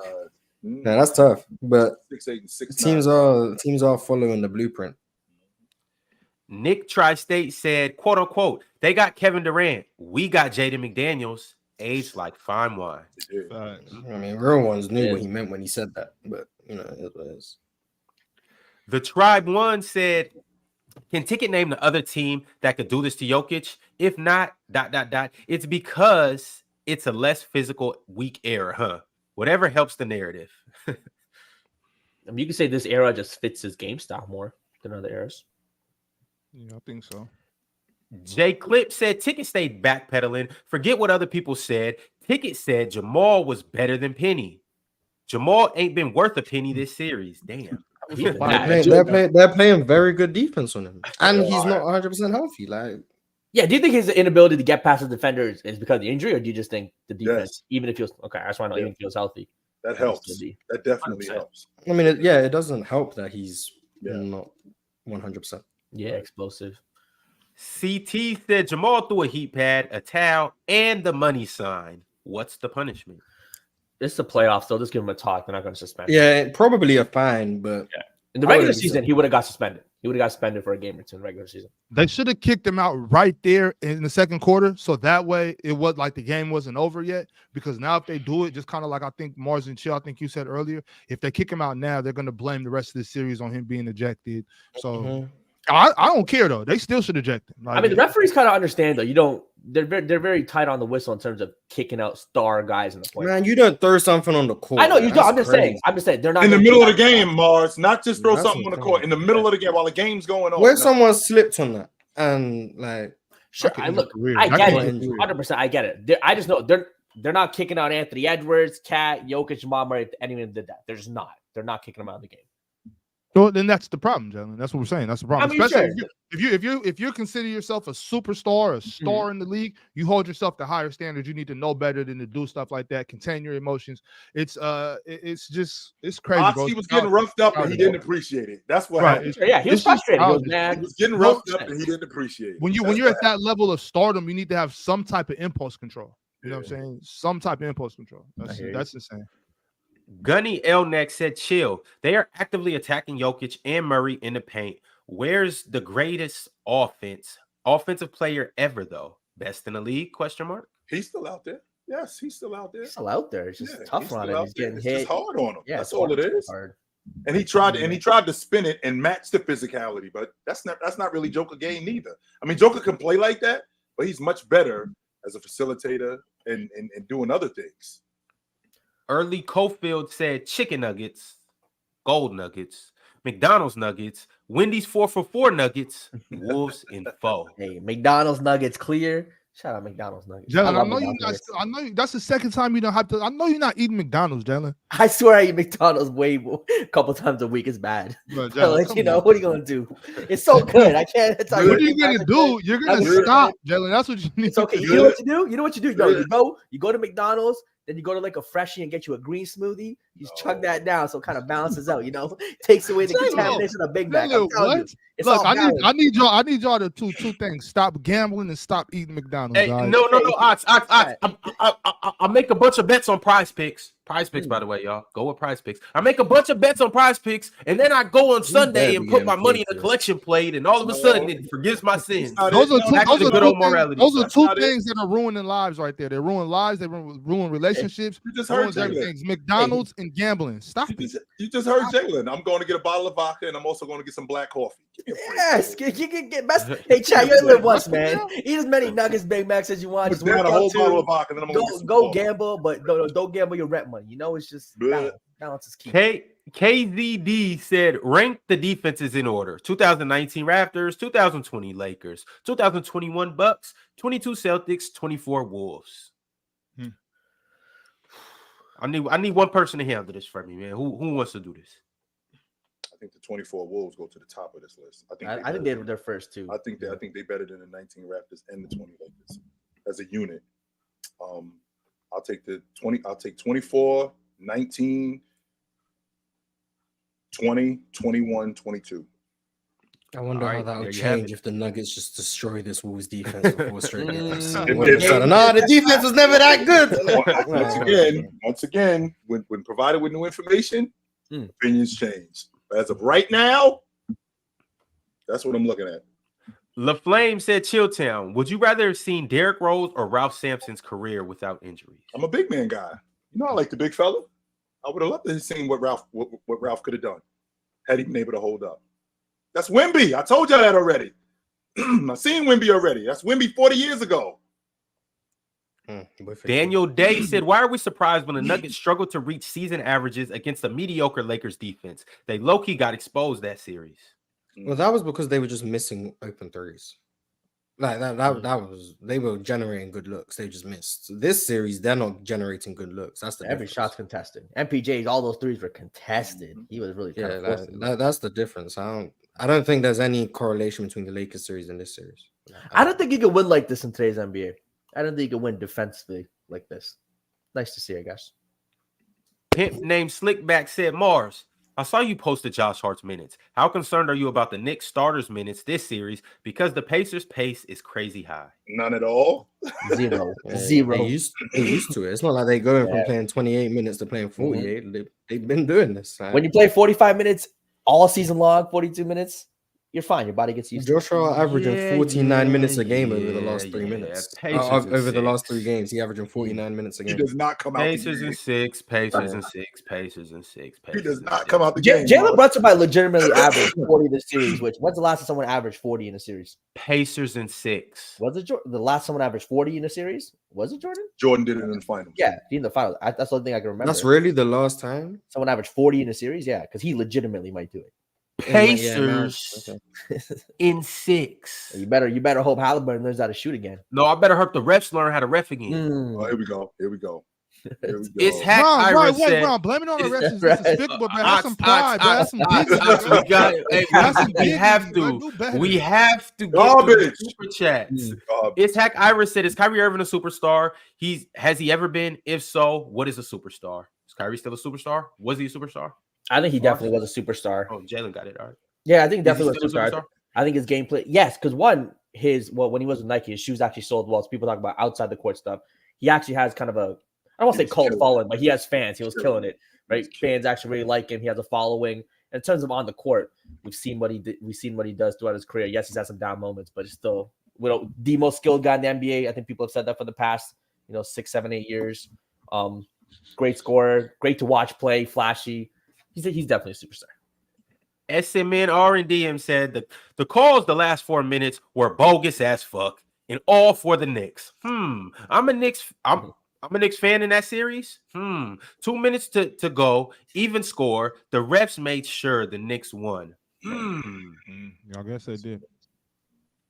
Speaker 4: Yeah, that's tough. But 6, 8, and 6, teams are following the blueprint.
Speaker 1: Nick Tri-State said, quote unquote, they got Kevin Durant. We got Jaden McDaniels, aged like fine wine.
Speaker 4: I mean, real ones knew what he meant when he said that, but you know, it was.
Speaker 1: The Tribe One said, can Ticket name the other team that could do this to Jokic? If not, ... It's because it's a less physical, weak era, huh? Whatever helps the narrative.
Speaker 8: I mean, you could say this era just fits his game style more than other eras.
Speaker 3: Yeah, I think so.
Speaker 1: Jay Clip said Ticket stayed backpedaling. Forget what other people said. Ticket said Jamal was better than Penny. Jamal ain't been worth a penny this series. Damn.
Speaker 4: They're playing very good defense on him, and he's not 100% healthy. Like,
Speaker 8: yeah, do you think his inability to get past the defenders is because of the injury, or do you just think the defense, even if he was okay? I just want to know even if he was healthy.
Speaker 2: That helps. That definitely helps.
Speaker 4: I mean, it doesn't help that he's not 100%.
Speaker 8: Yeah, explosive.
Speaker 1: CT said Jamal threw a heat pad, a towel, and the money sign. What's the punishment?
Speaker 8: It's the playoffs, so just give him a talk. They're not going to suspend him.
Speaker 4: Yeah, probably a fine, but
Speaker 8: in the regular season, he would have got suspended. He would have got suspended for a game or two in the regular season.
Speaker 3: They should have kicked him out right there in the second quarter, so that way it was like the game wasn't over yet. Because now if they do it, just kind of like I think Mars and Chill, I think you said earlier, if they kick him out now, they're going to blame the rest of the series on him being ejected. So I don't care though. They still should eject him. Like,
Speaker 8: I mean, the referees kind of understand though. They're very tight on the whistle in terms of kicking out star guys in the play.
Speaker 4: Man, you don't throw something on the court.
Speaker 8: I know you
Speaker 4: That's
Speaker 8: don't. I'm just
Speaker 4: crazy.
Speaker 8: saying they're not
Speaker 2: In the
Speaker 8: gonna
Speaker 2: middle
Speaker 8: kick
Speaker 2: of the
Speaker 8: out
Speaker 2: game, Mars, not just throw
Speaker 4: That's
Speaker 2: something on the
Speaker 4: insane.
Speaker 2: court. In the middle of the game while the game's going on.
Speaker 4: Where someone slipped on that and like,
Speaker 8: Sure,
Speaker 3: Okay,
Speaker 8: I look.
Speaker 3: weird.
Speaker 8: I
Speaker 3: That
Speaker 8: get
Speaker 3: could
Speaker 8: it.
Speaker 3: be weird.
Speaker 8: 100%. I get it. I just know they're not kicking out Anthony Edwards, Cat, Jokic, Mama. If anyone did that, they're just not. They're not kicking them out of the game.
Speaker 3: Well, then that's the problem, gentlemen. That's what we're saying. That's the problem.
Speaker 8: I mean,
Speaker 3: Especially
Speaker 8: sure.
Speaker 3: if you consider yourself a superstar, a star in the league, you hold yourself to higher standards. You need to know better than to do stuff like that. Contain your emotions. It's crazy. Bro.
Speaker 2: He was getting roughed up and he didn't appreciate it. That's what happened.
Speaker 8: Sure, yeah, he was
Speaker 3: It's just
Speaker 8: frustrated. He was
Speaker 3: childish.
Speaker 8: mad.
Speaker 2: He was getting roughed up and he didn't appreciate it.
Speaker 3: When you're at that level of stardom, you need to have some type of impulse control. You know what I'm saying? Some type of impulse control. That's insane.
Speaker 1: Gunny Elneck said, chill. They are actively attacking Jokic and Murray in the paint. Where's the greatest offensive player ever, though? Best in the league? Question mark.
Speaker 2: He's still out there. Yes, he's still out there.
Speaker 8: He's still out there. It's just tough
Speaker 2: he's
Speaker 8: on
Speaker 2: still
Speaker 8: him.
Speaker 2: out
Speaker 8: He's
Speaker 2: there.
Speaker 8: getting
Speaker 2: It's
Speaker 8: hit.
Speaker 2: just hard on him.
Speaker 8: Yeah,
Speaker 2: That's
Speaker 8: it's
Speaker 2: all it
Speaker 8: hard.
Speaker 2: is.
Speaker 8: Hard.
Speaker 2: And he tried to spin it and match the physicality, but that's not really Joker game neither. I mean, Joker can play like that, but he's much better as a facilitator and doing other things.
Speaker 1: Early Cofield said chicken nuggets, gold nuggets, McDonald's nuggets, Wendy's 4 for $4 nuggets, Wolves in 4.
Speaker 8: Hey, McDonald's nuggets clear. Shout out McDonald's nuggets.
Speaker 3: Jalen, I
Speaker 8: love
Speaker 3: know
Speaker 8: McDonald's
Speaker 3: I know that's the second time you don't have to. I know you're not eating McDonald's, Jalen.
Speaker 8: I swear I eat McDonald's way more, a couple times a week. It's bad.
Speaker 3: But,
Speaker 8: But, like,
Speaker 3: come
Speaker 8: you know,
Speaker 3: on.
Speaker 8: what are you gonna do? It's so good. I can't tell you.
Speaker 3: What are you gonna do? You're gonna stop, Jalen. That's what you need.
Speaker 8: It's okay.
Speaker 3: to
Speaker 8: You
Speaker 3: do.
Speaker 8: know what you do? You know what you do? No, you go to McDonald's, then you go to like a freshie and get you a green smoothie. You just chug that down so it kind of balances out, you know, takes away the contamination of Big Mac. I'm telling you, it's
Speaker 3: Look,
Speaker 8: all
Speaker 3: I
Speaker 8: balanced.
Speaker 3: need y'all to two things: stop gambling and stop eating McDonald's.
Speaker 1: Hey,
Speaker 3: guys.
Speaker 1: no. I make a bunch of bets on Prize Picks. Prize Picks, by the way, y'all. Go with Prize Picks. I make a bunch of bets on Prize Picks, and then I go on Sunday and put my money in the collection plate, and all of a sudden it forgives my sins.
Speaker 3: Those are two
Speaker 1: Those
Speaker 3: things that are ruining lives right there. They ruin lives. They ruin relationships.
Speaker 2: You just heard
Speaker 3: ruins everything.
Speaker 2: Jalen.
Speaker 3: McDonald's and gambling. Stop it.
Speaker 2: You just heard Jalen. I'm going to get a bottle of vodka and I'm also going to get some black coffee. Give me a break.
Speaker 8: Yes, you can get best. Hey, Chad, you only live once, man. Eat as many nuggets, Big Macs as you want. Just
Speaker 2: Put down
Speaker 8: work
Speaker 2: a whole
Speaker 8: out too.
Speaker 2: bottle of vodka and then I'm going to get some
Speaker 8: Go
Speaker 2: coffee.
Speaker 8: gamble, but don't gamble your rent money. You know, it's just balance is key.
Speaker 1: KZD said, rank the defenses in order: 2019 Raptors, 2020 Lakers, 2021 Bucks, 22 Celtics, 24 Wolves. I need one person to handle this for me, man. Who wants to do this?
Speaker 2: I think the 24 Wolves go to the top of this list.
Speaker 8: I think they're first too.
Speaker 2: I think they better than the 19 Raptors and the 20 Lakers as a unit. I'll take 24, 19, 20, 21, 22.
Speaker 4: I wonder
Speaker 1: All
Speaker 4: how
Speaker 1: right,
Speaker 4: that
Speaker 1: there
Speaker 4: would
Speaker 1: you have
Speaker 4: change
Speaker 1: it.
Speaker 4: if the Nuggets just destroy this Wolves defense before straight games.
Speaker 2: If
Speaker 4: All of a sudden, the defense was never that good.
Speaker 2: Once again, when provided with new information, opinions change. But as of right now, that's what I'm looking at.
Speaker 1: LaFlame said, Chilltown, would you rather have seen Derrick Rose or Ralph Sampson's career without injuries?
Speaker 2: I'm a big man guy. You know, I like the big fella. I would have loved to have seen what Ralph could have done had he been able to hold up. That's Wemby. I told y'all that already. I've seen Wemby already. That's Wemby 40 years ago.
Speaker 1: Daniel Day said, why are we surprised when the Nuggets struggled to reach season averages against a mediocre Lakers defense? They low-key got exposed that series.
Speaker 4: Well, that was because they were just missing open threes. Like that was they were generating good looks. They just missed. This series, they're not generating good looks. That's the
Speaker 8: every
Speaker 4: difference.
Speaker 8: shot's contested. MPJ's all those threes were contested. He was really kind of forcing them.
Speaker 4: That's the difference. I don't think there's any correlation between the Lakers series and this series.
Speaker 8: I don't think you could win like this in today's NBA. I don't think you could win defensively like this. Nice to see, I guess.
Speaker 1: Pimp named Slickback said, Mars, I saw you posted Josh Hart's minutes. How concerned are you about the Knicks starters minutes this series? Because the Pacers' pace is crazy high.
Speaker 2: None at all.
Speaker 8: Zero.
Speaker 4: They're used to it. It's not like they're going from playing 28 minutes to playing 48. They've been doing this.
Speaker 8: When you play 45 minutes all season long, 42 minutes, you're fine. Your body gets used to it.
Speaker 4: Joshua averaging 49 minutes a game over the last 3
Speaker 1: yeah.
Speaker 4: minutes.
Speaker 1: Pacers in
Speaker 4: Over the last
Speaker 1: 6.
Speaker 4: 3 games, he averaging 49 minutes a
Speaker 2: He
Speaker 4: game.
Speaker 2: does not come out.
Speaker 1: Pacers
Speaker 2: the
Speaker 1: in
Speaker 2: game.
Speaker 1: 6. Pacers in 6. Pacers in 6.
Speaker 2: He does
Speaker 1: Pacers in
Speaker 2: not
Speaker 1: 6.
Speaker 2: come out the game.
Speaker 8: Jalen
Speaker 2: Mars.
Speaker 8: Brunson might legitimately average 40 in the series. Which when's the last time someone averaged 40 in a series?
Speaker 1: Pacers in 6.
Speaker 8: Was it the last someone averaged 40 in a series? Was it Jordan?
Speaker 2: Jordan did it in the finals.
Speaker 8: Yeah, in the finals. That's the only thing I can remember.
Speaker 4: That's really the last time.
Speaker 8: Someone averaged 40 in a series. Yeah, because he legitimately might do it.
Speaker 1: Pacers in 6.
Speaker 8: You better hope Halliburton learns how to shoot again.
Speaker 1: No, I better hope the refs learn how to ref again.
Speaker 2: Oh, here we go.
Speaker 1: It's Hack
Speaker 3: Ron,
Speaker 1: Iris said.
Speaker 3: Ron, blame it on the
Speaker 1: It's-
Speaker 3: refs. It's despicable, man. Have some pride, man. Have some dignity.
Speaker 1: We have to. We have to get to
Speaker 2: Garbage.
Speaker 1: the super chats. It's Hack Iris said, is Kyrie Irving a superstar? Has he ever been? If so, what is a superstar? Is Kyrie still a superstar? Was he a superstar?
Speaker 8: I think he definitely was a superstar.
Speaker 1: Oh, Jalen got it. All right.
Speaker 8: Yeah, I think
Speaker 1: Is he
Speaker 8: definitely was
Speaker 1: still
Speaker 8: a
Speaker 1: a
Speaker 8: superstar.
Speaker 1: superstar?
Speaker 8: I think his gameplay, yes, because when he was with Nike, his shoes actually sold well. So people talk about outside the court stuff. He actually has kind of I don't want to say cult following, but he has fans. He was killing it, right? Fans actually really like him. He has a following. In terms of on the court, we've seen what he did. We've seen what he does throughout his career. Yes, he's had some down moments, but it's still the most skilled guy in the NBA. I think people have said that for the past 6, 7, 8 years. Great scorer, great to watch play, flashy. He's definitely a superstar.
Speaker 1: SMN R&DM said the calls the last 4 minutes were bogus as fuck and all for the Knicks. I'm a Knicks fan in that series. 2 minutes to go, even score. The refs made sure the Knicks won.
Speaker 3: I guess they did.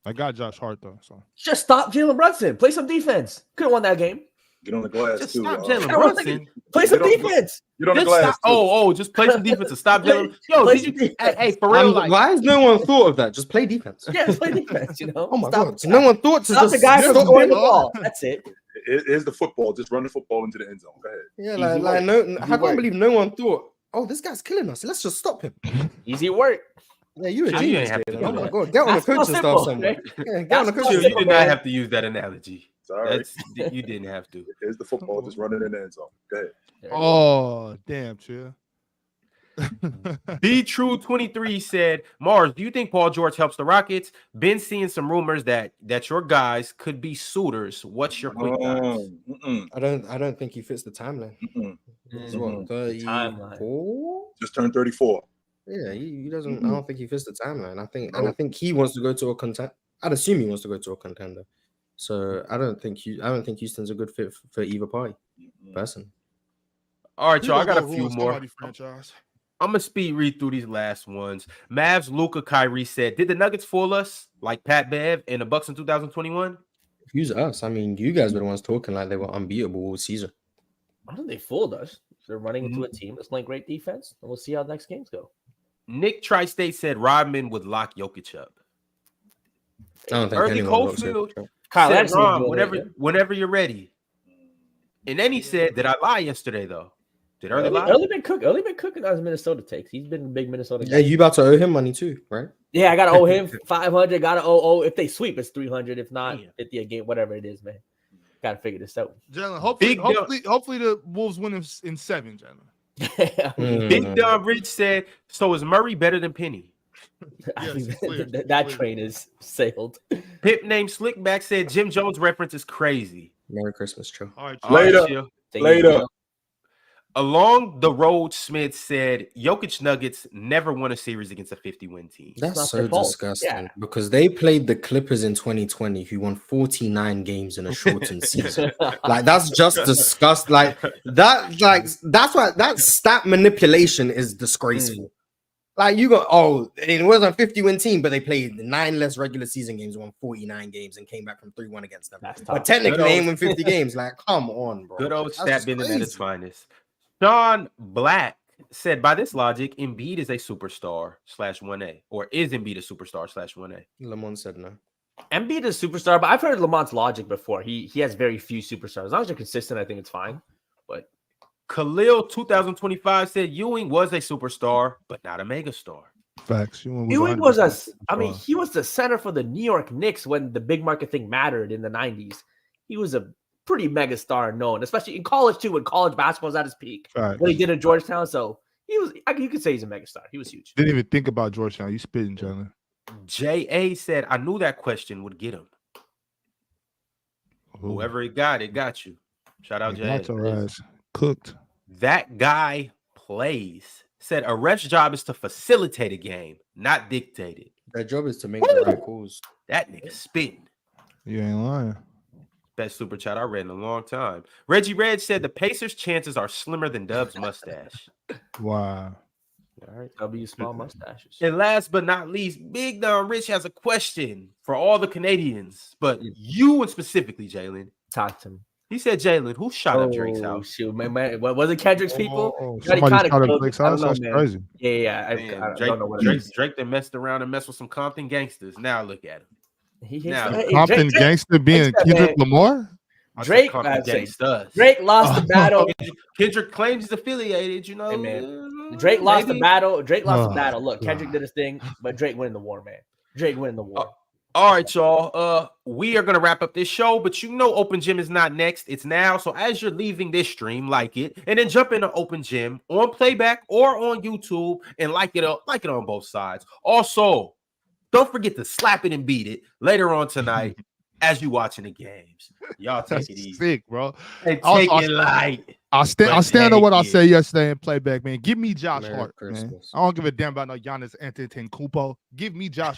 Speaker 3: I got Josh Hart though. So
Speaker 8: Just stop Jalen Brunson. Play some defense. Could have won that game.
Speaker 2: Get on the glass
Speaker 1: Just
Speaker 2: too.
Speaker 1: stop Jalen Brunson.
Speaker 8: Play some
Speaker 2: Get on-
Speaker 8: defense.
Speaker 2: Get on the
Speaker 1: Just
Speaker 2: glass.
Speaker 1: stop. Just play some defense and stop Jalen. Yo,
Speaker 8: Play
Speaker 1: did you?
Speaker 8: some defense.
Speaker 1: Hey, for real,
Speaker 4: Why has no one thought of that? Just play defense.
Speaker 8: Yeah, play defense.
Speaker 4: Oh my
Speaker 8: Stop
Speaker 4: god! So no one thought to
Speaker 8: Stop
Speaker 4: just
Speaker 8: the guy from
Speaker 3: stop
Speaker 8: scoring
Speaker 3: it.
Speaker 8: the ball. That's it.
Speaker 2: Here's the football. Just run the football into the end zone. Go ahead.
Speaker 4: Yeah,
Speaker 8: Easy
Speaker 4: like
Speaker 8: work.
Speaker 4: no, I can't believe no one thought. Oh, this guy's killing us. Let's just stop him.
Speaker 8: Easy work.
Speaker 4: Yeah, you a
Speaker 1: You
Speaker 4: genius.
Speaker 1: ain't have to
Speaker 4: Jalen.
Speaker 1: do
Speaker 4: Oh my
Speaker 1: that.
Speaker 4: god, get on the
Speaker 8: That's so
Speaker 4: coaching staff
Speaker 8: simple,
Speaker 4: somewhere.
Speaker 8: right?
Speaker 4: Yeah, get on the
Speaker 8: That's
Speaker 4: coaching
Speaker 8: so
Speaker 1: You
Speaker 4: staff.
Speaker 1: did not have to use that analogy.
Speaker 2: Sorry.
Speaker 1: You didn't have to.
Speaker 2: Here's the football. Just run it in the end zone. Go ahead.
Speaker 3: oh damn, chill.
Speaker 1: Be True 23 said, Mars, do you think Paul George helps the Rockets? Been seeing some rumors that your guys could be suitors. What's your quick thoughts?
Speaker 4: I don't think he fits the timeline. He's what, 34?
Speaker 2: Just turned 34.
Speaker 4: Yeah, he doesn't. I don't think he fits the timeline. I think he wants to go to a contender. I'd assume he wants to go to a contender. So I don't think Houston's a good fit for either party. Person.
Speaker 1: All right,
Speaker 3: We
Speaker 1: y'all. I
Speaker 3: gonna
Speaker 1: got
Speaker 3: go
Speaker 1: a few
Speaker 3: ruin
Speaker 1: more.
Speaker 3: somebody's franchise.
Speaker 1: I'm gonna speed read through these last ones. Mavs Luka Kyrie said, did the Nuggets fool us like Pat Bev and the Bucks in 2021?
Speaker 4: Use us. I mean, you guys were the ones talking like they were unbeatable all season.
Speaker 8: I don't think they fooled us. They're running into a team that's playing great defense, and we'll see how the next games go.
Speaker 1: Nick Tri-State said Rodman would lock Jokic up.
Speaker 4: I don't think
Speaker 1: Early
Speaker 4: anyone looks
Speaker 1: Cofield
Speaker 4: at it.
Speaker 8: Kyle
Speaker 1: said,
Speaker 8: Anderson was
Speaker 1: Ron,
Speaker 8: doing it,
Speaker 1: whenever you're ready. And then he said, did I lie yesterday though? Did Early lie?
Speaker 8: Early been cooking on his Minnesota takes. He's been a big Minnesota guy.
Speaker 4: Yeah, you about to owe him money too, right?
Speaker 8: Yeah, I gotta owe him 500. Gotta owe. If they sweep, it's 300. If not, 50 a game. Whatever it is, man. Gotta figure this out.
Speaker 3: Jalen,
Speaker 1: Big
Speaker 3: hopefully the Wolves win in 7, Jalen.
Speaker 1: Big Don Rich said, so is Murray better than Penny?
Speaker 8: I think
Speaker 3: Yes, clear,
Speaker 8: that
Speaker 3: clear.
Speaker 8: train is sailed.
Speaker 1: Pip named Slickback said Jim Jones reference is crazy.
Speaker 4: Merry Christmas, Joe.
Speaker 3: All right,
Speaker 1: All right,
Speaker 2: Later.
Speaker 1: chill.
Speaker 2: Later.
Speaker 1: Along the road, Smith said Jokic Nuggets never won a series against a 50-win team.
Speaker 8: not
Speaker 4: That's so
Speaker 8: their fault.
Speaker 4: disgusting
Speaker 8: Yeah.
Speaker 4: because they played the Clippers in 2020 who won 49 games in a shortened season. Like that's just disgusting. That's why that stat manipulation is disgraceful. Like you got it wasn't a 50-win team, but they played 9 less regular season games, won 49 games, and came back from 3-1 against them.
Speaker 8: That's
Speaker 4: But
Speaker 8: tough.
Speaker 4: technically,
Speaker 1: Good
Speaker 4: they
Speaker 1: old-
Speaker 4: ain't win 50 games. Like, come on, bro.
Speaker 1: Good old
Speaker 4: That's
Speaker 1: stat
Speaker 4: just
Speaker 1: bending at its
Speaker 4: crazy.
Speaker 1: finest. Sean Black said, by this logic, Embiid is a superstar /1A, or is Embiid a superstar /1A?
Speaker 4: Lamont said no.
Speaker 8: Embiid is a superstar, but I've heard Lamont's logic before. He has very few superstars. As long as you're consistent, I think it's fine. But
Speaker 1: Khalil 2025 said Ewing was a superstar, but not a megastar.
Speaker 3: Facts.
Speaker 8: Ewing was he was the center for the New York Knicks when the big market thing mattered in the 90s. He was a pretty mega star known, especially in college too, when college basketball was at its peak.
Speaker 3: Facts.
Speaker 8: What he did at Georgetown. So you could say he's a mega star. He was huge.
Speaker 3: Didn't even think about Georgetown. You spitting, Jalen.
Speaker 1: J.A. said, I knew that question would get him. Whoever it got you. Shout out J.A.
Speaker 3: That's your ass cooked.
Speaker 1: That guy plays. Said a ref's job is to facilitate a game, not dictate it.
Speaker 4: Their job is to make the right calls.
Speaker 1: That nigga spitting.
Speaker 3: You ain't lying.
Speaker 1: Best super chat I read in a long time. Reggie Red said the Pacers' chances are slimmer than Dub's mustache.
Speaker 3: Wow.
Speaker 8: All right, W small mustaches.
Speaker 1: And last but not least, Big Don Rich has a question for all the Canadians, but you and specifically, Jalen.
Speaker 8: Talk to me.
Speaker 1: He said, Jalen, who shot up Drake's house?
Speaker 8: Shoot, man, what was it? Kendrick's people?
Speaker 3: Somebody shot up Drake's house? That's crazy.
Speaker 8: Yeah. I don't know what it is.
Speaker 1: Drake then messed around and messed with some Compton gangsters. Now look at him.
Speaker 3: Compton gangster being Kendrick Lamar?
Speaker 8: Drake lost the battle.
Speaker 1: Kendrick claims he's affiliated, you know.
Speaker 8: Hey, man. Drake lost the battle. Look, Kendrick did his thing, but Drake win the war, man. Drake win the war.
Speaker 1: All right, y'all. We are gonna wrap up this show, but you know, Open Gym is not next; it's now. So as you're leaving this stream, like it, and then jump into Open Gym on playback or on YouTube, and like it on both sides. Also, don't forget to slap it and beat it later on tonight as you watching the games. Y'all take it easy,
Speaker 3: sick, bro.
Speaker 1: And take it light.
Speaker 3: I stand on what I said yesterday in playback, man. Give me Josh Hart, man. I don't give a damn about no Giannis Antetokounmpo. Give me Josh